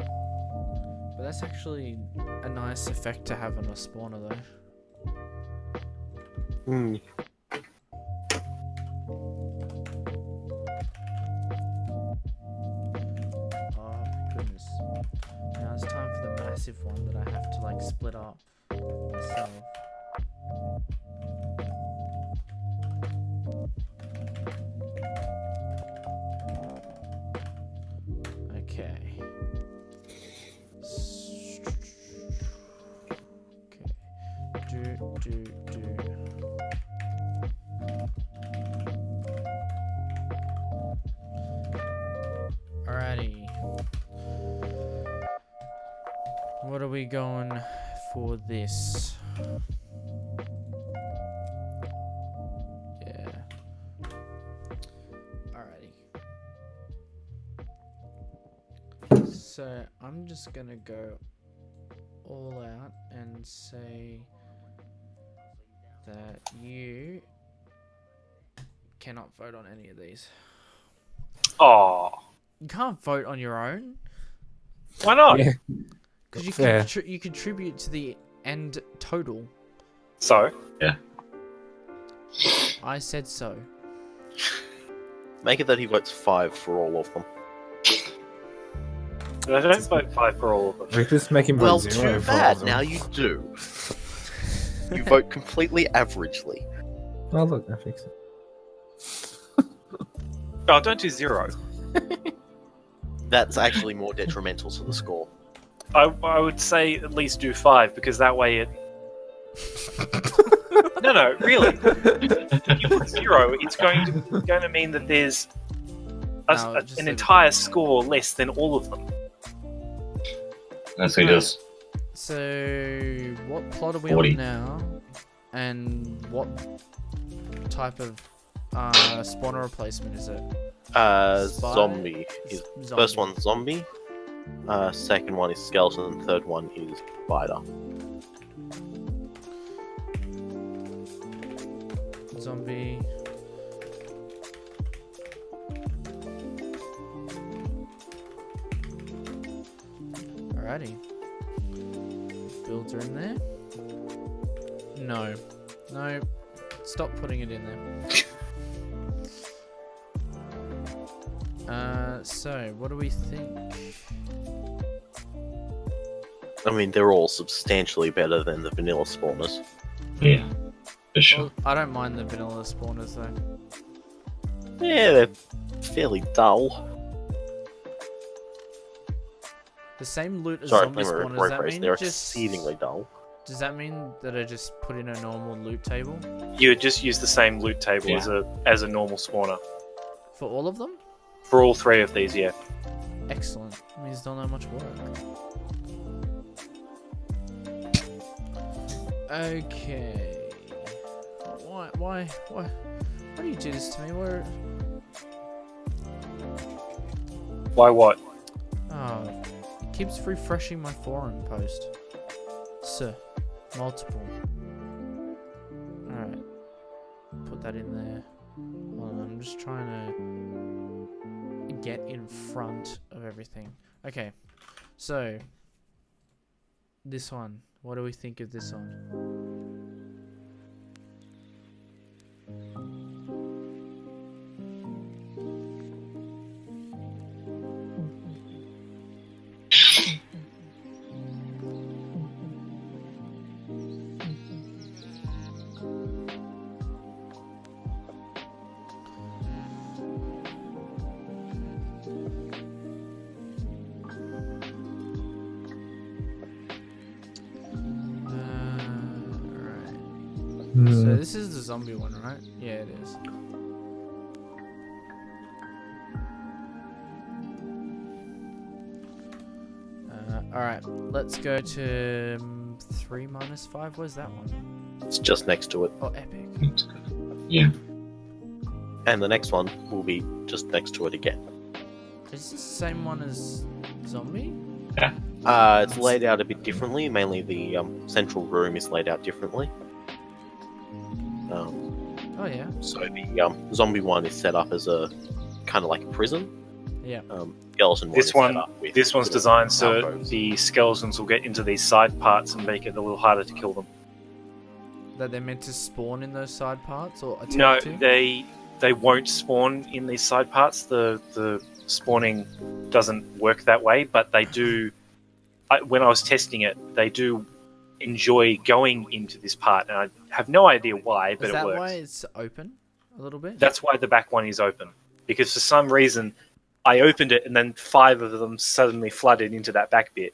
But that's actually a nice effect to have on a spawner, though. Hmm. Oh, goodness. Now it's time for the massive one that I have to, like, split up myself. Okay. Okay. Do. Alrighty. What are we going for this? Yeah. Alrighty. So I'm just gonna go all out and say that you cannot vote on any of these. Oh, You can't vote on your own why not? Yeah. because you Fair. you contribute to the end total. So, I said so. Make it that he votes 5 for all of them. I don't vote 5 for all of them. We just make him vote Well, zero too for all bad. of them. Now you do. You vote completely averagely. Oh, look, I fixed it. Oh, don't do 0. That's actually more detrimental to the score. I would say at least do 5 because that way it. No, really. If you put 0, it's going to mean that there's No, just an leave it entire score less than all of them. That's what he does. So, what plot are we 40. on now? And what type of spawner replacement is it? Spy? Zombie. Is, Zombie. First one's zombie. Second one is skeleton. Third one is spider. Zombie. Alrighty. Builds are in there. No. No. Stop putting it in there. So, what do we think? I mean, they're all substantially better than the vanilla spawners. Yeah, for sure. Well, I don't mind the vanilla spawners though. Yeah, they're fairly dull. The same loot as Sorry, zombie let me spawners, does that rephrase. mean They're just... exceedingly dull. Does that mean that I just put in a normal loot table? You would just use the same loot table Yeah. as a normal spawner. For all of them? For all 3 of these, yeah. Excellent. Means don't have much work. Okay. Why do you do this to me? Why what? Oh, it keeps refreshing my forum post. Sir, multiple. Alright. Put that in there. Hold on, I'm just trying to get in front of everything. Okay, so this one. What do we think of this one? So this is the zombie one, right? Yeah, it is. Alright, let's go to 3 minus 5. Where's that one? It's just next to it. Oh, epic. Yeah. And the next one will be just next to it again. Is this the same one as zombie? It's laid out a bit differently. Mainly the central room is laid out differently. Oh yeah. So the zombie one is set up as a kind of like a prison. Yeah. Skeleton one This is one- set up with This one's little designed so alcoves. the skeletons will get into these side parts and make it a little harder to kill them. That they're meant to spawn in those side parts or attempt No, to? they won't spawn in these side parts. The spawning doesn't work that way, but they do. When I was testing it, they do enjoy going into this part, and I have no idea why, but Is it that works. why it's open a little bit? That's why the back one is open, because for some reason I opened it and then 5 of them suddenly flooded into that back bit.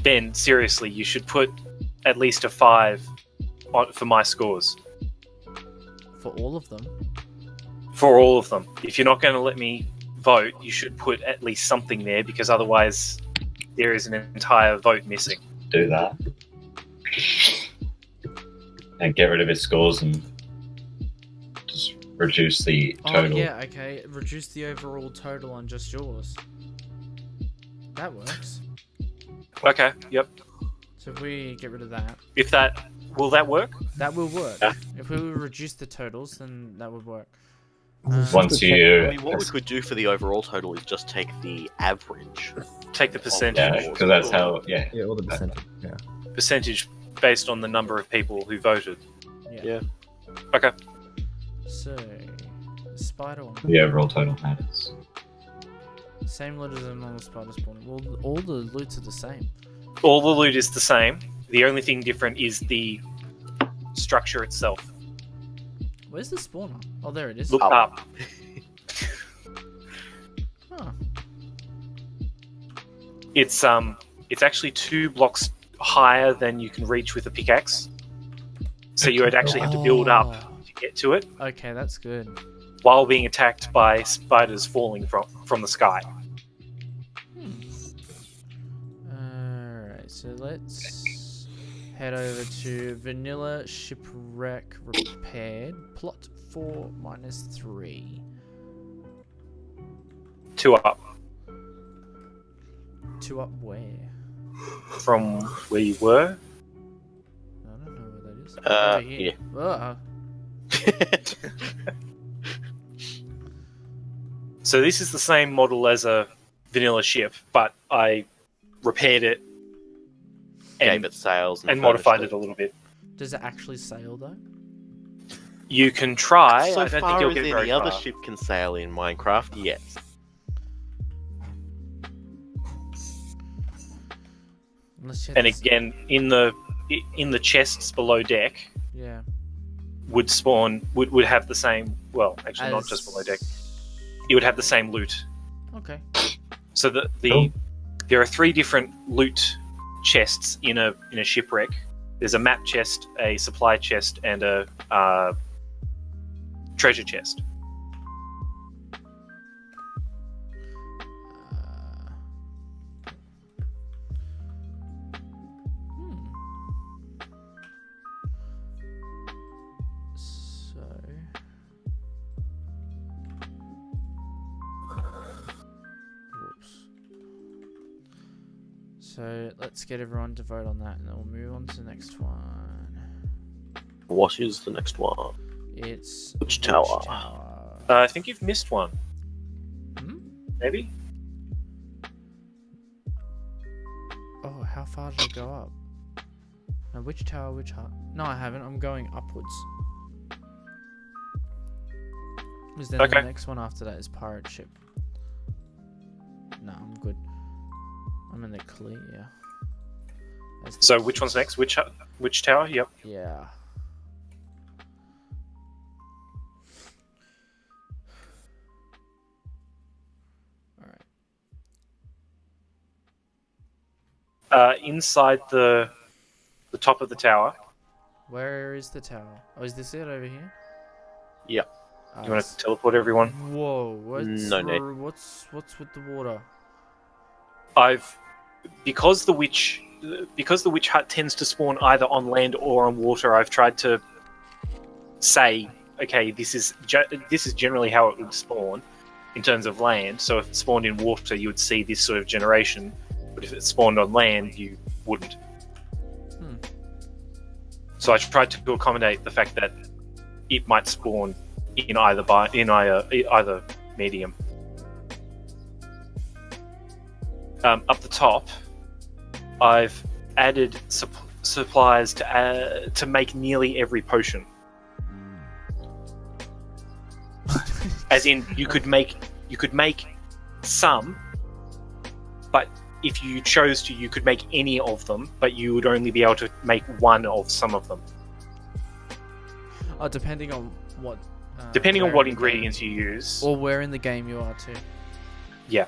Ben, seriously, you should put at least a 5 for my scores. for all of them. For all of them. If you're not going to let me vote, you should put at least something there, because otherwise there is an entire vote missing. Do that. And get rid of his scores and just reduce the total. Oh yeah, okay. Reduce the overall total on just yours. That works. Okay, yep. So if we get rid of that, If that... Will that work? that will work. Yeah. If we reduce the totals, then that would work. Once I you, mean, what we could do for the overall total is just take the average. Take the percentage. yeah, because that's how, yeah. Yeah, all the percentage. Yeah. Percentage based on the number of people who voted. Yeah. Okay. So, the spider one. The overall total matters. Same loot as a normal spider spawn. Well, all the loots are the same. All the loot is the same. The only thing different is the structure itself. Where's the spawner? Oh, there it is. Look Up. up. Huh. It's actually 2 blocks higher than you can reach with a pickaxe. So you would actually have to build up to get to it, Oh, okay, that's good. while being attacked by spiders falling from the sky. Alright, so let's head over to Vanilla Shipwreck Repaired. Plot 4 minus 3. 2 up 2 up where? from where you were. I don't know where that is. Uh, Over here. Ah, So this is the same model as a vanilla ship, but I repaired it Gave and, it sails and modified furnished it a little bit. does it actually sail though? You can try. So I don't far think you'll as get any very other far. ship can sail in Minecraft, yes. Unless you And had this- again, in the chests below deck yeah. would have the same. Well, actually, not just below deck. It would have the same loot. Okay. So Cool. there are 3 different loot chests in a shipwreck. There's a map chest, a supply chest, and a treasure chest. So. Whoops. So let's get everyone to vote on that, and then we'll move on to the next one. What is the next one? It's Which tower? I think you've missed one. Hmm? Maybe. Oh, how far did I go up? No, which tower? Which hut? No, I haven't. I'm going upwards. Because then Okay. the next one after that is pirate ship. No, I'm good. I'm in the clear. That's So which one's next? Which tower? Yep. Yeah. inside the top of the tower. Where is the tower? Oh, is this it over here? Yeah. You want to teleport everyone? Whoa! What's No need. what's with the water? Because the witch hut tends to spawn either on land or on water. I've tried to say, okay, this is generally how it would spawn in terms of land. So if it spawned in water, you would see this sort of generation, but if it spawned on land, you wouldn't. So I tried to accommodate the fact that it might spawn in either medium. Up the top, I've added supplies to make nearly every potion. As in, you could make some, but if you chose to, you could make any of them, but you would only be able to make one of some of them. Oh, depending on what. Depending on where what in the ingredients game, you use. or where in the game you are too. Yeah.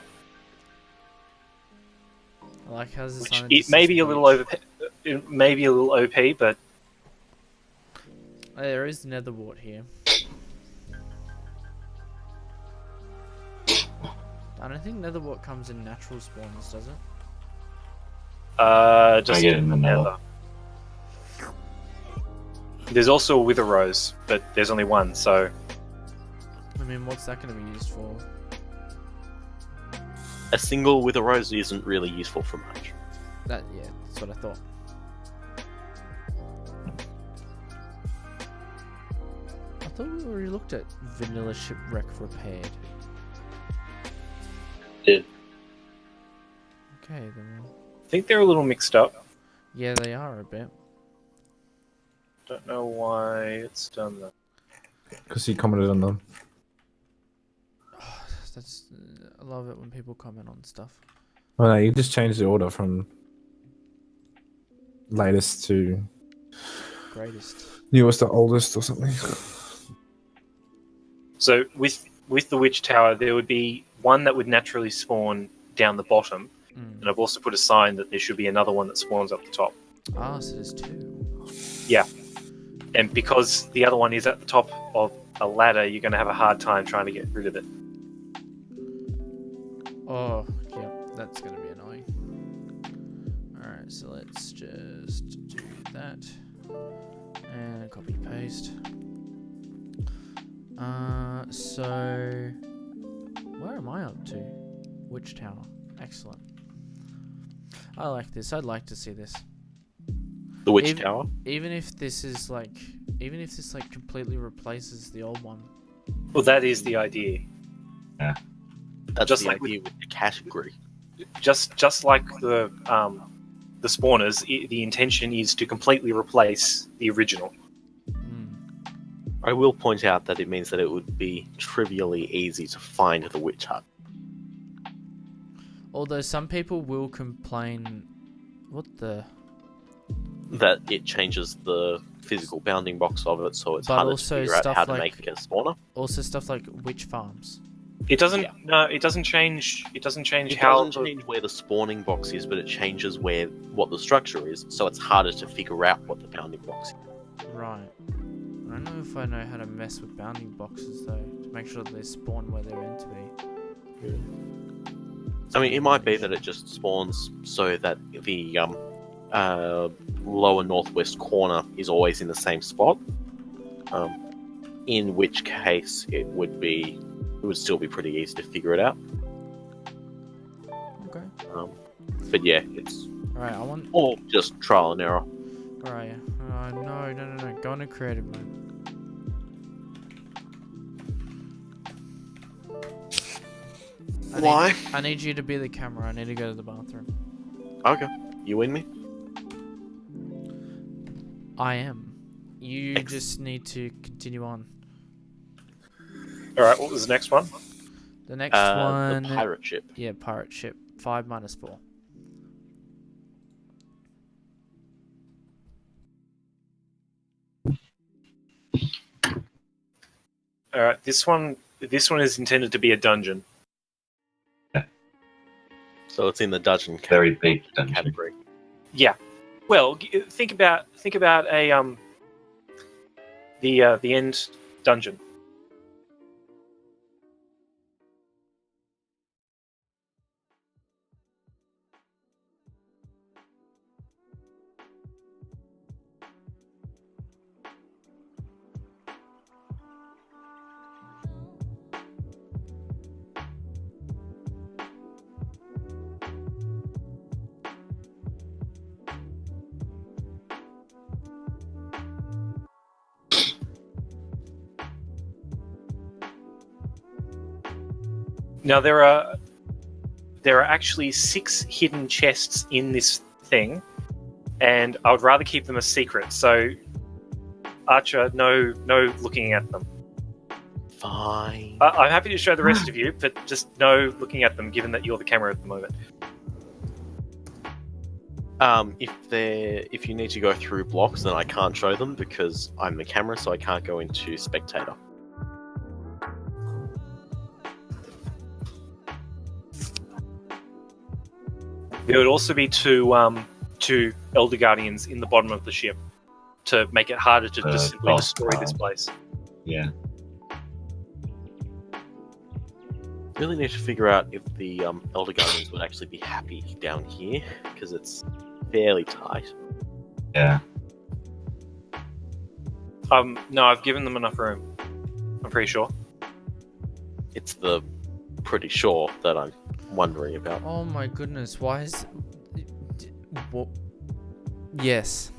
I like how this Which it may be a little it may be a little OP, but Oh, there is Netherwart here. I don't think Netherwart comes in natural spawns, does it? just I get it in the nether. nether. There's also a Wither Rose, but there's only one, so I mean, what's that going to be used for? A single with a rose isn't really useful for much. Yeah, that's what I thought. I thought we already looked at Vanilla Shipwreck Repaired. Did. Okay, then. I think they're a little mixed up. Yeah, they are a bit. Don't know why it's done that. Because he commented on them. I love it when people comment on stuff. Well, no, you just changed the order from latest to Greatest. newest to oldest or something. So with the Witch Tower, there would be one that would naturally spawn down the bottom, and I've also put a sign that there should be another one that spawns up the top. Ah, so there's two. Yeah. And because the other one is at the top of a ladder, you're going to have a hard time trying to get rid of it. Oh, yeah, that's going to be annoying. Alright, so let's just do that. And copy paste. So where am I up to? Witch Tower. Excellent. I like this. I'd like to see this. The Witch Even- Tower? Even if this completely replaces the old one. Well, that is the idea. That's Just the like idea with the category. Just like the spawners, the intention is to completely replace the original. I will point out that it means that it would be trivially easy to find the Witch Hut. Although some people will complain. What the? That it changes the physical bounding box of it, so it's But harder to also figure out stuff how to like- make it a spawner. Also stuff like witch farms. It doesn't. Yeah. No, it doesn't change. It doesn't change It how. doesn't change where the spawning box is, but it changes what the structure is, so it's harder to figure out what the bounding box is. Right. I don't know if I know how to mess with bounding boxes though, to make sure that they spawn where they're meant to be. I mean, it might be that it just spawns so that the lower northwest corner is always in the same spot. In which case, it would still be pretty easy to figure it out. Okay. But yeah, it's Alright, I want. all just trial and error. Where are you? No. Go into creative mode. I need you to be the camera. I need to go to the bathroom. Okay, you win me. I am. You Ex- just need to continue on. All right. What was the next one? The next one. The pirate ship. Yeah, pirate ship. 5 - 4. All right. This one is intended to be a dungeon. So it's in the dungeon Very big dungeon. category. Yeah. Well, think about a the end dungeon. Now there are actually 6 hidden chests in this thing, and I would rather keep them a secret. So, Archer, no looking at them. Fine. I'm happy to show the rest of you, but just no looking at them, given that you're the camera at the moment. If you need to go through blocks, then I can't show them because I'm the camera, so I can't go into spectator. There would also be two Elder Guardians in the bottom of the ship to make it harder to just simply destroy this place. Yeah. Really need to figure out if the Elder Guardians would actually be happy down here, because it's fairly tight. Yeah. No, I've given them enough room. I'm pretty sure. It's the pretty sure that I'm wondering about. Oh my goodness, why is... What? Yes.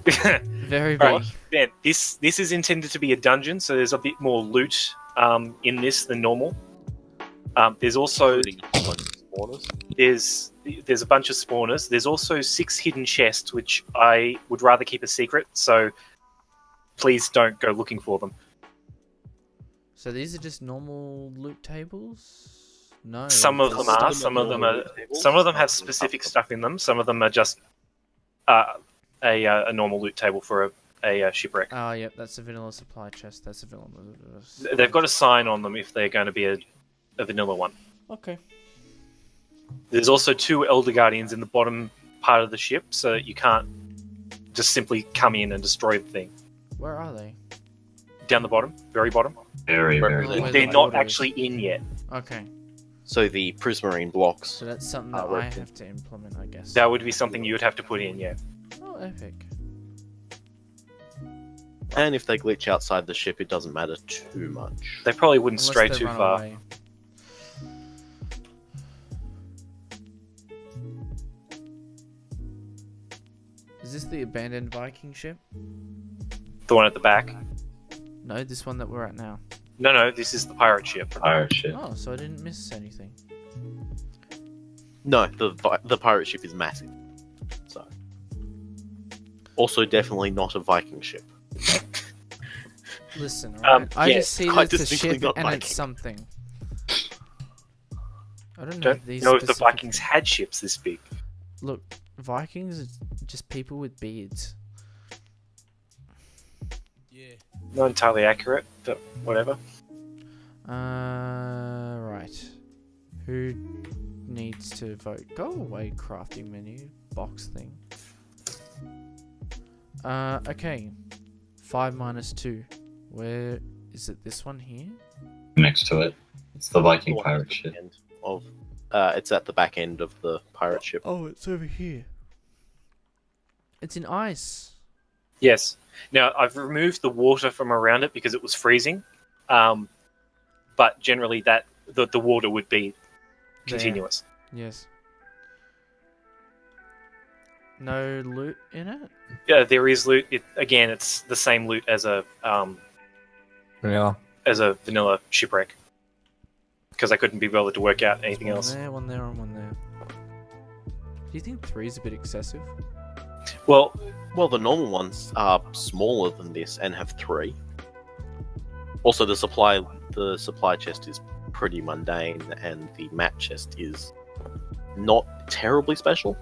Very big. Right, Ben, this is intended to be a dungeon, so there's a bit more loot in this than normal. There's also Including a bunch of spawners. there's a bunch of spawners. There's also 6 hidden chests, which I would rather keep a secret. So please don't go looking for them. So these are just normal loot tables? No. Some of them are. Some of them are. Some of them have specific stuff in them. Some of them are just a normal loot table for a shipwreck. Oh, yep, that's a vanilla supply chest. That's a vanilla. They've got a sign on them if they're going to be a vanilla one. Okay. There's also 2 Elder Guardians in the bottom part of the ship, so that you can't just simply come in and destroy the thing. Where are they? Down the bottom, very bottom. Very, very. Where They're the not borders. actually in yet. Okay. So the prismarine blocks. So that's something that I have to implement, I guess. That would be something you would have to put in, yeah. Oh, epic. And if they glitch outside the ship, it doesn't matter too much. They probably wouldn't Unless stray they too run far. away. Is this the abandoned Viking ship? The one at the back. No, this one that we're at now. No, this is the pirate ship. Pirate ship. Oh, so I didn't miss anything. No, the pirate ship is massive. So, also definitely not a Viking ship. Listen, alright? I yeah, just see quite that it's a distinctly ship not and Viking. it's something. I don't know Don't if these know if the specific- Vikings had ships this big. Look, Vikings are just people with beards. Not entirely accurate, but whatever. Right. Who needs to vote? Go away, crafting menu box thing. Okay. 5 minus 2. Where is it? This one here? Next to it. It's the Viking The one pirate at the ship. end Of, it's at the back end of the pirate ship. Oh, it's over here. It's in ice. Yes. Now, I've removed the water from around it because it was freezing. But generally, the water would be There. continuous. Yes. No loot in it? Yeah, there is loot. Again, it's the same loot as a Yeah. vanilla shipwreck. Because I couldn't be bothered to work out anything One else. there, one there, and one there. Do you think 3 is a bit excessive? Well, Well, the normal ones are smaller than this and have 3. Also, the supply chest is pretty mundane, and the map chest is not terribly special.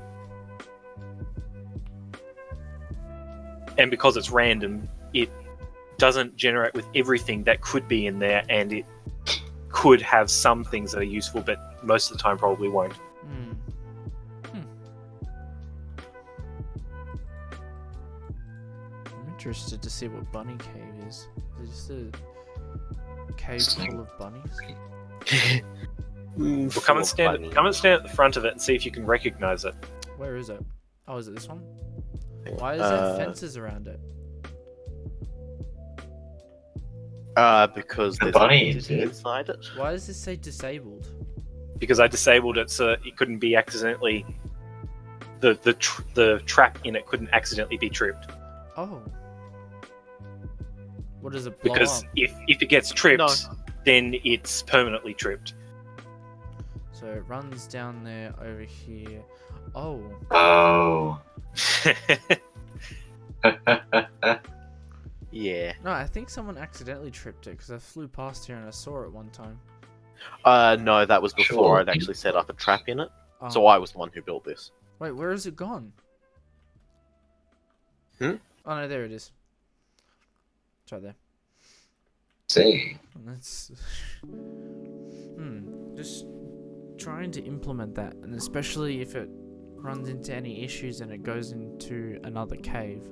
and because it's random, it doesn't generate with everything that could be in there, and it could have some things that are useful, but most of the time probably won't. interested to see what Bunny Cave is. Is it just a cave full of bunnies? Well, come and stand at the front of it and see if you can recognize it. Where is it? Oh, is it this one? Why is there fences around it? Because The there's bunny an entity is. inside it. Why does this say disabled? Because I disabled it so it couldn't be accidentally. The trap in it couldn't accidentally be tripped. Oh. What does it blow Because up? if it gets tripped, No. then it's permanently tripped. So it runs down there over here. Oh. Oh. Yeah. No, I think someone accidentally tripped it because I flew past here and I saw it one time. No, that was before Sure. I'd actually set up a trap in it. Oh. So I was the one who built this. Wait, where is it gone? Hmm? Oh no, there it is. It's right there. See. That's just trying to implement that, and especially if it runs into any issues and it goes into another cave.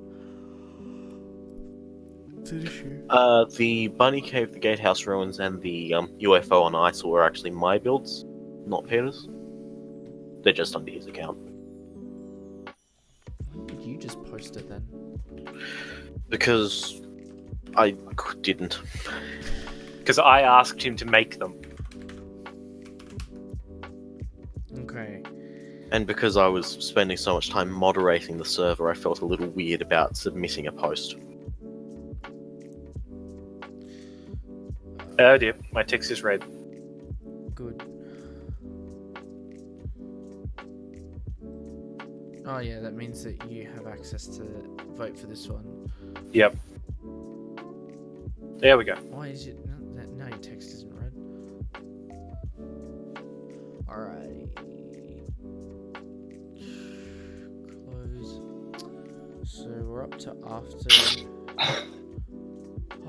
It's an issue. The Bunny Cave, the Gatehouse Ruins, and the UFO on ISIL were actually my builds, not Peter's. They're just under his account. When did you just post it then? Because I didn't. Because I asked him to make them. Okay. And because I was spending so much time moderating the server, I felt a little weird about submitting a post. Oh dear, my text is red. Good. Oh yeah, that means that you have access to vote for this one. Yep. There we go. Why is it? No, your text isn't red. Alrighty. Close. So we're up to after.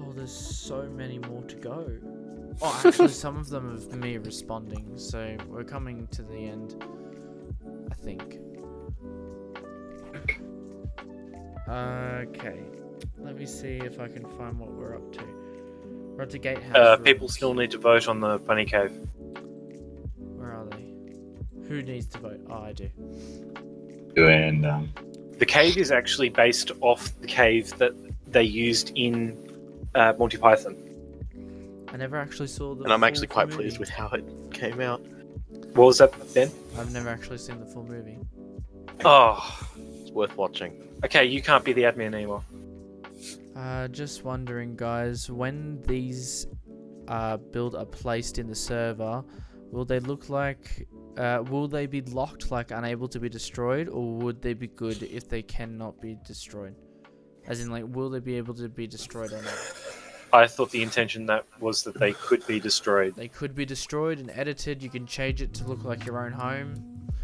Oh, there's so many more to go. Oh, actually, some of them of me responding. So we're coming to the end, I think. Okay. Let me see if I can find what we're up to. We're up to Gatehouse. People Ruins. still need to vote on the Bunny Cave. Where are they? Who needs to vote? Oh, I do. And The cave is actually based off the cave that they used in Monty Python. I never actually saw the. And I'm full actually quite movie. pleased with how it came out. What was that then? I've never actually seen the full movie. Oh, It's worth watching. okay, you can't be the admin anymore. Just wondering, guys, when these build are placed in the server, will they look like? Will they be locked, like unable to be destroyed, or would they be good if they cannot be destroyed? As in, like, will they be able to be destroyed or not? I thought the intention that was that they could be destroyed. They could be destroyed and edited. You can change it to look like your own home.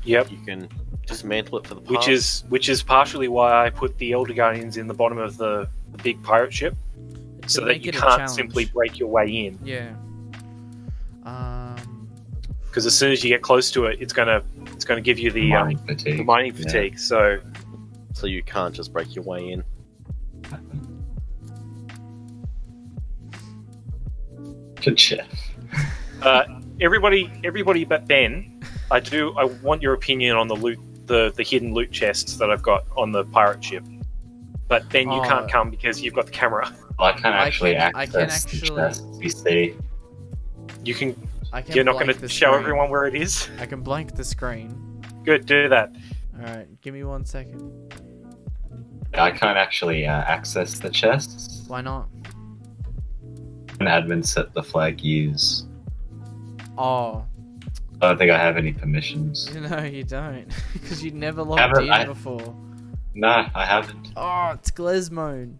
Yep. You can dismantle it for the past. Which is partially why I put the Elder Guardians in the bottom of the big pirate ship, To so that make you it a can't challenge. simply break your way in. Yeah. Because as soon as you get close to it, it's gonna give you the mining fatigue. mining Yeah. fatigue. So So you can't just break your way in. Good chef. everybody but Ben, I want your opinion on the loot, the hidden loot chests that I've got on the pirate ship. But Ben, you Oh. can't come because you've got the camera. I can actually I access can the actually- chest. You see. You can. I can. You're not blank going to the show screen. everyone where it is. I can blank the screen. Good, do that. All right, give me 1 second. I can't actually access the chests. Why not? An admin set the flag use. Oh, I don't think I have any permissions. no, you don't, because you never logged Haven't in I? before. No, I haven't. Oh, it's Glesmode.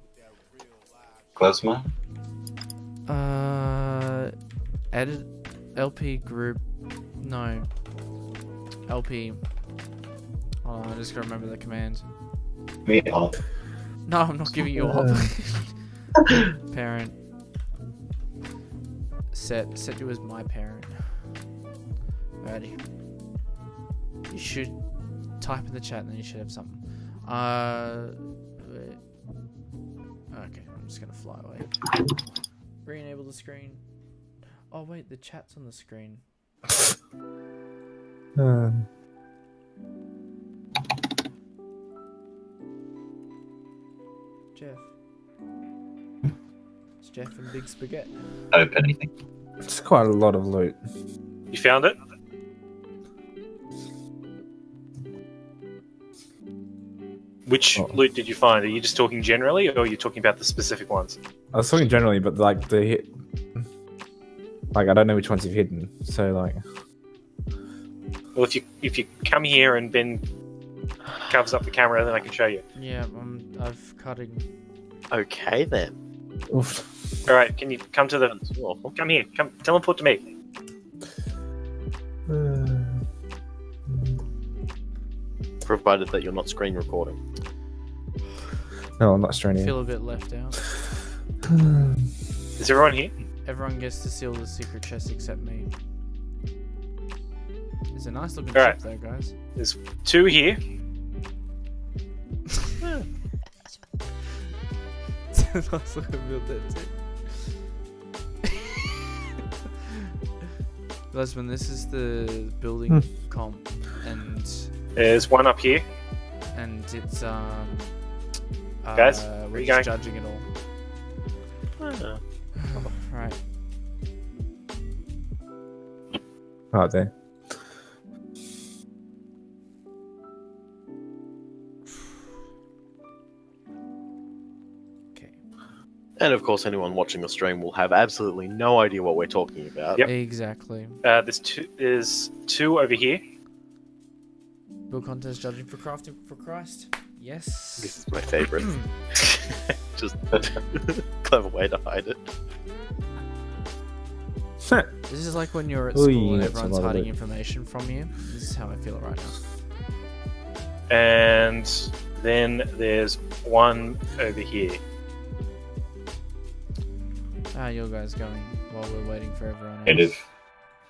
Klezmer? Edit LP group. No. LP. Hold on, I just gotta remember the command. Me off. No, I'm not giving you up. Parent. Set you as my parent. Alrighty. You should type in the chat and then you should have something. Wait. I'm just gonna fly away. Re-enable the screen. Oh wait, the chat's on the screen. Jeff. It's Jeff and Big Spaghetti. Hope anything. It's quite a lot of loot. You found it? Which Oh. loot did you find? Are you just talking generally, or are you talking about the specific ones? I was talking generally, but like the hit, like I don't know which ones you've hidden. So like, Well, if you come here and Ben covers up the camera, then I can show you. Yeah, I've cutting. Okay then. oof. All right, can you come to the? Come here. Come teleport to me. Provided that you're not screen recording. No, I'm not I straining. feel a bit left out. Is everyone here? Everyone gets to seal the secret chest except me. It's a nice looking Alright. ship though, guys. There's 2 here. It's a nice looking build there too. Lesman, this is the building comp, and There's 1 up here. it's Guys, we're where you just going? judging it all. Ah, Right. Right there. Okay. And of course, anyone watching the stream will have absolutely no idea what we're talking about. Yep. Exactly. There's 2 over here. Build contest judging for crafting for Christ. Yes. This is my favorite. Just clever way to hide it. This is like when you're at Ooh, school and that's a everyone's lot of hiding it. information from you. This is how I feel right now. And then there's 1 over here. How are you guys going while we're waiting for everyone else? Creative.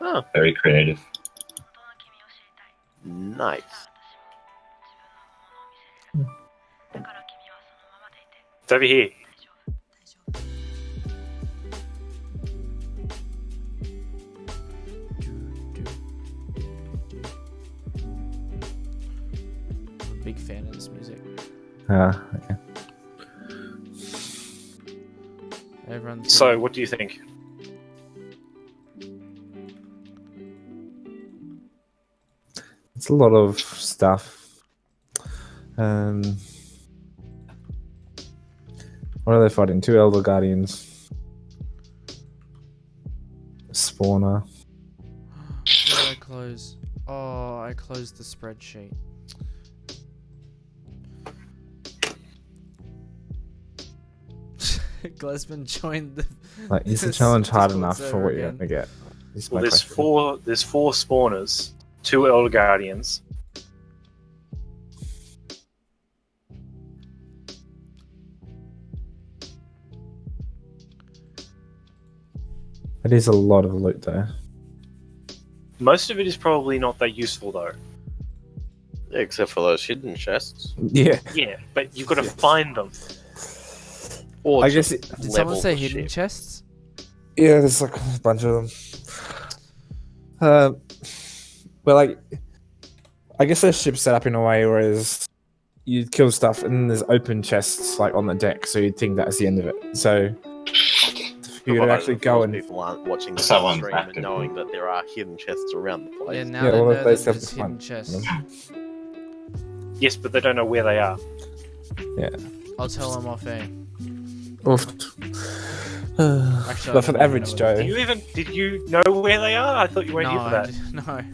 Oh, Very creative. nice. It's over here. I'm a big fan of this music. Okay. Everyone's So, what do you think? It's a lot of stuff. What are they fighting? 2 Elder Guardians. Spawner. What did I close? Oh, I closed the spreadsheet. Glesman joined the. Like, is the This challenge hard Discord enough for server what you're again. gonna get? Is Well, my there's question. there's 4 spawners, 2 Elder Guardians. It is a lot of loot though. Most of it is probably not that useful though. Except for those hidden chests. Yeah. Yeah, but you've got to find them. Or I guess just Did someone level say the hidden ship. chests? Yeah, there's like a bunch of them. Well, like, I guess there's ships set up in a way whereas you kill stuff and then there's open chests like on the deck, so you'd think that's the end of it. So you could Provided, actually of go course, and people aren't watching the Someone's stream and active. knowing that there are hidden chests around the place. Yeah, now Yeah, they well, know they that still have there's to hidden find chests. Yes, but they don't know where they are. I'll tell them off air. oof. Actually, I But for don't the average know Joe, Did you know where they are? I thought you weren't No, here for that.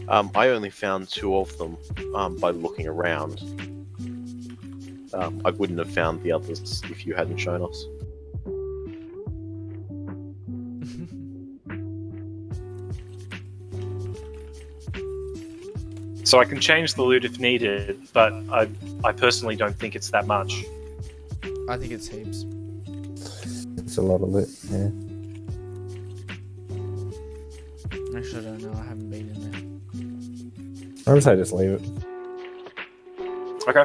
no. I only found 2 of them by looking around. I wouldn't have found the others if you hadn't shown us. So I can change the loot if needed, but I personally don't think it's that much. I think it's heaps. it's a lot of loot. Yeah. Actually, I don't know. I haven't been in there. I would say just leave it. Okay.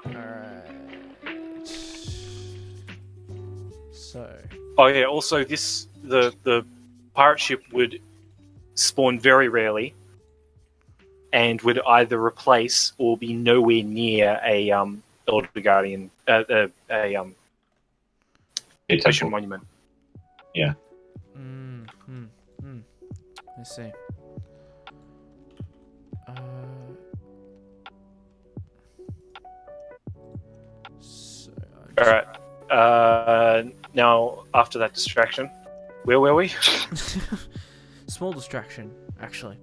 Alright. Oh yeah. Also, the pirate ship would spawn very rarely, and would either replace or be nowhere near a Elder Guardian, Your Ocean temple. Monument. Let's see. So All right. Now, after that distraction, where were we? small distraction, actually.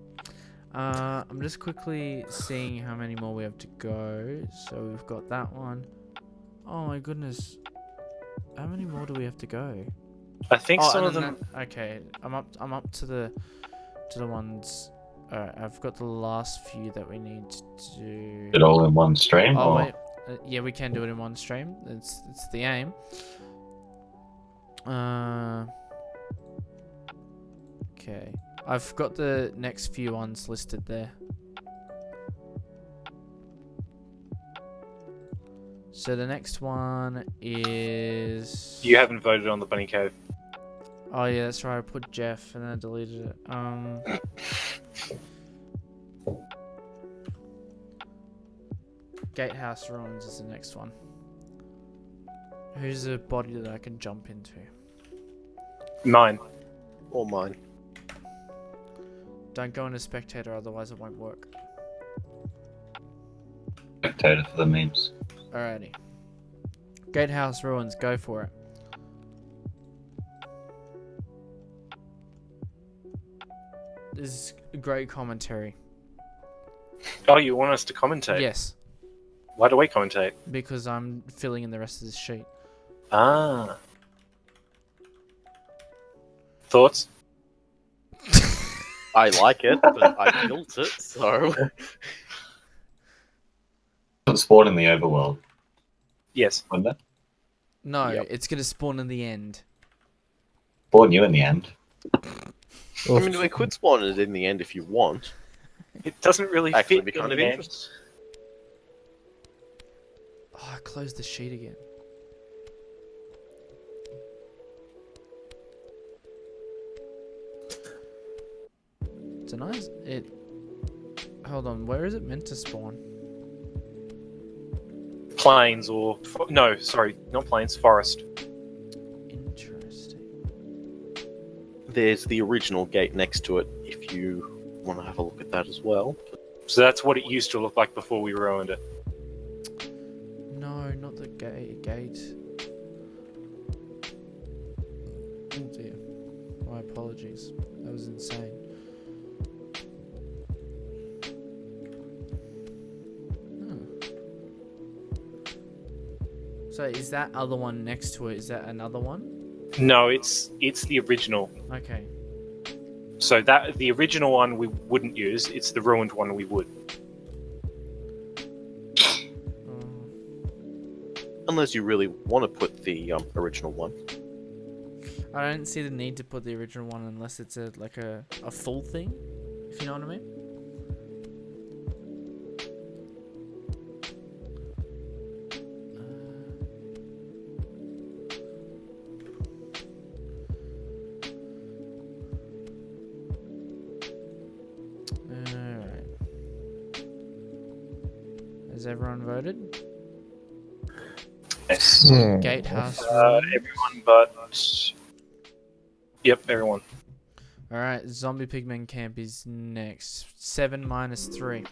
I'm just quickly seeing how many more we have to go. So we've got that one. Oh my goodness. How many more do we have to go? I think some and of then them. okay, I'm up to the ones. Alright, I've got the last few that we need to do. It all in one stream? Oh or... wait, yeah, we can do it in one stream. It's the aim. Okay, I've got the next few ones listed there. So the next one is. You haven't voted on the Bunny Cave. Oh yeah, that's right. I put Jeff and then I deleted it. Gatehouse Ruins is the next one. Who's a body that I can jump into? Mine. Or mine. Don't go into spectator, otherwise it won't work. Spectator for the memes. Alrighty. Gatehouse Ruins, go for it. This is great commentary. Oh, you want us to commentate? Yes, Why do we commentate? because I'm filling in the rest of this sheet. Ah. Thoughts? I like it, but I built it, so. It spawned in the overworld, Yes. wasn't it? No, Yep. it's gonna spawn in the end. Spawned you in the end. I mean, we could spawn it in the end if you want. It doesn't really Actually, fit be in kind of the end. interesting. Oh, I closed the sheet again. It's a nice. It. Hold on, where is it meant to spawn? Plains or no, sorry, not plains. Forest. Interesting. There's the original gate next to it if you want to have a look at that as well. So that's what it used to look like before we ruined it. No, not the gate. Oh dear. My apologies. That was insane. So is that other one next to it? Is that another one? No, it's the original. Okay. So that the original one we wouldn't use. It's the ruined one we would. Unless you really want to put the original one. I don't see the need to put the original one unless it's a full thing. If you know what I mean. Alright. Has everyone voted? Yes. Gatehouse. Everyone but. Yep, everyone. Alright, Zombie Pigman Camp is next. 7 minus 3.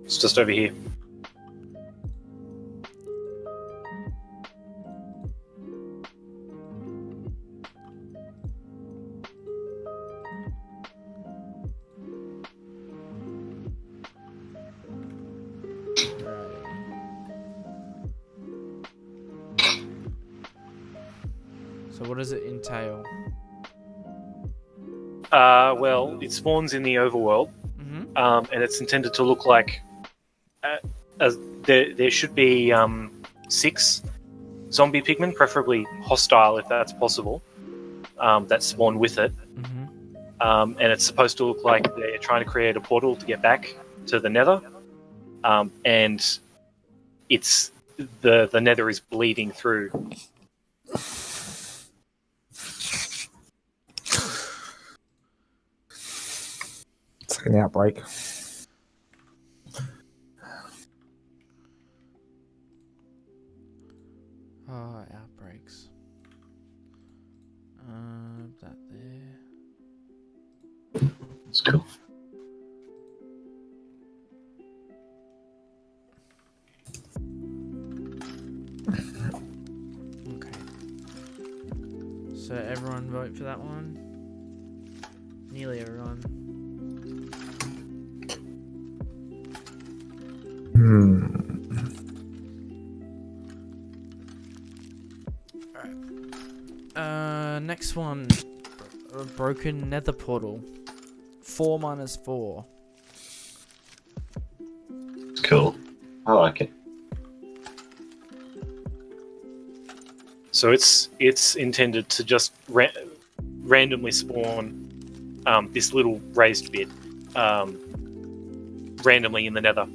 It's just over here. So what does it entail? Well, it spawns in the overworld, Mm-hmm. and it's intended to look like there should be 6 zombie pigmen, preferably hostile if that's possible, that spawn with it. Mm-hmm. And it's supposed to look like they're trying to create a portal to get back to the Nether. And it's the nether is bleeding through. It's like an outbreak. Oh, outbreaks. That there. It's cool. Okay. So everyone vote for that one? Nearly everyone. Next one. Broken nether portal. 4 minus 4. It's cool. I like it. So it's intended to just randomly spawn this little raised bit randomly in the nether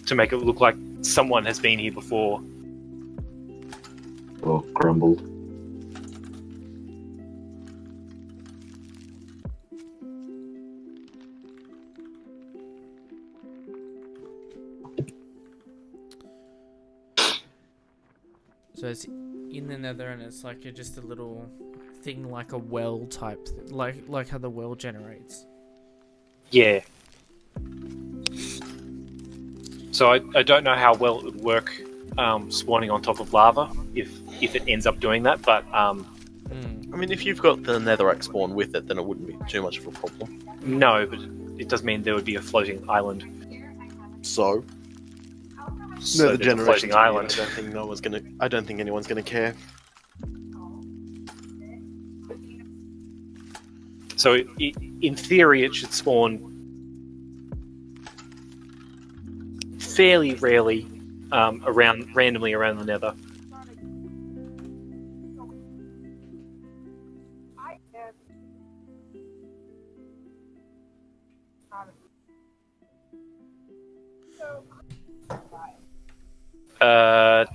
to make it look like someone has been here before. Or grumbled. So it's in the nether and it's like just a little thing like a well type, like how the well generates. Yeah. So I don't know how well it would work spawning on top of lava if it ends up doing that, but I mean, if you've got the netherrack spawn with it, then it wouldn't be too much of a problem. no, but it does mean there would be a floating island. So, So nether there's a generation floating island. I don't think anyone's gonna care. So in theory, it should spawn fairly rarely randomly around the nether.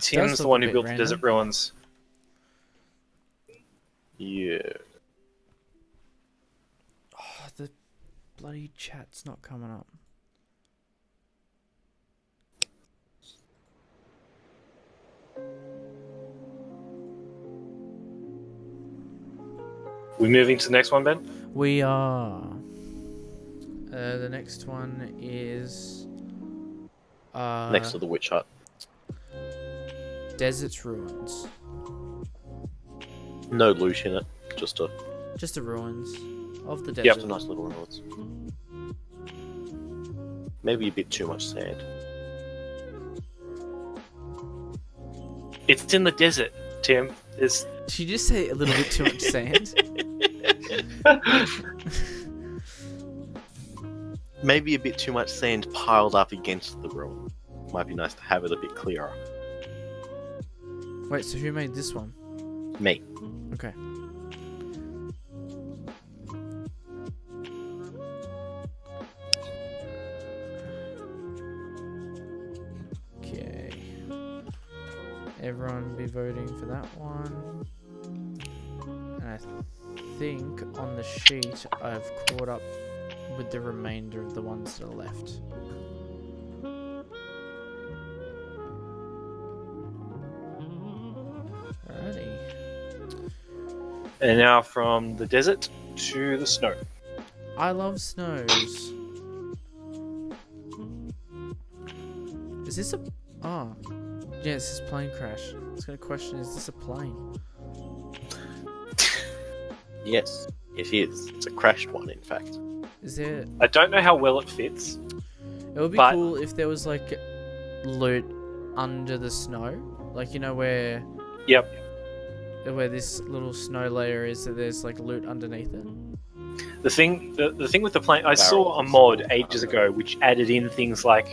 Tim's Does the look one a who bit built the random. desert ruins. Yeah. Oh, the bloody chat's not coming up. We moving to the next one, Ben? We are. The next one is Next to the witch hut. Desert's Ruins. No loot in it. Just a Just the ruins of the desert. Yep. just a nice little ruins. Maybe a bit too much sand. It's in the desert, Tim. It's Did you just say a little bit too much sand? Maybe a bit too much sand piled up against the ruin. Might be nice to have it a bit clearer. Wait, so who made this one? Me. Okay. Okay. Everyone be voting for that one. And I think on the sheet I've caught up with the remainder of the ones that are left. Alrighty. and now from the desert to the snow. I love snows. Is this a... Oh. Yeah, this is plane crash. I was going to question, is this a plane? Yes, it is. It's a crashed one, in fact. Is there... I don't know how well it fits. It would be But- cool if there was, like, loot under the snow. Like, you know, where this little snow layer is, that there's, like, loot underneath it. The thing with the plane, I saw a mod ages ago which added in things like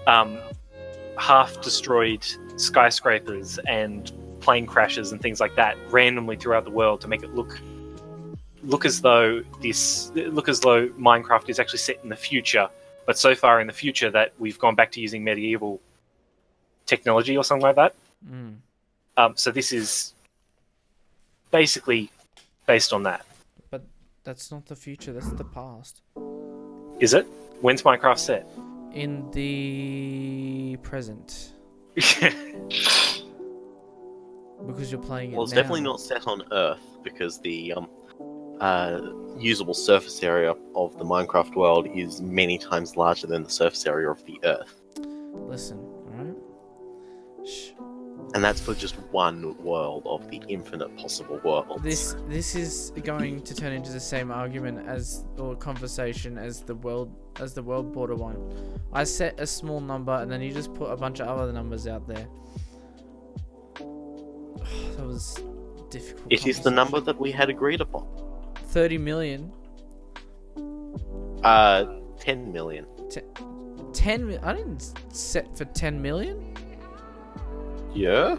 half destroyed skyscrapers and plane crashes and things like that randomly throughout the world to make it look as though Minecraft is actually set in the future but so far in the future that we've gone back to using medieval technology or something like that. Mm. So this is basically based on that. But that's not the future. That's the past. Is it? When's Minecraft set? In the present, because you're playing it Well, it's now. definitely not set on Earth because the usable surface area of the Minecraft world is many times larger than the surface area of the Earth, Listen, alright? Shh. and that's for just one world of the infinite possible worlds. This is going to turn into the same argument as or conversation as the world border one. I set a small number and then you just put a bunch of other numbers out there. That was difficult. It is the number that we had agreed upon. 30 million. 10 million. 10 I didn't set for 10 million. Yeah?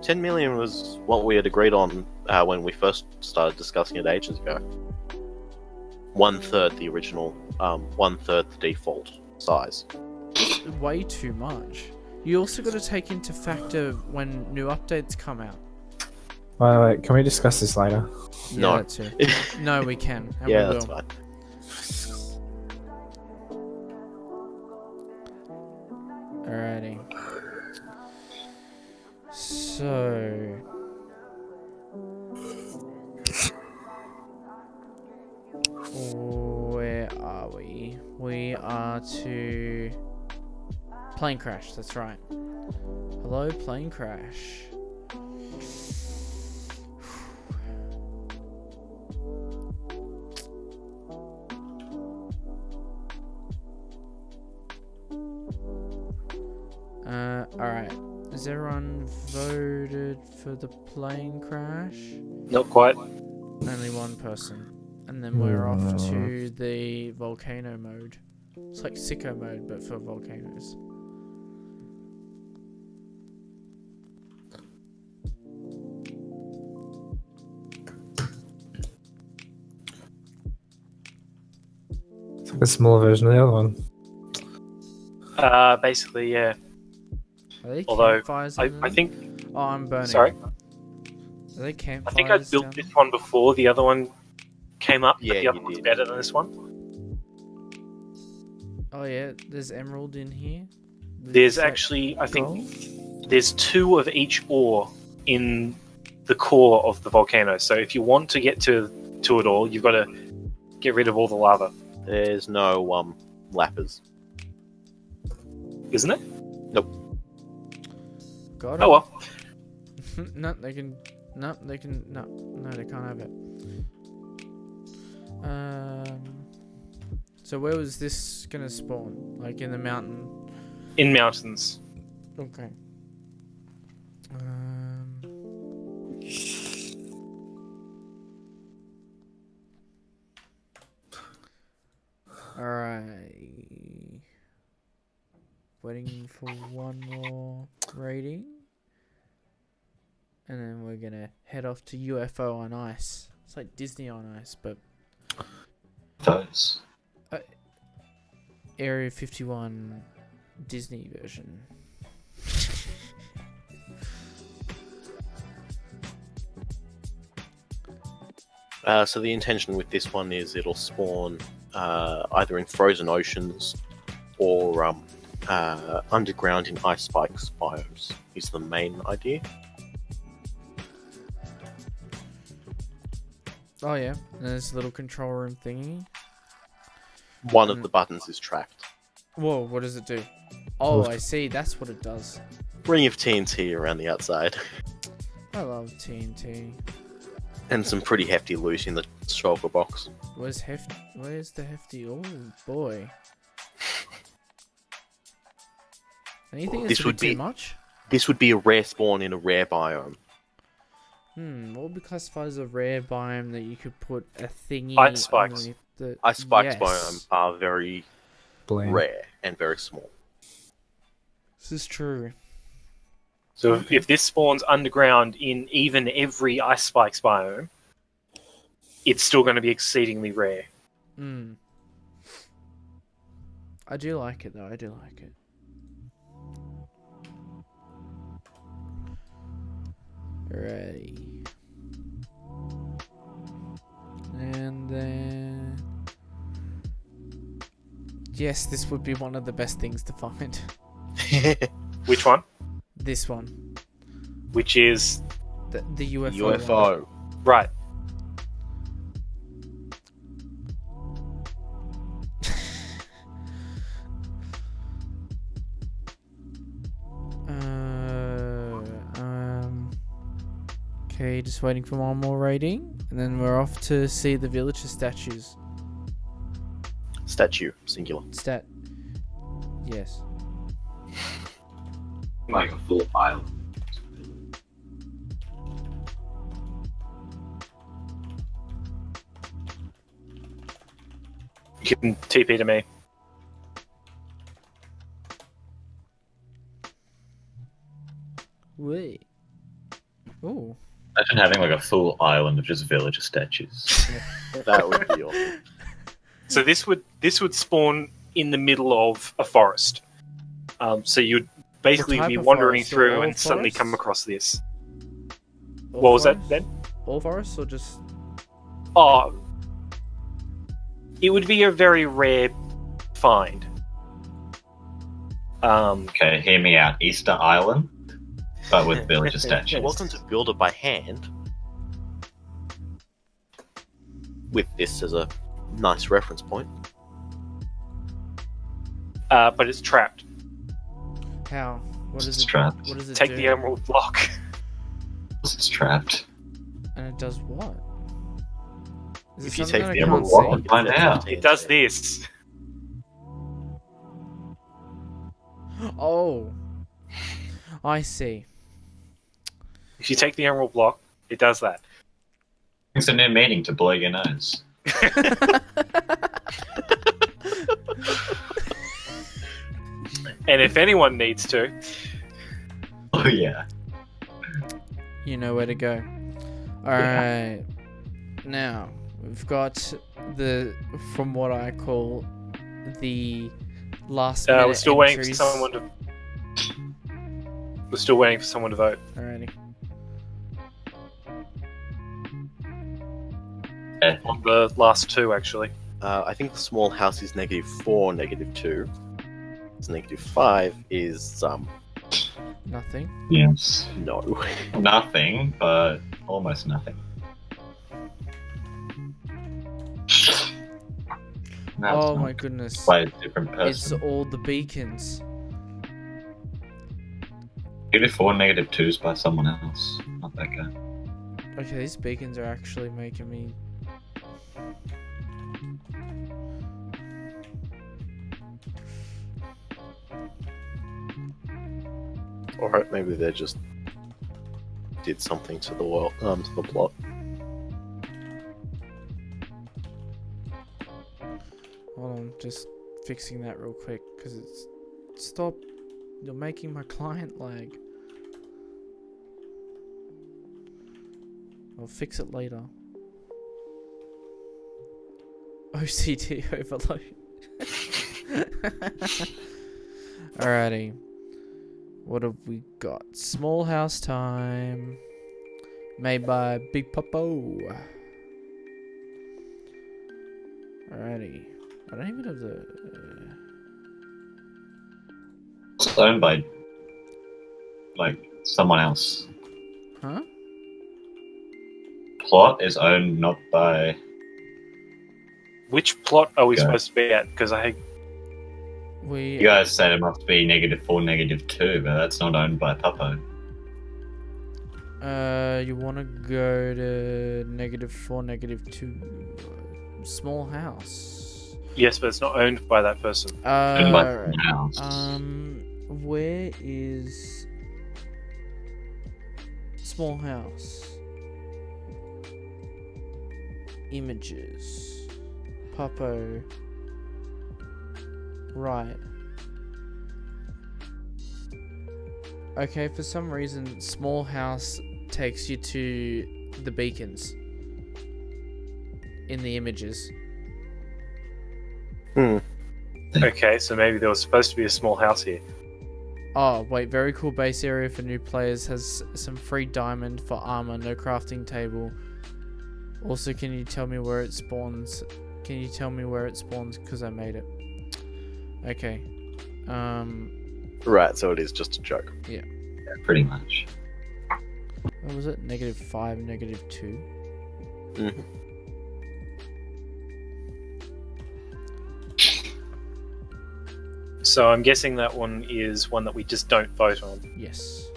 10 million was what we had agreed on when we first started discussing it ages ago. 1/3 the original, 1/3 the default size. Way too much. You also got to take into factor when new updates come out. Wait, can we discuss this later? Yeah, No. that too. No, we can. And Yeah, we that's will. fine. Alrighty. So. Where are we? We are to. Plane crash, that's right. Hello, plane crash. Alright. Has everyone voted for the plane crash? Not quite. Only one person. And then we're off to the volcano mode. It's like sicko mode, but for volcanoes. It's like a smaller version of the other one. Basically, yeah. Are they Although, campfires? I in them? think... Oh, I'm burning. Sorry? Are they I campfires? think I built down this one before the other one came up, Yeah, but the other you one's did. better than this one. there? Oh yeah, there's emerald in here. There's Is that actually, I think, gold? there's 2 of each ore in the core of the volcano. So if you want to get to it all, you've got to get rid of all the lava, There's no lappers. isn't it? Got it. Oh well. No, they can. No, they can. No, they can't have it. So where was this gonna spawn? Like in the mountain? In mountains. Okay. Alright. Waiting for one more rating. And then we're gonna head off to UFO on Ice. It's like Disney on Ice, but Those. Area 51 Disney version. So the intention with this one is it'll spawn either in frozen oceans or underground in ice spikes biomes is the main idea. Oh yeah, and there's a little control room thingy. One of the buttons is tracked. Whoa, what does it do? Oh, I see, that's what it does. Ring of TNT around the outside. I love TNT. And some pretty hefty loot in the shulker box. Where's the hefty? Oh boy. Anything that's This a would bit too be- much? This would be a rare spawn in a rare biome. What would be classified as a rare biome that you could put a thingy Ice spikes. underneath the... Ice spikes Yes. biome are very Bland. rare and very small. This is true. So if this spawns underground in even every ice spikes biome, it's still going to be exceedingly rare. I do like it though. I do like it. Alrighty. And then... Yes, this would be one of the best things to find. Which one? This one. Which is The UFO. one. UFO. right. Okay, just waiting for one more rating, and then we're off to see the villager statues. Statue, singular. Stat. Yes. Like a full island. You can TP to me. Wait. Oh. Imagine having like a full island of just villager statues. That would be awesome. So this would spawn in the middle of a forest. So you'd basically What type be of wandering forest? through All and suddenly forests? come across this. All What was that forests? then? All forests or just... Oh, it would be a very rare find. Okay, hear me out. Easter Island, but with villager statues. Welcome to Builder by Hand. With this as a nice reference point. But it's trapped. How? What It's does it... trapped. What does it Take do? the emerald block. It's trapped. And it does what? Is it If you something take that the I emerald can't block, see? find out. It does this. Oh. I see. If you take the emerald block, it does that. It's a new meaning to blow your nose. And if anyone needs to, Oh yeah. You know where to go. Alright. Now, we've got the, from what I call, the last minute we're still waiting for entries. someone to. We're still waiting for someone to vote Alrighty. on the last two, actually. I think the small house is -4, -2. It's -5 is Nothing. Yes. no. Nothing, but almost nothing. No, Oh it's my not. goodness. By a different It's person. all the beacons. -4, -2 is by someone else, not that guy. Okay, these beacons are actually making me... Or maybe they just did something to the world, to the plot. Hold on, just fixing that real quick, because it's... Stop. You're making my client lag. I'll fix it later. OCD overload. Alrighty. What have we got? Small house time. Made by Big Popo. Alrighty. I don't even have the... It's owned by, like, someone else. Huh? Plot is owned not by... Which plot are we Go. supposed to be at? Because I We... You guys said it must be -4, -2, but that's not owned by Puppo. You want to go to -4, -2. Small house. yes, but it's not owned by that person. Owned by Alright. someone else. Where is small house? Images. Popo. Right. Okay, for some reason, small house takes you to the beacons in the images. Then Okay, so maybe there was supposed to be a small house here. Oh, wait, very cool base area for new players. Has some free diamond for armor, no crafting table. Also, can you tell me where it spawns? Can you tell me where it spawns? Because I made it. Okay. Right, so it is just a joke. Pretty much. What was it? -5, -2? Mhm. So I'm guessing that one is one that we just don't vote on. Yes.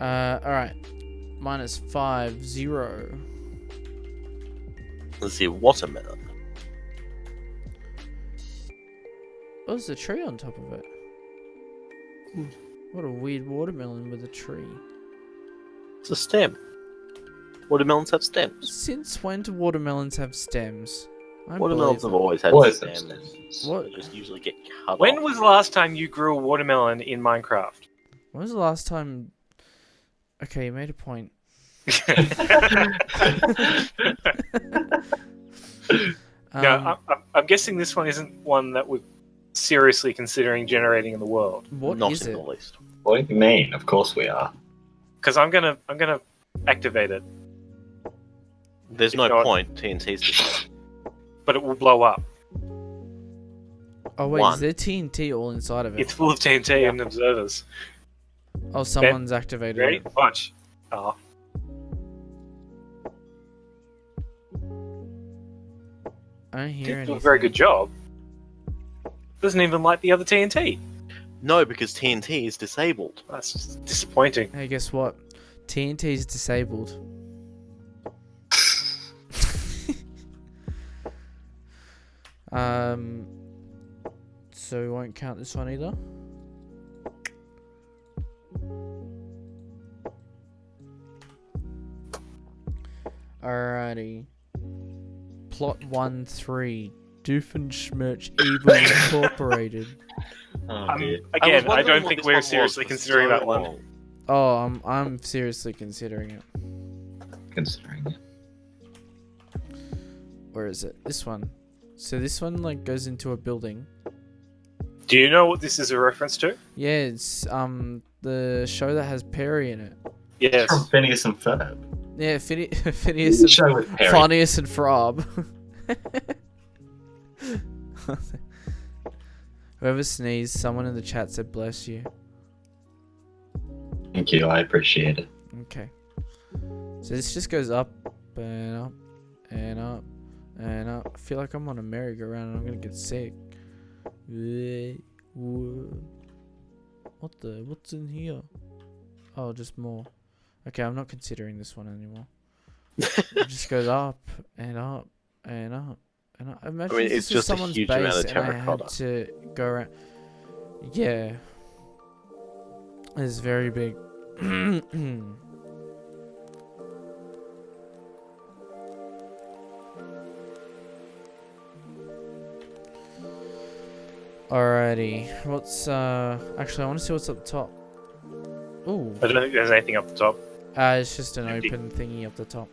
Alright. -5, 0. Let's see, watermelon. Oh, there's a tree on top of it. What a weird watermelon with a tree. It's a stem. Watermelons have stems. Since when do watermelons have stems? I Watermelons have believe always had Always have stems. stems. What? They just usually get cut When off. was the last time you grew a watermelon in Minecraft? it. When was the last time... Okay, you made a point. No, I'm guessing this one isn't one that we're seriously considering generating in the world. What Not is in it? the least. What do you mean? Of course we are. Because I'm gonna activate it, There's If no not- point. TNT's just but it will blow up. Oh wait, One. is there TNT all inside of it? It's full of TNT and observers. Oh, someone's activated Ready? it. Watch. Oh, I don't hear didn't do anything. a very good job. Doesn't even light the other TNT. no, because TNT is disabled. That's just disappointing. Hey, guess what? TNT is disabled. So we won't count this one either. Alrighty. Plot 1-3. Doofenshmirtz Evil Incorporated. Again, was I wondering don't what think this we're one was seriously for considering so that one. long. Oh, I'm seriously considering it. Considering it. Where is it? This one. So this one like goes into a building. Do you know what this is a reference to? Yeah, it's the show that has Perry in it. Yes. From Phineas and Ferb. Yeah, Phineas and Show with Perry. Phineas and Frog. Whoever sneezed, someone in the chat said bless you. Thank you, I appreciate it. Okay. So this just goes up and up and up and up. I feel like I'm on a merry-go-round and I'm gonna get sick. What's in here? Oh, just more. Okay, I'm not considering this one anymore. It just goes up and up and up and up. Imagine I mean, if it's this was just a someone's huge base amount of and I had terracotta. to go around. Yeah. It's very big. Alrighty. What's actually I wanna see what's up top. Ooh. I don't think there's anything up the top. It's just an Empty. open thingy up the top.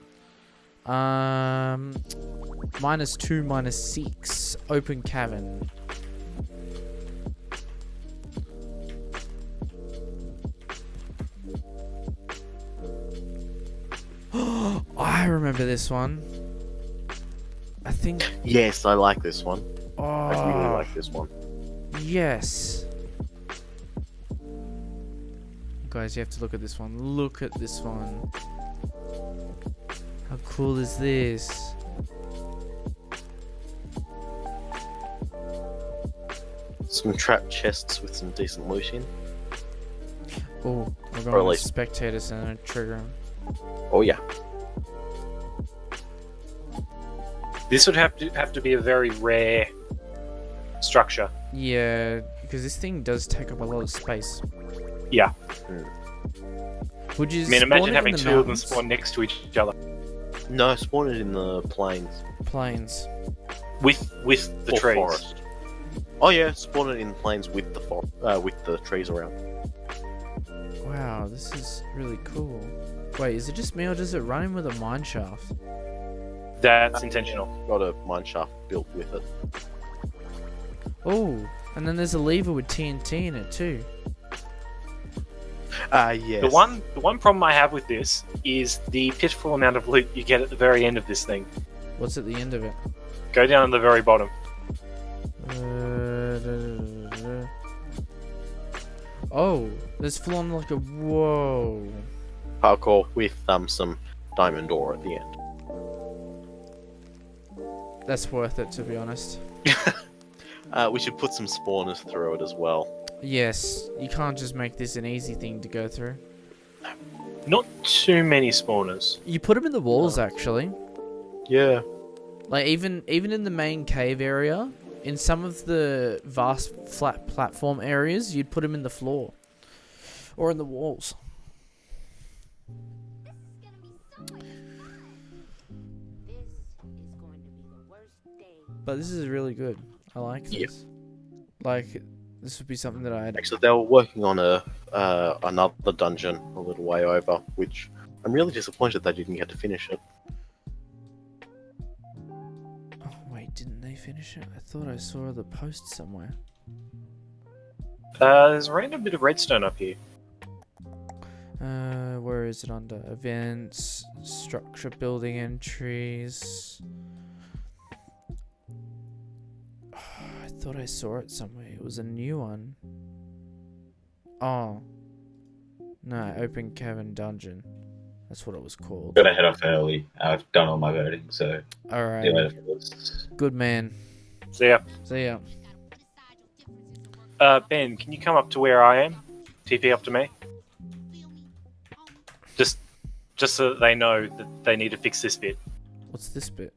-2, -6. Open cavern. I remember this one. I think. Yes, I like this one. Oh, I really like this one. yes. Guys, you have to look at this one. Look at this one. How cool is this? Some trap chests with some decent loot in. Oh, we're Or going at with least- spectators and a trigger 'em. Oh yeah. This would have to be a very rare structure. Yeah, because this thing does take up a lot of space. Yeah. Would you I mean, spawn imagine it having in the two of them mountains? spawn next to each other No, spawn it in the plains Plains. with the or trees. forest. Oh yeah, spawn it in the plains with the with the trees around. Wow, this is really cool. Wait, is it just me or does it run in with a mine shaft? That's intentional. Got a mine shaft built with it. Oh, and then there's a lever with TNT in it too. Yes. The one problem I have with this is the pitiful amount of loot you get at the very end of this thing. What's at the end of it? Go down to the very bottom. Oh, there's full on like a whoa. Parkour with some diamond ore at the end. That's worth it, to be honest. We should put some spawners through it as well. Yes, you can't just make this an easy thing to go through. Not too many spawners. You put them in the walls, actually. Yeah. Like even in the main cave area, in some of the vast flat platform areas, you'd put them in the floor or in the walls. But this is really good. I like this. Yep. Like, this would be something that I'd... Actually, they were working on another dungeon a little way over, which I'm really disappointed they didn't get to finish it. Oh, wait, didn't they finish it? I thought I saw the post somewhere. There's a random bit of redstone up here. Where is it under? Events, structure, building entries... I thought I saw it somewhere. It was a new one. Oh. No, Open Cavern Dungeon. That's what it was called. Gotta head off early. I've done all my voting, so see you Alright. later, fellas. Good man. So yeah. See ya. Ben, can you come up to where I am? TP up to me. Just so that they know that they need to fix this bit. What's this bit?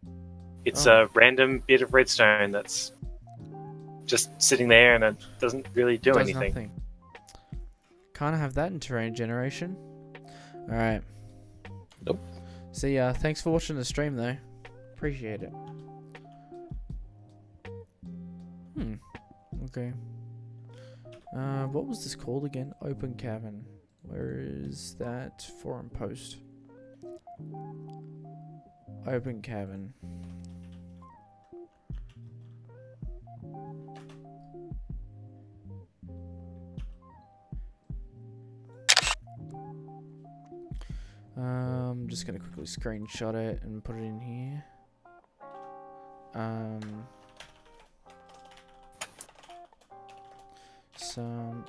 It's Oh. a random bit of redstone that's just sitting there and it doesn't really do Does anything. nothing. Can't have that in terrain generation. Alright. Nope. See ya. Thanks for watching the stream though. Appreciate it. Okay. What was this called again? Open Cavern. Where is that forum post? Open Cavern. I'm just gonna quickly screenshot it and put it in here. Some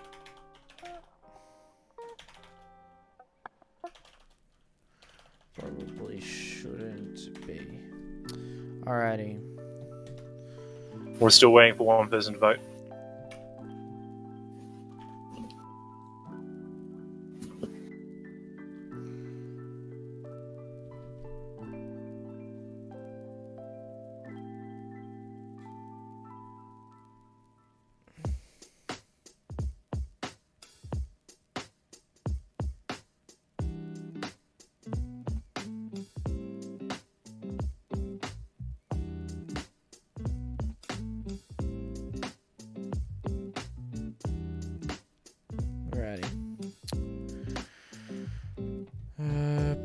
probably shouldn't be. Alrighty. We're still waiting for one person to vote. Alrighty.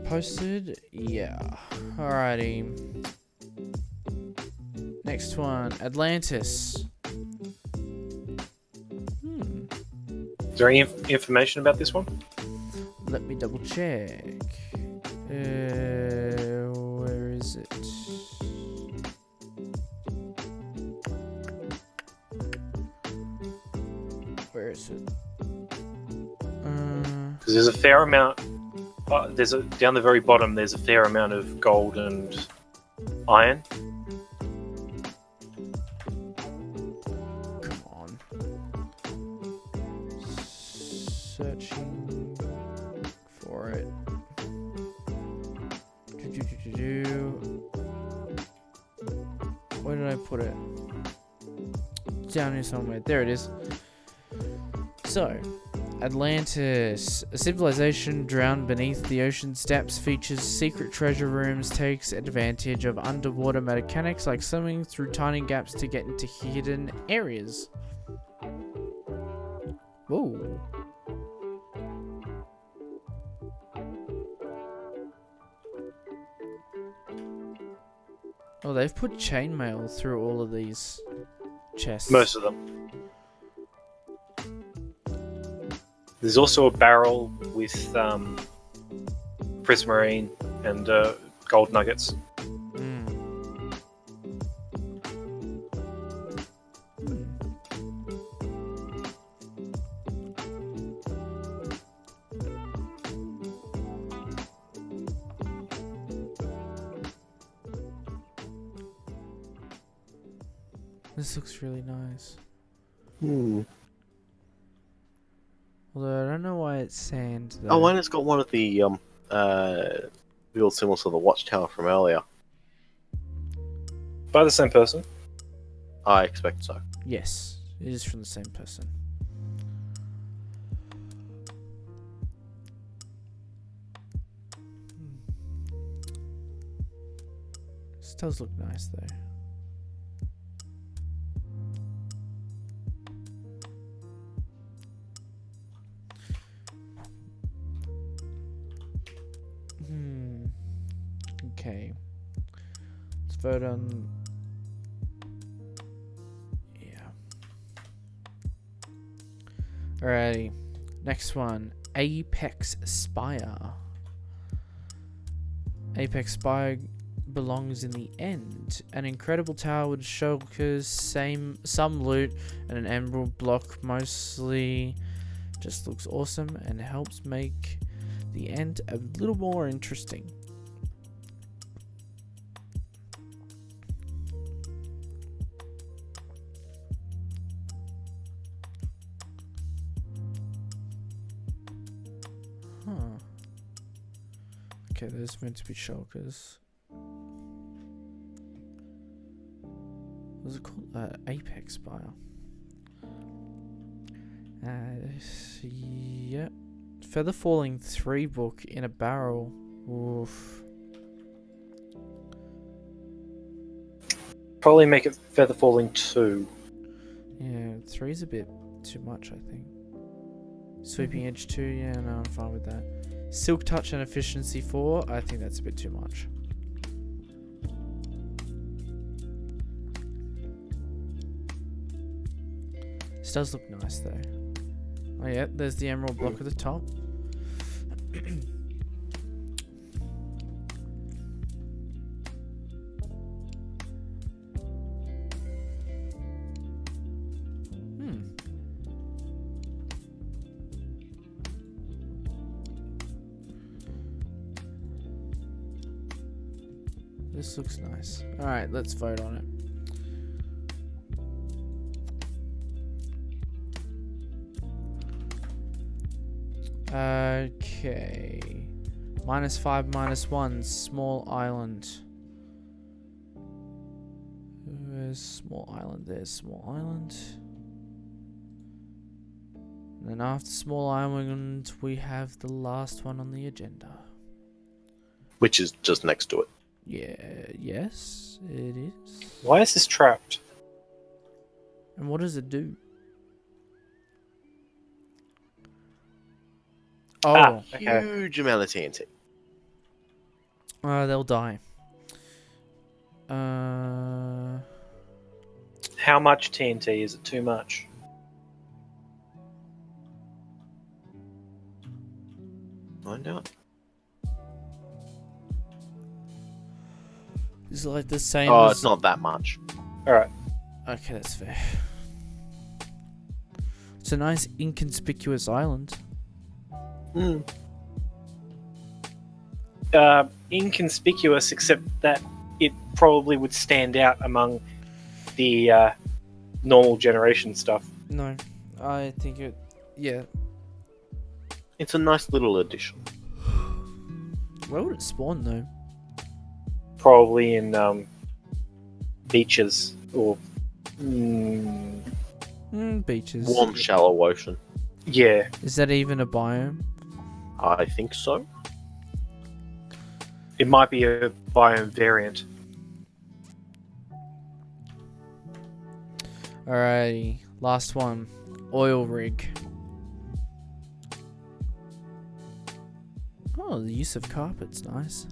Posted? Yeah. Alrighty. Next one. Atlantis. Is there any information about this one? Let me double check. Where is it? Where is it? Because there's a fair amount. Down the very bottom. There's a fair amount of gold and iron. Come on. Searching for it. Where did I put it? Down here somewhere. There it is. So, Atlantis, a civilization drowned beneath the ocean's depths, features secret treasure rooms, takes advantage of underwater mechanics like swimming through tiny gaps to get into hidden areas. Whoa. Oh, they've put chainmail through all of these chests. Most of them. There's also a barrel with prismarine and gold nuggets. Mm. This looks really nice. Although I don't know why it's sand though. Oh, and it's got one of the build symbols of the watchtower from earlier. By the same person. I expect so. Yes, it is from the same person. This does look nice though. Okay. Let's vote on. Yeah. Alrighty. Next one. Apex Spire. Apex Spire belongs in the end. An incredible tower with shulkers, some loot, and an emerald block. Mostly just looks awesome and helps make the end a little more interesting. Okay, there's meant to be shulkers. What's it called? Apex Spire. Yep. Feather Falling 3 book in a barrel. Oof. Probably make it Feather Falling 2. Yeah, 3's a bit too much, I think. Sweeping Edge 2, yeah, no, I'm fine with that. Silk Touch and Efficiency 4, I think that's a bit too much. This does look nice though. Oh yeah, there's the emerald block at the top. This looks nice. Alright, let's vote on it. Okay. -5, -1. Small island. Where's small island? There's small island. And then after small island, we have the last one on the agenda. Which is just next to it. Yeah, yes, it is. Why is this trapped? And what does it do? Oh, Okay. Huge amount of TNT. they'll die. How much TNT? Is it too much? Find out. Is it like the same Oh, as... it's not that much. Alright. Okay, that's fair. It's a nice inconspicuous island. Inconspicuous, except that it probably would stand out among the normal generation stuff. No, I think it... Yeah. It's a nice little addition. Where would it spawn though? Probably in beaches or Beaches. Warm, shallow ocean. yeah. Is that even a biome? I think so. It might be a biome variant. Alrighty, last one. Oil rig. Oh, the use of carpet's nice.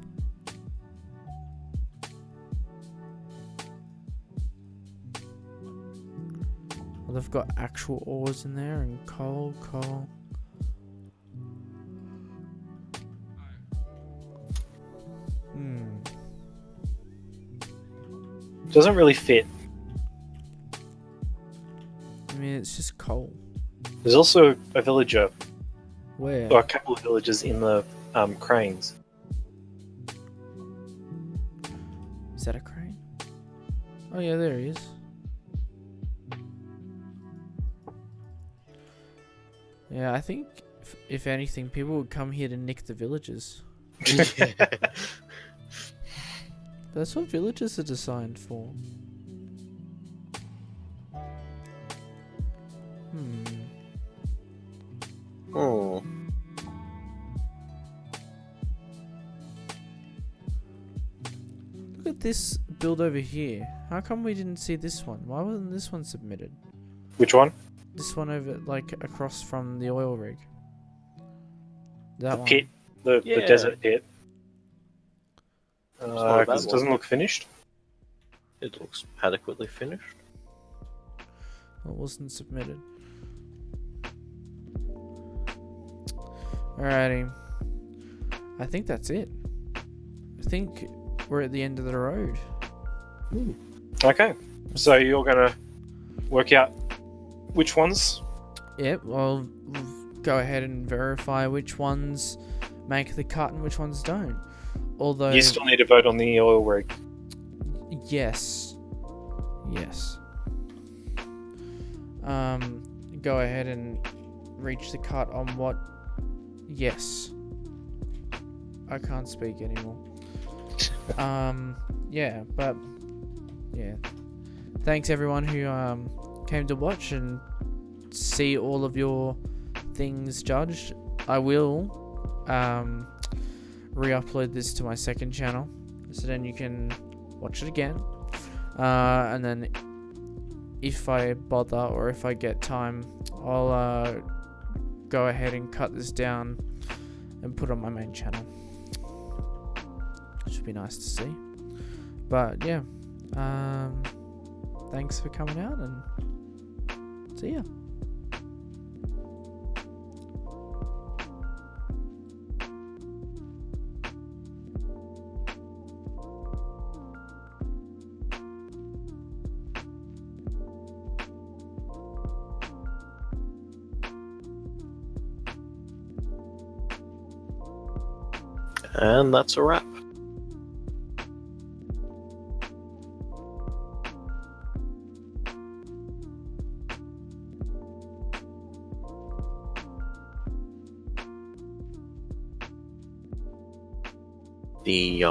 they've got actual ores in there and coal. Doesn't really fit. I mean, it's just coal. There's also a villager, Where? or a couple of villagers in the cranes. Is that a crane? Oh yeah, there he is. Yeah, I think if anything, people would come here to nick the villagers. That's what villages are designed for. Oh. Look at this build over here. How come we didn't see this one? Why wasn't this one submitted? Which one? This one over, like, across from the oil rig. That The one. pit. The Yeah. desert pit. not a bad Because it one. doesn't look finished. It looks adequately finished. It wasn't submitted. Alrighty. I think that's it. I think we're at the end of the road. Okay. So you're going to work out which ones? Yep, well, we'll go ahead and verify which ones make the cut and which ones don't. Although, You still need to vote on the oil rig. yes. Go ahead and reach the cut on what? Yes. I can't speak anymore. Yeah, but yeah. Thanks everyone who came to watch and see all of your things judged. I will re-upload this to my second channel, so then you can watch it again. And then if I bother or if I get time, I'll go ahead and cut this down and put it on my main channel. Should be nice to see. But yeah, thanks for coming out and see ya. And that's a wrap. The